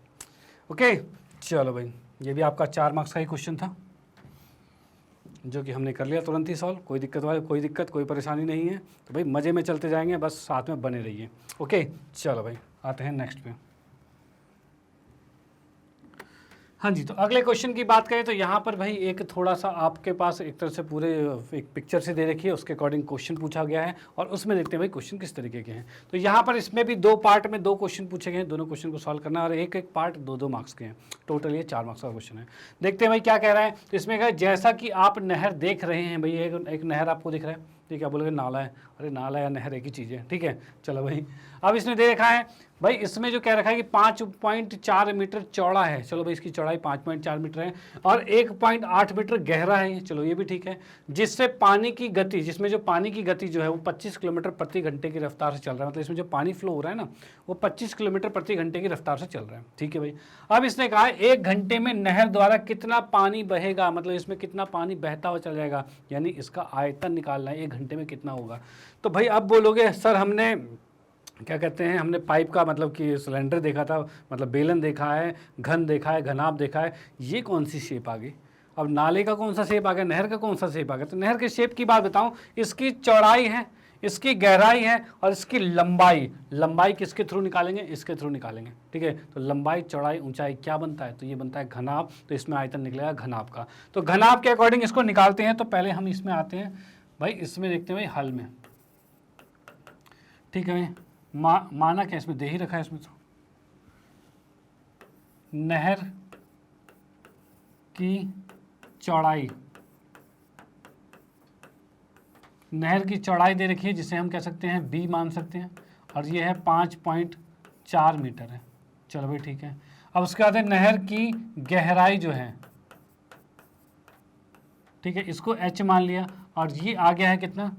ओके, चलो भाई ये भी आपका 4 मार्क्स का ही क्वेश्चन था, जो कि हमने कर लिया तुरंत ही सॉल्व। कोई दिक्कत कोई परेशानी नहीं है। तो भाई मज़े में चलते जाएंगे, बस साथ में बने रहिए। ओके, चलो भाई आते हैं नेक्स्ट पे। हाँ जी, तो अगले क्वेश्चन की बात करें तो यहाँ पर भाई एक थोड़ा सा आपके पास एक तरह से पूरे एक पिक्चर से दे रखी है, उसके अकॉर्डिंग क्वेश्चन पूछा गया है और उसमें देखते हैं भाई क्वेश्चन किस तरीके के हैं। तो यहाँ पर इसमें भी 2 पार्ट में 2 क्वेश्चन पूछे गए हैं, दोनों क्वेश्चन को सॉल्व करना है और एक एक पार्ट 2-2 मार्क्स के हैं। टोटल ये 4 मार्क्स का क्वेश्चन है। देखते हैं भाई क्या कह रहा है। तो इसमें कहा जैसा कि आप नहर देख रहे हैं, भाई एक नहर आपको दिख रहा है, ठीक है, बोलोगे नाला है, अरे नाला या नहर एक ही चीज़ है। ठीक है, चलो भाई अब इसने दे रखा है भाई, इसमें जो कह रखा है कि 5.4 मीटर चौड़ा है, चलो भाई इसकी चौड़ाई 5.4 मीटर है और 1.8 मीटर गहरा है, चलो ये भी ठीक है, जिससे पानी की गति, जिसमें जो पानी की गति जो है वो 25 किलोमीटर प्रति घंटे की रफ्तार से चल रहा है, मतलब इसमें जो पानी फ्लो हो रहा है ना वो 25 किलोमीटर प्रति घंटे की रफ्तार से चल रहा है। ठीक है भाई, अब इसने कहा 1 घंटे में नहर द्वारा कितना पानी बहेगा, मतलब इसमें कितना पानी बहता हुआ चल जाएगा, यानी इसका आयतन निकालना है 1 घंटे में कितना होगा। तो भाई अब बोलोगे सर हमने क्या कहते हैं, हमने पाइप का मतलब कि सिलेंडर देखा था, मतलब बेलन देखा है, घन देखा है, घनाभ देखा है, ये कौन सी शेप आ गई। अब नाले का कौन सा शेप आ गया, नहर का कौन सा शेप आ गया। तो नहर के शेप की बात बताऊं, इसकी चौड़ाई है, इसकी गहराई है और इसकी लंबाई। लंबाई किसके थ्रू निकालेंगे, इसके थ्रू निकालेंगे। ठीक है, तो लंबाई चौड़ाई ऊंचाई क्या बनता है, तो ये बनता है घनाभ, तो इसमें आयतन निकलेगा घनाभ का। तो घनाभ के अकॉर्डिंग इसको निकालते हैं। तो पहले हम इसमें आते हैं भाई, इसमें देखते हैं भाई हल में। ठीक है भाई, माना क्या इसमें दे ही रखा है, इसमें तो नहर की चौड़ाई, नहर की चौड़ाई दे रखी है, जिसे हम कह सकते हैं b मान सकते हैं, और ये है 5.4 मीटर है। चलो भाई ठीक है, अब उसके बाद है नहर की गहराई जो है, ठीक है, इसको h मान लिया और ये आ गया है कितना,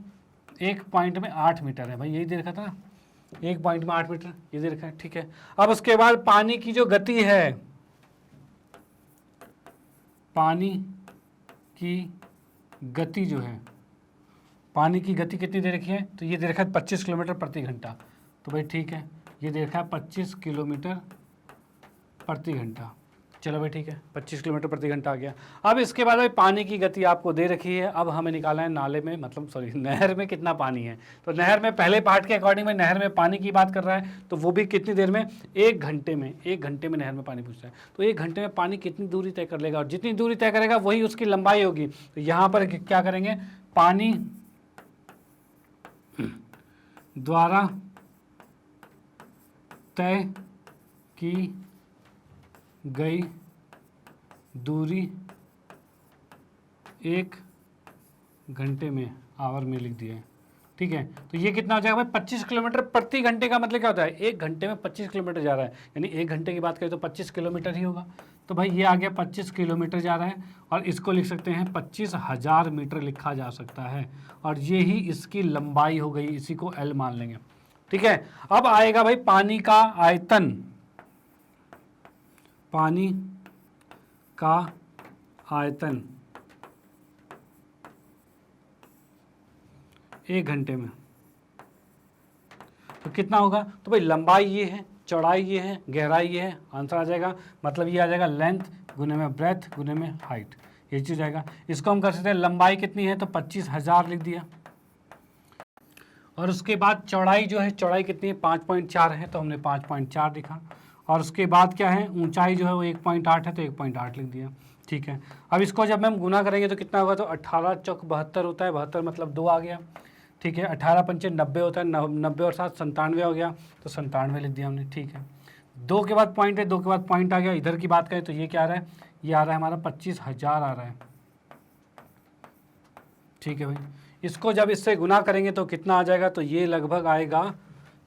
1.8 मीटर है। भाई यही दे रखा था ना, 1.8 मीटर ये दे रखा है। ठीक है, अब उसके बाद पानी की जो गति है, पानी की गति जो है, पानी की गति कितनी दे रखी है, तो ये दे रखा है 25 किलोमीटर प्रति घंटा। तो भाई ठीक है, ये दे रखा है 25 किलोमीटर प्रति घंटा। चलो भाई ठीक है, 25 किलोमीटर प्रति घंटा आ गया। अब इसके बाद भाई पानी की गति आपको दे रखी है, अब हमें निकालना है नाले में, मतलब सॉरी नहर में कितना पानी है। तो नहर में पहले पार्ट के अकॉर्डिंग में नहर में पानी की बात कर रहा है, तो वो भी कितनी देर में, 1 घंटे में। 1 घंटे में नहर में पानी पूछ रहा है, तो 1 घंटे में पानी कितनी दूरी तय कर लेगा, और जितनी दूरी तय करेगा वही उसकी लंबाई होगी। तो यहाँ पर क्या करेंगे, पानी द्वारा तय की गई दूरी 1 घंटे में, आवर में लिख दिया है। ठीक है, तो ये कितना हो जाएगा भाई, 25 किलोमीटर प्रति घंटे का मतलब क्या होता है, 1 घंटे में 25 किलोमीटर जा रहा है, यानी 1 घंटे की बात करें तो 25 किलोमीटर ही होगा। तो भाई ये आ गया 25 किलोमीटर जा रहा है, और इसको लिख सकते हैं 25,000 मीटर लिखा जा सकता है, और ये ही इसकी लंबाई हो गई, इसी को L मान लेंगे। ठीक है, अब आएगा भाई पानी का आयतन, पानी का आयतन 1 घंटे में। तो कितना होगा, तो भाई लंबाई ये है, चौड़ाई ये है, गहराई ये है, आंसर आ जाएगा। मतलब ये आ जाएगा लेंथ गुने में ब्रेथ गुने में हाइट, ये चीज़ आएगा। इसको हम कर सकते हैं, लंबाई कितनी है तो 25,000 लिख दिया, और उसके बाद चौड़ाई जो है, चौड़ाई कितनी है 5.4 है, तो हमने 5.4 लिखा, और उसके बाद क्या है ऊंचाई जो है वो 1.8 है, तो 1.8 लिख दिया। ठीक है, अब इसको जब हम गुना करेंगे तो कितना होगा, तो 18 चौक 72 होता है, 72 मतलब 2 आ गया। ठीक है, 18 पंचे 90 होता है, 90 और 7 97 हो गया, तो 97 लिख दिया हमने। ठीक है, 2 के बाद पॉइंट है, 2 के बाद पॉइंट आ गया। इधर की बात करें तो ये क्या आ रहा है, ये आ रहा है हमारा 25,000 आ रहा है। ठीक है भाई, इसको जब इससे गुना करेंगे तो कितना आ जाएगा, तो ये लगभग आएगा,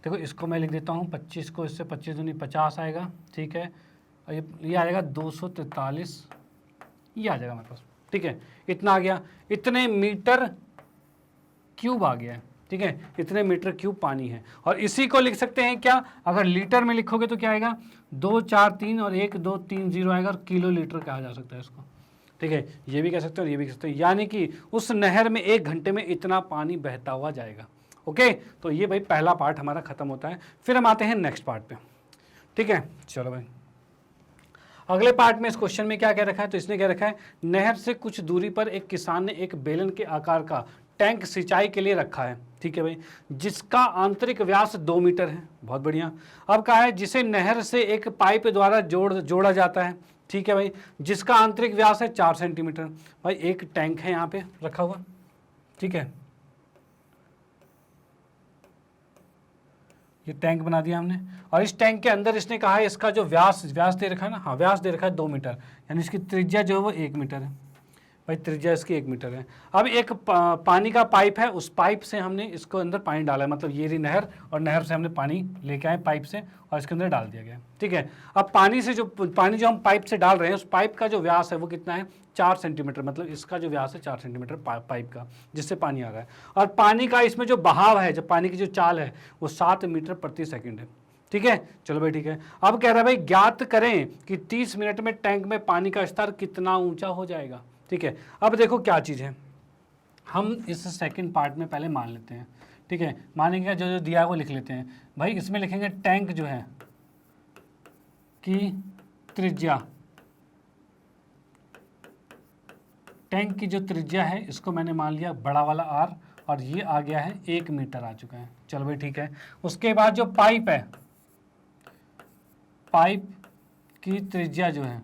देखो इसको मैं लिख देता हूँ 25 को, इससे 25 दूनी 50 आएगा। ठीक है, और ये आ जाएगा 243, ये आ जाएगा हमारे पास। ठीक है, इतना आ गया, इतने मीटर क्यूब आ गया है। ठीक है, इतने मीटर क्यूब पानी है। और इसी को लिख सकते हैं क्या, अगर लीटर में लिखोगे तो क्या आएगा, 2 4 3 और 1 2 3 0 आएगा, और किलो लीटर कहा जा सकता है इसको। ठीक है, ये भी कह सकते हो और ये भी कह सकते हो, यानी कि उस नहर में 1 घंटे में इतना पानी बहता हुआ जाएगा। ओके, तो ये भाई पहला पार्ट हमारा खत्म होता है। फिर हम आते हैं नेक्स्ट पार्ट पे। ठीक है, चलो भाई, अगले पार्ट में इस क्वेश्चन में क्या कह रखा है, तो इसने कह रखा है, नहर से कुछ दूरी पर एक किसान ने एक बेलन के आकार का टैंक सिंचाई के लिए रखा है। ठीक है भाई, जिसका आंतरिक व्यास 2 मीटर है। बहुत बढ़िया। अब कहा है जिसे नहर से एक पाइप द्वारा जोड़ा जाता है। ठीक है भाई, जिसका आंतरिक व्यास है 4 सेंटीमीटर। भाई एक टैंक है यहाँ पे रखा हुआ। ठीक है, ये टैंक बना दिया हमने, और इस टैंक के अंदर इसने कहा है इसका जो व्यास दे रखा है ना, हाँ व्यास दे रखा है 2 मीटर, यानी इसकी त्रिज्या जो है वो 1 मीटर है। भाई त्रिज्या इसकी 1 मीटर है। अब एक पानी का पाइप है, उस पाइप से हमने इसको अंदर पानी डाला है, मतलब ये रही नहर, और नहर से हमने पानी लेके आए पाइप से और इसके अंदर डाल दिया गया। ठीक है, अब पानी जो हम पाइप से डाल रहे हैं, उस पाइप का जो व्यास है वो कितना है, 4 सेंटीमीटर, मतलब इसका जो व्यास है 4 सेंटीमीटर पाइप का, जिससे पानी आ रहा है। और पानी का इसमें जो बहाव है, जो पानी की जो चाल है, वो 7 मीटर प्रति सेकेंड है। ठीक है, चलो भाई ठीक है। अब कह रहा है भाई ज्ञात करें कि 30 मिनट में टैंक में पानी का स्तर कितना ऊंचा हो जाएगा। ठीक है, अब देखो क्या चीज़ है, हम इस सेकंड पार्ट में पहले मान लेते हैं। ठीक है, मानेंगे जो जो दिया है वो लिख लेते हैं। भाई इसमें लिखेंगे टैंक जो है की त्रिज्या, टैंक की जो त्रिज्या है इसको मैंने मान लिया बड़ा वाला आर, और ये आ गया है 1 मीटर आ चुका है। चलो भाई ठीक है। उसके बाद जो पाइप है, पाइप की त्रिज्या जो है,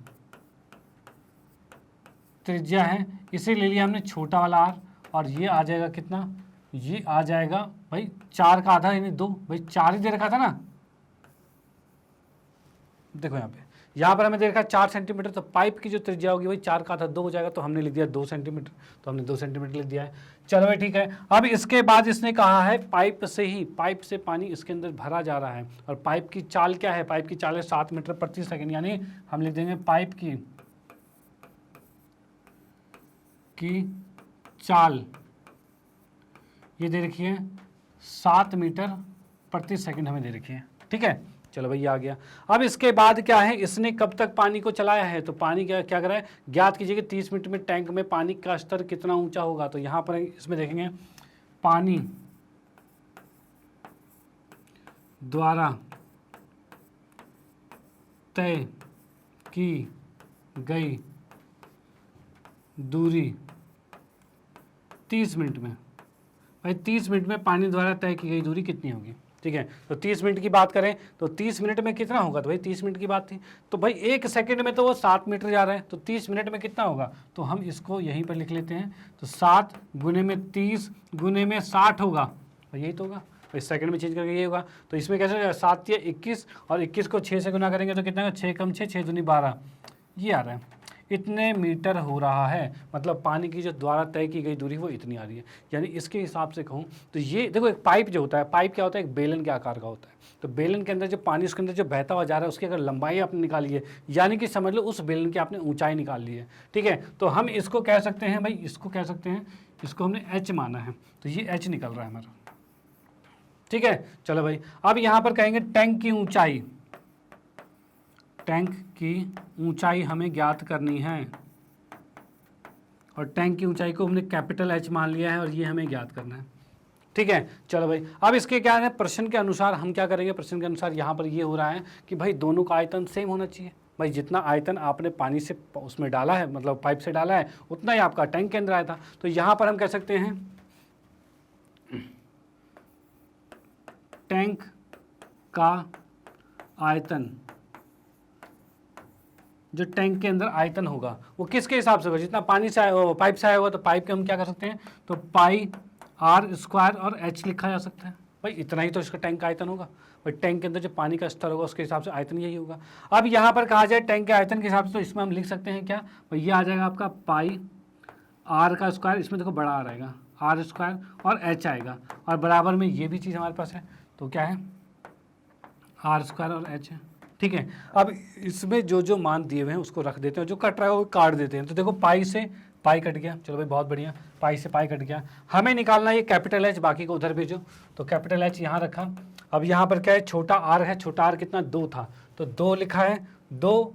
त्रिज्या है, इसे ले लिया हमने छोटा वाला आर, और ये आ जाएगा कितना, ये आ जाएगा भाई 4 का आधा यानी 2। भाई 4 ही दे रखा था ना, देखो यहाँ पर हमें दे रखा है 4 सेंटीमीटर, तो पाइप की जो त्रिज्या होगी वही 4 का आधा 2 हो जाएगा, तो हमने लिख दिया 2 सेंटीमीटर, तो हमने 2 सेंटीमीटर लिख दिया है। चलो भाई ठीक है। अब इसके बाद इसने कहा है पाइप से पानी इसके अंदर भरा जा रहा है, और पाइप की चाल क्या है, पाइप की चाल है 7 मीटर प्रति सेकेंड, यानी हम लिख देंगे पाइप की चाल, ये दे रखी है 7 मीटर प्रति सेकंड हमें दे रखी है। ठीक है, चलो भाई आ गया। अब इसके बाद क्या है, इसने कब तक पानी को चलाया है, तो पानी क्या करा है, ज्ञात कीजिए कि 30 मिनट में टैंक में पानी का स्तर कितना ऊंचा होगा। तो यहाँ पर इसमें देखेंगे पानी द्वारा तय की गई दूरी 30 मिनट में। भाई 30 मिनट में पानी द्वारा तय की गई दूरी कितनी होगी। ठीक है, तो 30 मिनट की बात करें तो 30 मिनट में कितना होगा, तो भाई 30 मिनट की बात थी, तो भाई 1 सेकंड में तो वो 7 मीटर जा रहा है, तो 30 मिनट में कितना होगा, तो हम इसको यहीं पर लिख लेते हैं। तो 7 गुने में 30 गुने में 60 होगा, यही तो होगा। इस सेकंड में चेंज करके ये होगा, तो इसमें कैसे 7 या 21, और 21 को 6 से गुना करेंगे तो कितना होगा, 6 कम 6 6 दूनी 12, ये आ रहा है, इतने मीटर हो रहा है। मतलब पानी की जो द्वारा तय की गई दूरी वो इतनी आ रही है। यानी इसके हिसाब से कहूँ तो ये देखो, एक पाइप जो होता है, पाइप क्या होता है, एक बेलन के आकार का होता है। तो बेलन के अंदर जो पानी उसके अंदर जो बहता हुआ जा रहा है, उसकी अगर लंबाई आपने निकाली है, यानी कि समझ लो उस बेलन की आपने ऊंचाई निकाल ली है। ठीक है, तो हम इसको कह सकते हैं भाई, इसको कह सकते हैं, इसको हमने एच माना है, तो ये एच निकल रहा है हमारा। ठीक है, चलो भाई अब यहाँ पर कहेंगे टैंक की ऊंचाई, टैंक की ऊंचाई हमें ज्ञात करनी है, और टैंक की ऊंचाई को हमने कैपिटल एच मान लिया है, और ये हमें ज्ञात करना है। ठीक है। चलो भाई, अब इसके क्या है, प्रश्न के अनुसार हम क्या करेंगे, प्रश्न के अनुसार यहाँ पर ये हो रहा है कि भाई दोनों का आयतन सेम होना चाहिए। भाई जितना आयतन आपने पानी से उसमें डाला है, मतलब पाइप से डाला है, उतना ही आपका टैंक के अंदर आया था। तो यहाँ पर हम कह सकते हैं टैंक का आयतन, जो टैंक के अंदर आयतन होगा वो किसके हिसाब से होगा, जितना पानी से आया, पाइप से आया होगा, तो पाइप के हम क्या कर सकते हैं, तो पाई आर स्क्वायर और एच लिखा जा सकता है। भाई इतना ही तो इसका टैंक का आयतन होगा। भाई टैंक के अंदर जो पानी का स्तर होगा उसके हिसाब से आयतन यही होगा। अब यहाँ पर कहा जाए टैंक के आयतन के हिसाब से, तो इसमें हम लिख सकते हैं क्या, भाई ये आ जाएगा आपका पाई आर का स्क्वायर, इसमें देखो बड़ा आर आएगा, आर स्क्वायर और एच आएगा, और बराबर में ये भी चीज़ हमारे पास है, तो क्या है आर स्क्वायर और एच है। ठीक है। अब इसमें जो जो मान दिए हुए हैं उसको रख देते हैं, जो कट रहा है वो काट देते हैं। तो देखो पाई से पाई कट गया, चलो भाई बहुत बढ़िया, पाई से पाई कट गया। हमें निकालना है ये कैपिटल एच, बाकी को उधर भेजो। तो कैपिटल एच यहाँ रखा। अब यहाँ पर क्या है, छोटा आर है, छोटा आर कितना 2 था, तो 2 लिखा है, 2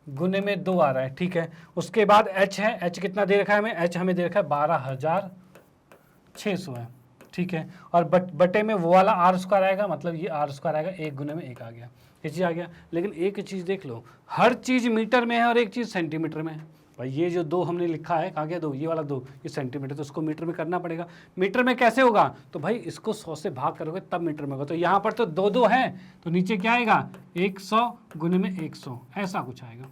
गुने में 2 आ रहा है। ठीक है। उसके बाद एच है, एच कितना दे रखा है हमें, एच हमें दे रखा है 12,600 है। ठीक है। और बटे में वो वाला आर स्क्वायर आएगा, मतलब ये आर स्क्वायर आएगा, 1 गुने में 1 आ गया, ये चीज़ आ गया। लेकिन एक चीज़ देख लो, हर चीज़ मीटर में है और एक चीज़ सेंटीमीटर में है। भाई ये जो 2 हमने लिखा है, कहाँ गया 2, ये वाला 2, ये सेंटीमीटर, तो उसको मीटर में करना पड़ेगा। मीटर में कैसे होगा, तो भाई इसको 100 से भाग करोगे तब मीटर में होगा। तो यहाँ पर तो 2 है, तो नीचे क्या आएगा 100 गुने में 100, ऐसा कुछ आएगा।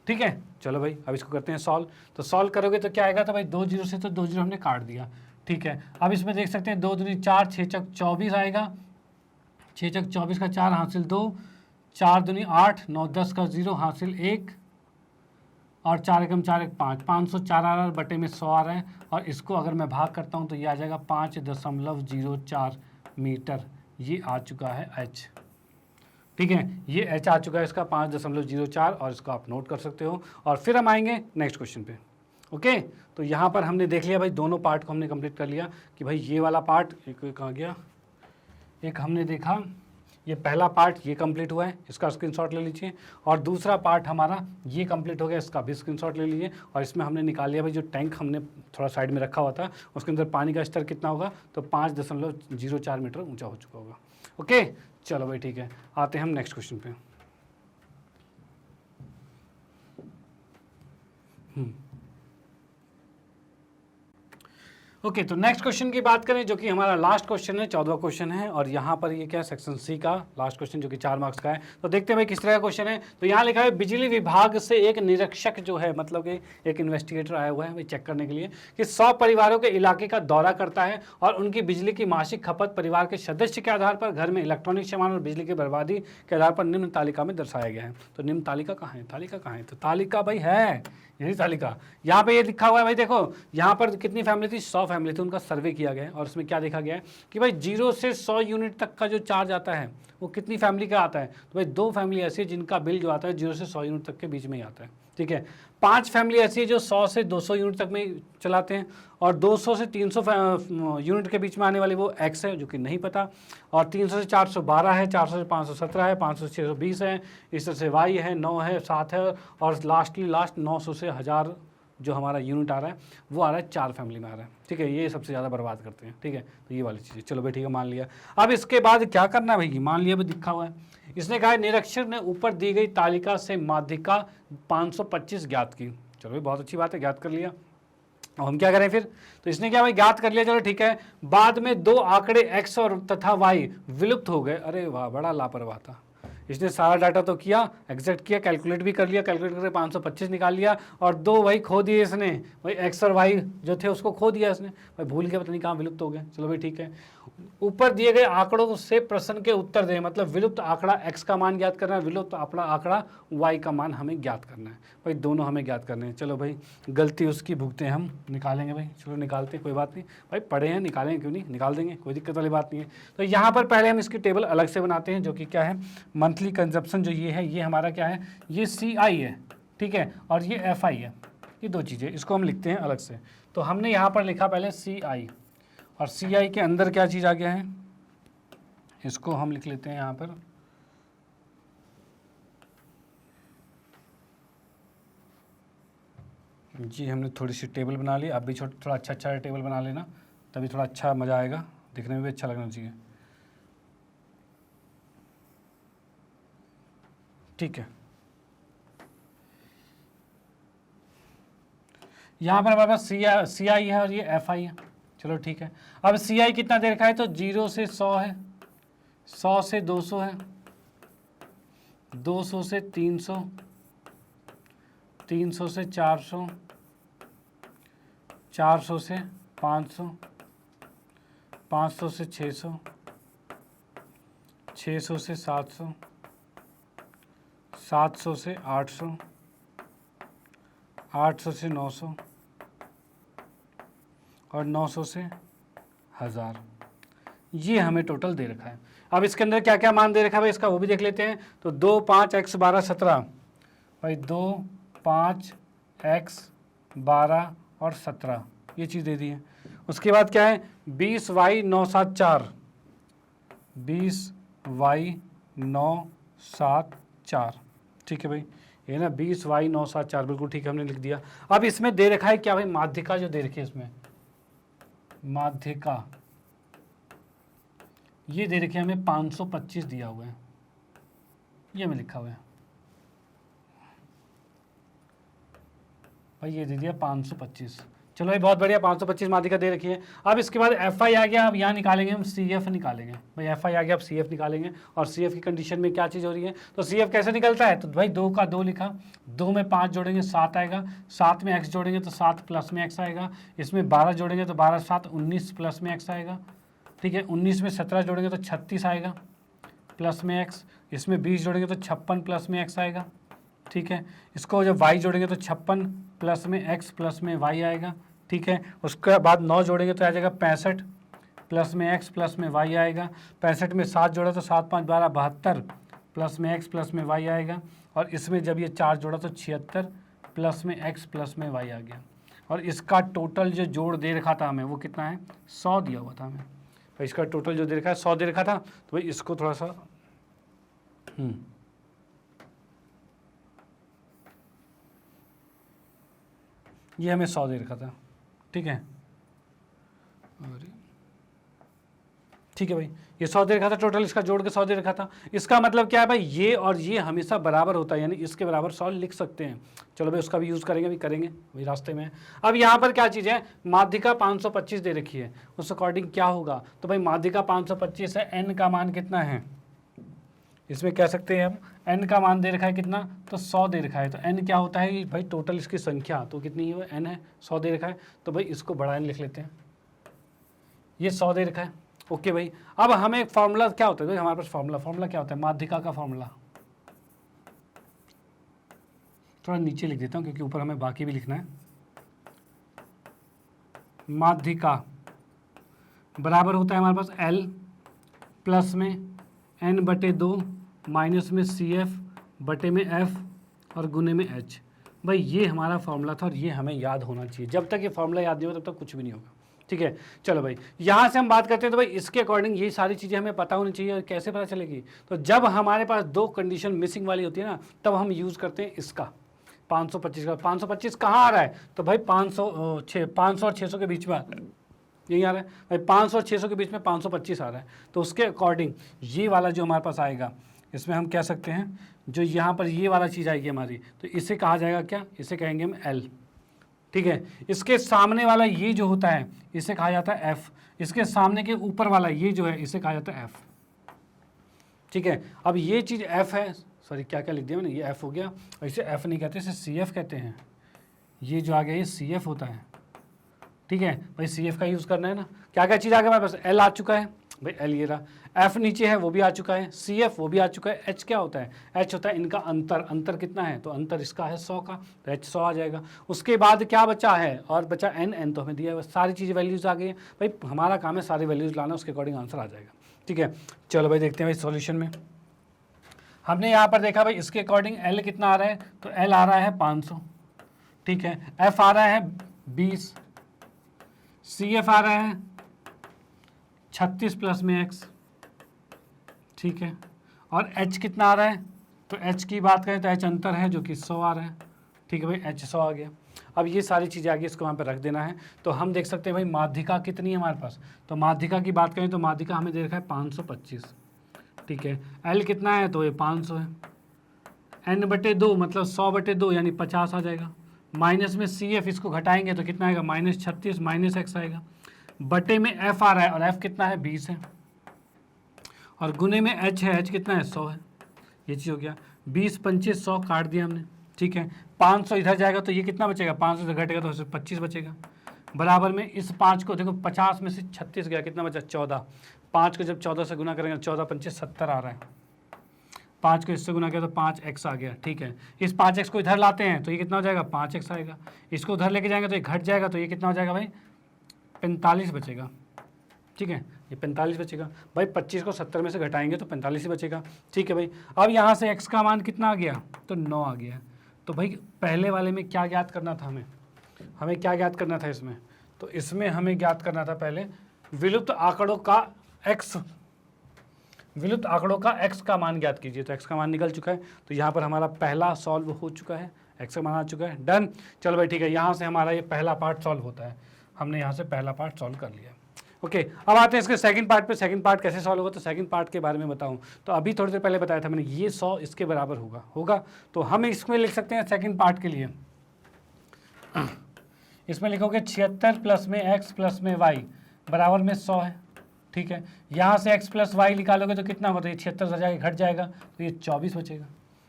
ठीक है। चलो भाई अब इसको करते हैं सॉल्व। तो सॉल्व करोगे तो क्या आएगा, तो भाई 2 जीरो से तो 2 जीरो हमने काट दिया। ठीक है। अब इसमें देख सकते हैं 2 दूनी 4, 6 चक 24 आएगा, 6 चक 24 का 4 हासिल 2, 4 दूनी 8, 9 10 का 0 हासिल 1, और 4 एकम 4 एक 5, 504 आ रहा है, बटे में 100 आ रहा है। और इसको अगर मैं भाग करता हूँ तो ये आ जाएगा 5.04 मीटर, ये आ चुका है एच। ठीक है, ये एच आ चुका है इसका 5.04, और इसको आप नोट कर सकते हो। और फिर हम आएंगे नेक्स्ट क्वेश्चन पे। ओके। तो यहाँ पर हमने देख लिया भाई, दोनों पार्ट को हमने कंप्लीट कर लिया कि भाई ये वाला पार्ट एक कहाँ गया, एक हमने देखा ये पहला पार्ट ये कंप्लीट हुआ है, इसका स्क्रीनशॉट ले लीजिए। और दूसरा पार्ट हमारा ये कंप्लीट हो गया, इसका भी स्क्रीनशॉट ले लीजिए। और इसमें हमने निकाल लिया भाई, जो टैंक हमने थोड़ा साइड में रखा हुआ था उसके अंदर पानी का स्तर कितना होगा, तो 5.04 मीटर ऊंचा हो चुका होगा। ओके। चलो भाई ठीक है, आते हैं हम नेक्स्ट क्वेश्चन पे। ओके। तो नेक्स्ट क्वेश्चन की बात करें, जो कि हमारा लास्ट क्वेश्चन है, 14वां क्वेश्चन है। और यहाँ पर ये क्या है, सेक्शन सी का लास्ट क्वेश्चन, जो कि 4 मार्क्स का है। तो देखते हैं भाई किस तरह का क्वेश्चन है। तो यहाँ लिखा है, बिजली विभाग से एक निरीक्षक जो है, मतलब कि एक इन्वेस्टिगेटर आया हुआ है भाई चेक करने के लिए, कि 100 परिवारों के इलाके का दौरा करता है और उनकी बिजली की मासिक खपत परिवार के सदस्य के आधार पर घर में इलेक्ट्रॉनिक सामान और बिजली की बर्बादी के आधार पर निम्न तालिका में दर्शाया गया है। तो निम्न तालिका कहाँ है, तालिका कहाँ है, तो तालिका भाई है यही तालिका। यहाँ पे ये लिखा हुआ है भाई, देखो यहाँ पर कितनी फैमिली थी, 100 फैमिली थी, उनका सर्वे किया गया है। और उसमें क्या देखा गया है कि भाई 0 से 100 यूनिट तक का जो चार्ज आता है वो कितनी फैमिली का आता है, तो भाई 2 फैमिली ऐसी है जिनका बिल जो आता है 0 से 100 यूनिट तक के बीच में ही आता है। ठीक है। 5 फैमिली ऐसी है जो 100 से 200 यूनिट तक में चलाते हैं, और 200 से 300 यूनिट के बीच में आने वाली वो एक्स है, जो कि नहीं पता। और 300 से 412 है, 400 से 517 है, 500 से 620 है, इस तरह से वाई है, 9 है, 7 है, और लास्ट 900 से 1000 जो हमारा यूनिट आ रहा है वो आ रहा है 4 फैमिली में आ रहा है। ठीक है। ये सबसे ज़्यादा बर्बाद करते हैं। ठीक है। तो ये वाली चीज़ें, चलो भाई ठीक है, मान लिया। अब इसके बाद क्या करना है भाई, मान लिया भाई, दिखा हुआ है। इसने कहा निरीक्षक ने ऊपर दी गई तालिका से माध्यिका 525 ज्ञात की। चलो भाई बहुत अच्छी बात है, ज्ञात कर लिया। अब हम क्या करें फिर, तो इसने क्या भाई ज्ञात कर लिया, चलो ठीक है। बाद में 2 आंकड़े एक्स और तथा वाई विलुप्त हो गए। अरे वाह, बड़ा लापरवाह था। इसने सारा डाटा तो किया, एग्जैक्ट किया, कैलकुलेट भी कर लिया, कैलकुलेट करके 525 निकाल लिया, और 2 भाई खो दिए इसने, भाई एक्स और वाई जो थे उसको खो दिया इसने, भाई भूल गया, पता नहीं कहाँ विलुप्त हो गए। चलो भाई ठीक है। ऊपर दिए गए आंकड़ों से प्रश्न के उत्तर दें, मतलब विलुप्त आंकड़ा एक्स का मान ज्ञात करना है, विलुप्त आंकड़ा वाई का मान हमें ज्ञात करना है। भाई दोनों हमें ज्ञात करने हैं। चलो भाई गलती उसकी भुगते हम, निकालेंगे भाई, चलो निकालते हैं, कोई बात नहीं भाई, पढ़े हैं निकालेंगे, क्यों नहीं, निकाल देंगे, कोई दिक्कत वाली बात नहीं है। तो यहाँ पर पहले हम इसकी टेबल अलग से बनाते हैं, जो कि क्या है, मंथली कंजप्शन जो ये है, ये हमारा क्या है, ये CI है। ठीक है। और ये FI है, ये 2 चीज़ें, इसको हम लिखते हैं अलग से। तो हमने यहाँ पर लिखा पहले CI, और CI के अंदर क्या चीज़ आ गया है, इसको हम लिख लेते हैं यहाँ पर, जी हमने थोड़ी सी टेबल बना ली। आप भी थोड़ा अच्छा टेबल बना लेना, तभी थोड़ा अच्छा मज़ा आएगा दिखने में भी अच्छा लगना चाहिए। ठीक है, यहाँ पर हमारे पास सी आई है और ये एफ आई है। चलो ठीक है, अब सी आई कितना दे रखा है, तो 0 से 100 है, 100 से 200 है, 200 से 300, 300 से 400, 400 से 500, 500 से 600, 600 से 700, 700 से 800, 800 से 900 और 900 से 1000। ये हमें टोटल दे रखा है। अब इसके अंदर क्या क्या मान दे रखा है भाई इसका, वो भी देख लेते हैं। तो 2, 5, x 12, 17 भाई, 2, 5, x 12 और 17 ये चीज़ दे दी है। उसके बाद क्या है, 20y 974, 20y 974। ठीक है भाई, ये ना 20y 974 बिल्कुल ठीक है, हमने लिख दिया। अब इसमें दे रखा है क्या भाई, माध्यिका जो दे रखी है इसमें, माध्यिका ये दे रखी है हमें 525 दिया हुआ है, ये हमें लिखा हुआ है भाई, ये दे दिया 525। चलो भाई बहुत बढ़िया, 525 माध्यिका दे रखी है। अब इसके बाद एफ आई आ गया, अब यहाँ निकालेंगे हम सी एफ निकालेंगे भाई, एफ आई आ गया, अब सी एफ निकालेंगे। और सी एफ की कंडीशन में क्या चीज़ हो रही है, तो सी एफ कैसे निकलता है, तो भाई 2 का 2 लिखा, 2 में 5 जोड़ेंगे 7 आएगा, 7 में x जोड़ेंगे तो 7 प्लस में x आएगा, इसमें 12 जोड़ेंगे तो 12 7 19 प्लस में x आएगा। ठीक है, 19 में 17 जोड़ेंगे तो 36 आएगा प्लस में x, इसमें 20 जोड़ेंगे तो 56 प्लस में x आएगा। ठीक है, इसको जब y जोड़ेंगे तो 56 प्लस में x प्लस में y आएगा। ठीक है, उसके बाद 9 जोड़ेंगे तो आ जाएगा 65 प्लस में x प्लस में y आएगा। 65 में 7 जोड़ा तो 7 5 12 72 प्लस में x प्लस में y आएगा। और इसमें जब ये 4 जोड़ा तो 76 प्लस में x प्लस में y आ गया। और इसका टोटल जो जोड़ दे रखा था हमें वो कितना है, 100 दिया हुआ था हमें। तो इसका टोटल जो दे रखा है 100 दे रखा था, तो भाई इसको थोड़ा सा ये हमें 100 दे रखा था। ठीक है, ठीक है भाई, ये 100 दे रखा था टोटल, इसका जोड़ के 100 दे रखा था। इसका मतलब क्या है भाई, ये और ये हमेशा बराबर होता है, यानी इसके बराबर 100 लिख सकते हैं। चलो भाई उसका भी यूज़ करेंगे, भी करेंगे भाई रास्ते में। अब यहाँ पर क्या चीज़ है, माध्यिका 525 दे रखी है, उस अकॉर्डिंग क्या होगा, तो भाई माध्यिका 525 है, n का मान कितना है, इसमें कह सकते हैं हम n का मान दे रखा है कितना, तो 100 दे रखा है। तो n क्या होता है भाई, टोटल इसकी संख्या तो कितनी है, n है, 100 दे रखा है। तो भाई इसको बड़ा n लिख लेते हैं, ये 100 दे रखा है। ओके भाई, अब हमें एक फार्मूला क्या होता है, तो हमारे पास फार्मूला क्या होता है, माध्यिका का फार्मूला थोड़ा नीचे लिख देता हूँ क्योंकि ऊपर हमें बाकी भी लिखना है। माध्यिका बराबर होता है हमारे पास L प्लस में n/2 माइनस में CF बटे में F और गुने में H। भाई ये हमारा फार्मूला था और ये हमें याद होना चाहिए। जब तक ये फार्मूला याद नहीं होगा तब तक कुछ भी नहीं होगा। ठीक है, चलो भाई यहाँ से हम बात करते हैं, तो भाई इसके अकॉर्डिंग ये सारी चीज़ें हमें पता होनी चाहिए। और कैसे पता चलेगी, तो जब हमारे पास 2 कंडीशन मिसिंग वाली होती है ना, तब हम यूज़ करते हैं इसका 525 का। 525 कहाँ आ रहा है, तो भाई 500 और 600 के बीच में यही आ रहा है भाई, 500 और 600 के बीच में 525 आ रहा है। तो उसके अकॉर्डिंग ये वाला जो हमारे पास आएगा, इसमें हम कह सकते हैं जो यहाँ पर ये वाला चीज़ आएगी हमारी, तो इसे कहा जाएगा क्या, इसे कहेंगे हम L। ठीक है, इसके सामने वाला ये जो होता है इसे कहा जाता है F। इसके सामने के ऊपर वाला ये जो है इसे कहा जाता है F। ठीक है, अब ये चीज़ F है, सॉरी क्या क्या लिख दिया मैंने, ये F हो गया। और इसे F नहीं कहते, इसे CF कहते हैं। ये जो आ गया ये CF होता है। ठीक है भाई, CF का यूज़ करना है ना। क्या क्या चीज़ आ गया हमारे पास, L आ चुका है भाई, L ये रहा, F नीचे है वो भी आ चुका है, CF वो भी आ चुका है, H क्या होता है, H होता है इनका अंतर। अंतर कितना है, तो अंतर इसका है 100 का, तो H 100 आ जाएगा। उसके बाद क्या बचा है, और बचा n तो हमें दिया है, सारी चीज़ें वैल्यूज़ आ गई है भाई। हमारा काम है सारी वैल्यूज़ लाना, उसके अकॉर्डिंग आंसर आ जाएगा। ठीक है, चलो भाई देखते हैं भाई सॉल्यूशन में। हमने यहाँ पर देखा भाई इसके अकॉर्डिंग L कितना आ रहा है, तो L आ रहा है 500। ठीक है, F आ रहा है 20, CF आ रहा है 36 प्लस में x। ठीक है, और H कितना आ रहा है, तो H की बात करें तो H अंतर है जो कि 100 आ रहा है। ठीक है भाई, H 100 आ गया। अब ये सारी चीज़ें आगे इसको वहाँ पर रख देना है। तो हम देख सकते हैं भाई माध्यिका कितनी है हमारे पास, तो माध्यिका की बात करें तो माध्यिका हमें दे रखा है 525, ठीक है। एल कितना है, तो ये 500 है। n/2 मतलब 100/2 यानी 50 आ जाएगा। माइनस में CF इसको घटाएंगे तो कितना आएगा, -36 माइनस x आएगा। बटे में F आ रहा है और F कितना है, 20 है। और गुने में H है, H कितना है, 100 है। ये चीज़ हो गया। 20 25 100 काट दिया हमने, ठीक है। 500 इधर जाएगा तो ये कितना बचेगा, 500 से घटेगा तो 25 बचेगा। बराबर में इस 5 को देखो, 50 में से 36 गया, कितना बचा, 14। 5 को जब 14 से गुना करेंगे, 14 25 70 आ रहा है। 5 को इससे गुना किया तो 5x आ गया, ठीक है। इस 5x को इधर लाते हैं तो ये कितना हो जाएगा, 5x आएगा। इसको उधर लेके जाएंगे तो ये घट जाएगा, तो ये कितना हो जाएगा भाई, 45 बचेगा, ठीक है। ये 45 बचेगा भाई। 25 को 70 में से घटाएंगे तो 45 ही बचेगा, ठीक है भाई। अब यहाँ से x का मान कितना आ गया, तो 9 आ गया। तो भाई पहले वाले में क्या ज्ञात करना था हमें क्या ज्ञात करना था इसमें, तो इसमें हमें ज्ञात करना था पहले विलुप्त आंकड़ों का x का मान ज्ञात कीजिए। तो x का मान निकल चुका है, तो यहाँ पर हमारा पहला सॉल्व हो चुका है, x का मान आ चुका है, डन। चलो भाई ठीक है, यहाँ से हमारा ये पहला पार्ट सॉल्व होता है। हमने यहाँ से पहला पार्ट सॉल्व कर लिया। ओके, अब आते हैं इसके सेकंड पार्ट पे। सेकंड पार्ट कैसे सॉल्व होगा, तो सेकंड पार्ट के बारे में बताऊं तो अभी थोड़ी देर पहले बताया था मैंने, ये 100 इसके बराबर होगा। तो हम इसमें लिख सकते हैं सेकंड पार्ट के लिए, इसमें लिखोगे 76 प्लस में x प्लस में y बराबर में 100 है, ठीक है। यहाँ से x प्लस वाई निकालोगे तो कितना होता है, 76 हो जाएगा, घट जाएगा तो ये 24 बचेगा,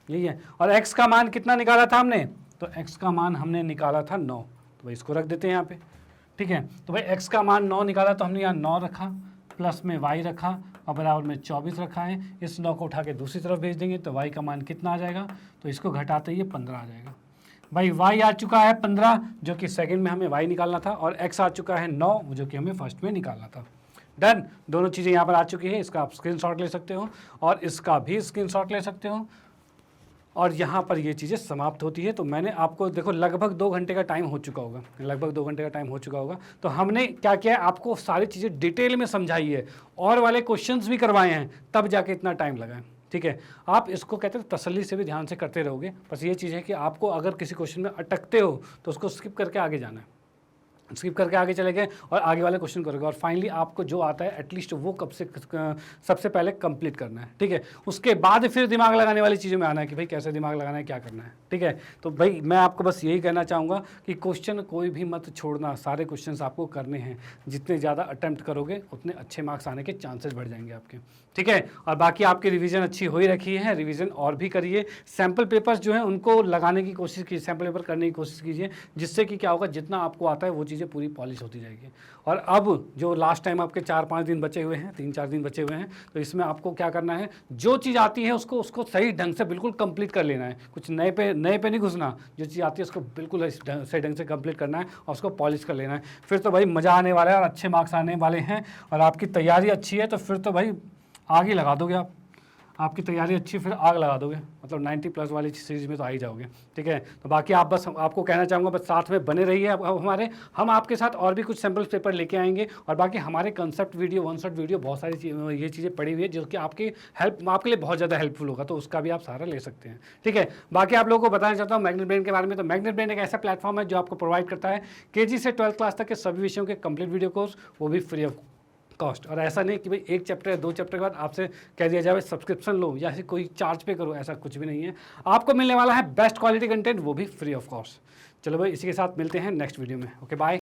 यही है। और x का मान कितना निकाला था हमने, तो x का मान हमने निकाला था 9, तो भाई इसको रख देते हैं यहाँ पे, ठीक है। तो भाई x का मान 9 निकाला तो हमने यहाँ 9 रखा, प्लस में y रखा और बराबर में 24 रखा है। इस 9 को उठा के दूसरी तरफ भेज देंगे तो y का मान कितना आ जाएगा, तो इसको घटाते ही 15 आ जाएगा। भाई y आ चुका है 15, जो कि सेकंड में हमें y निकालना था, और x आ चुका है 9, जो कि हमें फर्स्ट में निकालना था। डन, दोनों चीज़ें यहाँ पर आ चुकी है। इसका आप स्क्रीनशॉट ले सकते हो और इसका भी स्क्रीनशॉट ले सकते हो, और यहाँ पर ये चीज़ें समाप्त होती है। तो मैंने आपको देखो लगभग 2 घंटे का टाइम हो चुका होगा, तो हमने क्या किया है, आपको सारी चीज़ें डिटेल में समझाई है और वाले क्वेश्चंस भी करवाए हैं, तब जाके इतना टाइम लगा है, ठीक है। आप इसको कहते हैं तसल्ली से भी ध्यान से करते रहोगे। बस ये चीज़ है कि आपको अगर किसी क्वेश्चन में अटकते हो तो उसको स्किप करके आगे जाना है, स्किप करके आगे चले गए और आगे वाले क्वेश्चन करोगे, और फाइनली आपको जो आता है एटलीस्ट वो सबसे पहले कंप्लीट करना है, ठीक है। उसके बाद फिर दिमाग लगाने वाली चीज़ों में आना है कि भाई कैसे दिमाग लगाना है, क्या करना है, ठीक है। तो भाई मैं आपको बस यही कहना चाहूँगा कि क्वेश्चन कोई भी मत छोड़ना, सारे क्वेश्चंस आपको करने हैं। जितने ज़्यादा अटैम्प्ट करोगे उतने अच्छे मार्क्स आने के चांसेस बढ़ जाएंगे आपके, ठीक है। और बाकी आपकी रिवीजन अच्छी हो ही रखी है, रिवीजन और भी करिए। सैम्पल पेपर्स जो हैं उनको लगाने की कोशिश कीजिए, सैम्पल पेपर करने की कोशिश कीजिए, जिससे कि क्या होगा, जितना आपको आता है वो चीज़ें पूरी पॉलिश होती जाएगी। और अब जो लास्ट टाइम आपके 4-5 दिन बचे हुए हैं, 3-4 दिन बचे हुए हैं, तो इसमें आपको क्या करना है, जो चीज़ आती है उसको सही ढंग से बिल्कुल कंप्लीट कर लेना है। कुछ नए पे नहीं घुसना, जो चीज़ आती है उसको बिल्कुल सही ढंग से कंप्लीट करना है और उसको पॉलिश कर लेना है। फिर तो भाई मज़ा आने वाला है और अच्छे मार्क्स आने वाले हैं, और आपकी तैयारी अच्छी है तो फिर तो भाई आग ही लगा दोगे आप। आपकी तैयारी अच्छी, फिर आग लगा दोगे, मतलब 90+ वाली सीरीज में तो आ ही जाओगे, ठीक है। तो बाकी आप बस आपको कहना चाहूँगा, बस साथ में बने रहिए। अब हम आपके साथ और भी कुछ सैम्पल पेपर लेके आएंगे, और बाकी हमारे कंसेप्ट वीडियो, 1 शॉट वीडियो, बहुत सारी ये चीज़ें पड़ी हुई है जो कि आपके लिए बहुत ज़्यादा हेल्पफुल होगा, तो उसका भी आप सहारा ले सकते हैं, ठीक है। बाकी आप लोगों को बताना चाहता हूँ मैग्नेट ब्रेन के बारे में। तो मैग्नेट ब्रेन एक ऐसा प्लेटफॉर्म है जो आपको प्रोवाइड करता है KG से 12th क्लास तक के सभी विषयों के कंप्लीट वीडियो कोर्स, वो भी फ्री ऑफ कॉस्ट। और ऐसा नहीं कि भाई 1 चैप्टर या 2 चैप्टर के बाद आपसे कह दिया जाए सब्सक्रिप्शन लो या फिर कोई चार्ज पे करो, ऐसा कुछ भी नहीं है। आपको मिलने वाला है बेस्ट क्वालिटी कंटेंट, वो भी फ्री ऑफ कॉस्ट। चलो भाई, इसी के साथ मिलते हैं नेक्स्ट वीडियो में। Okay, bye.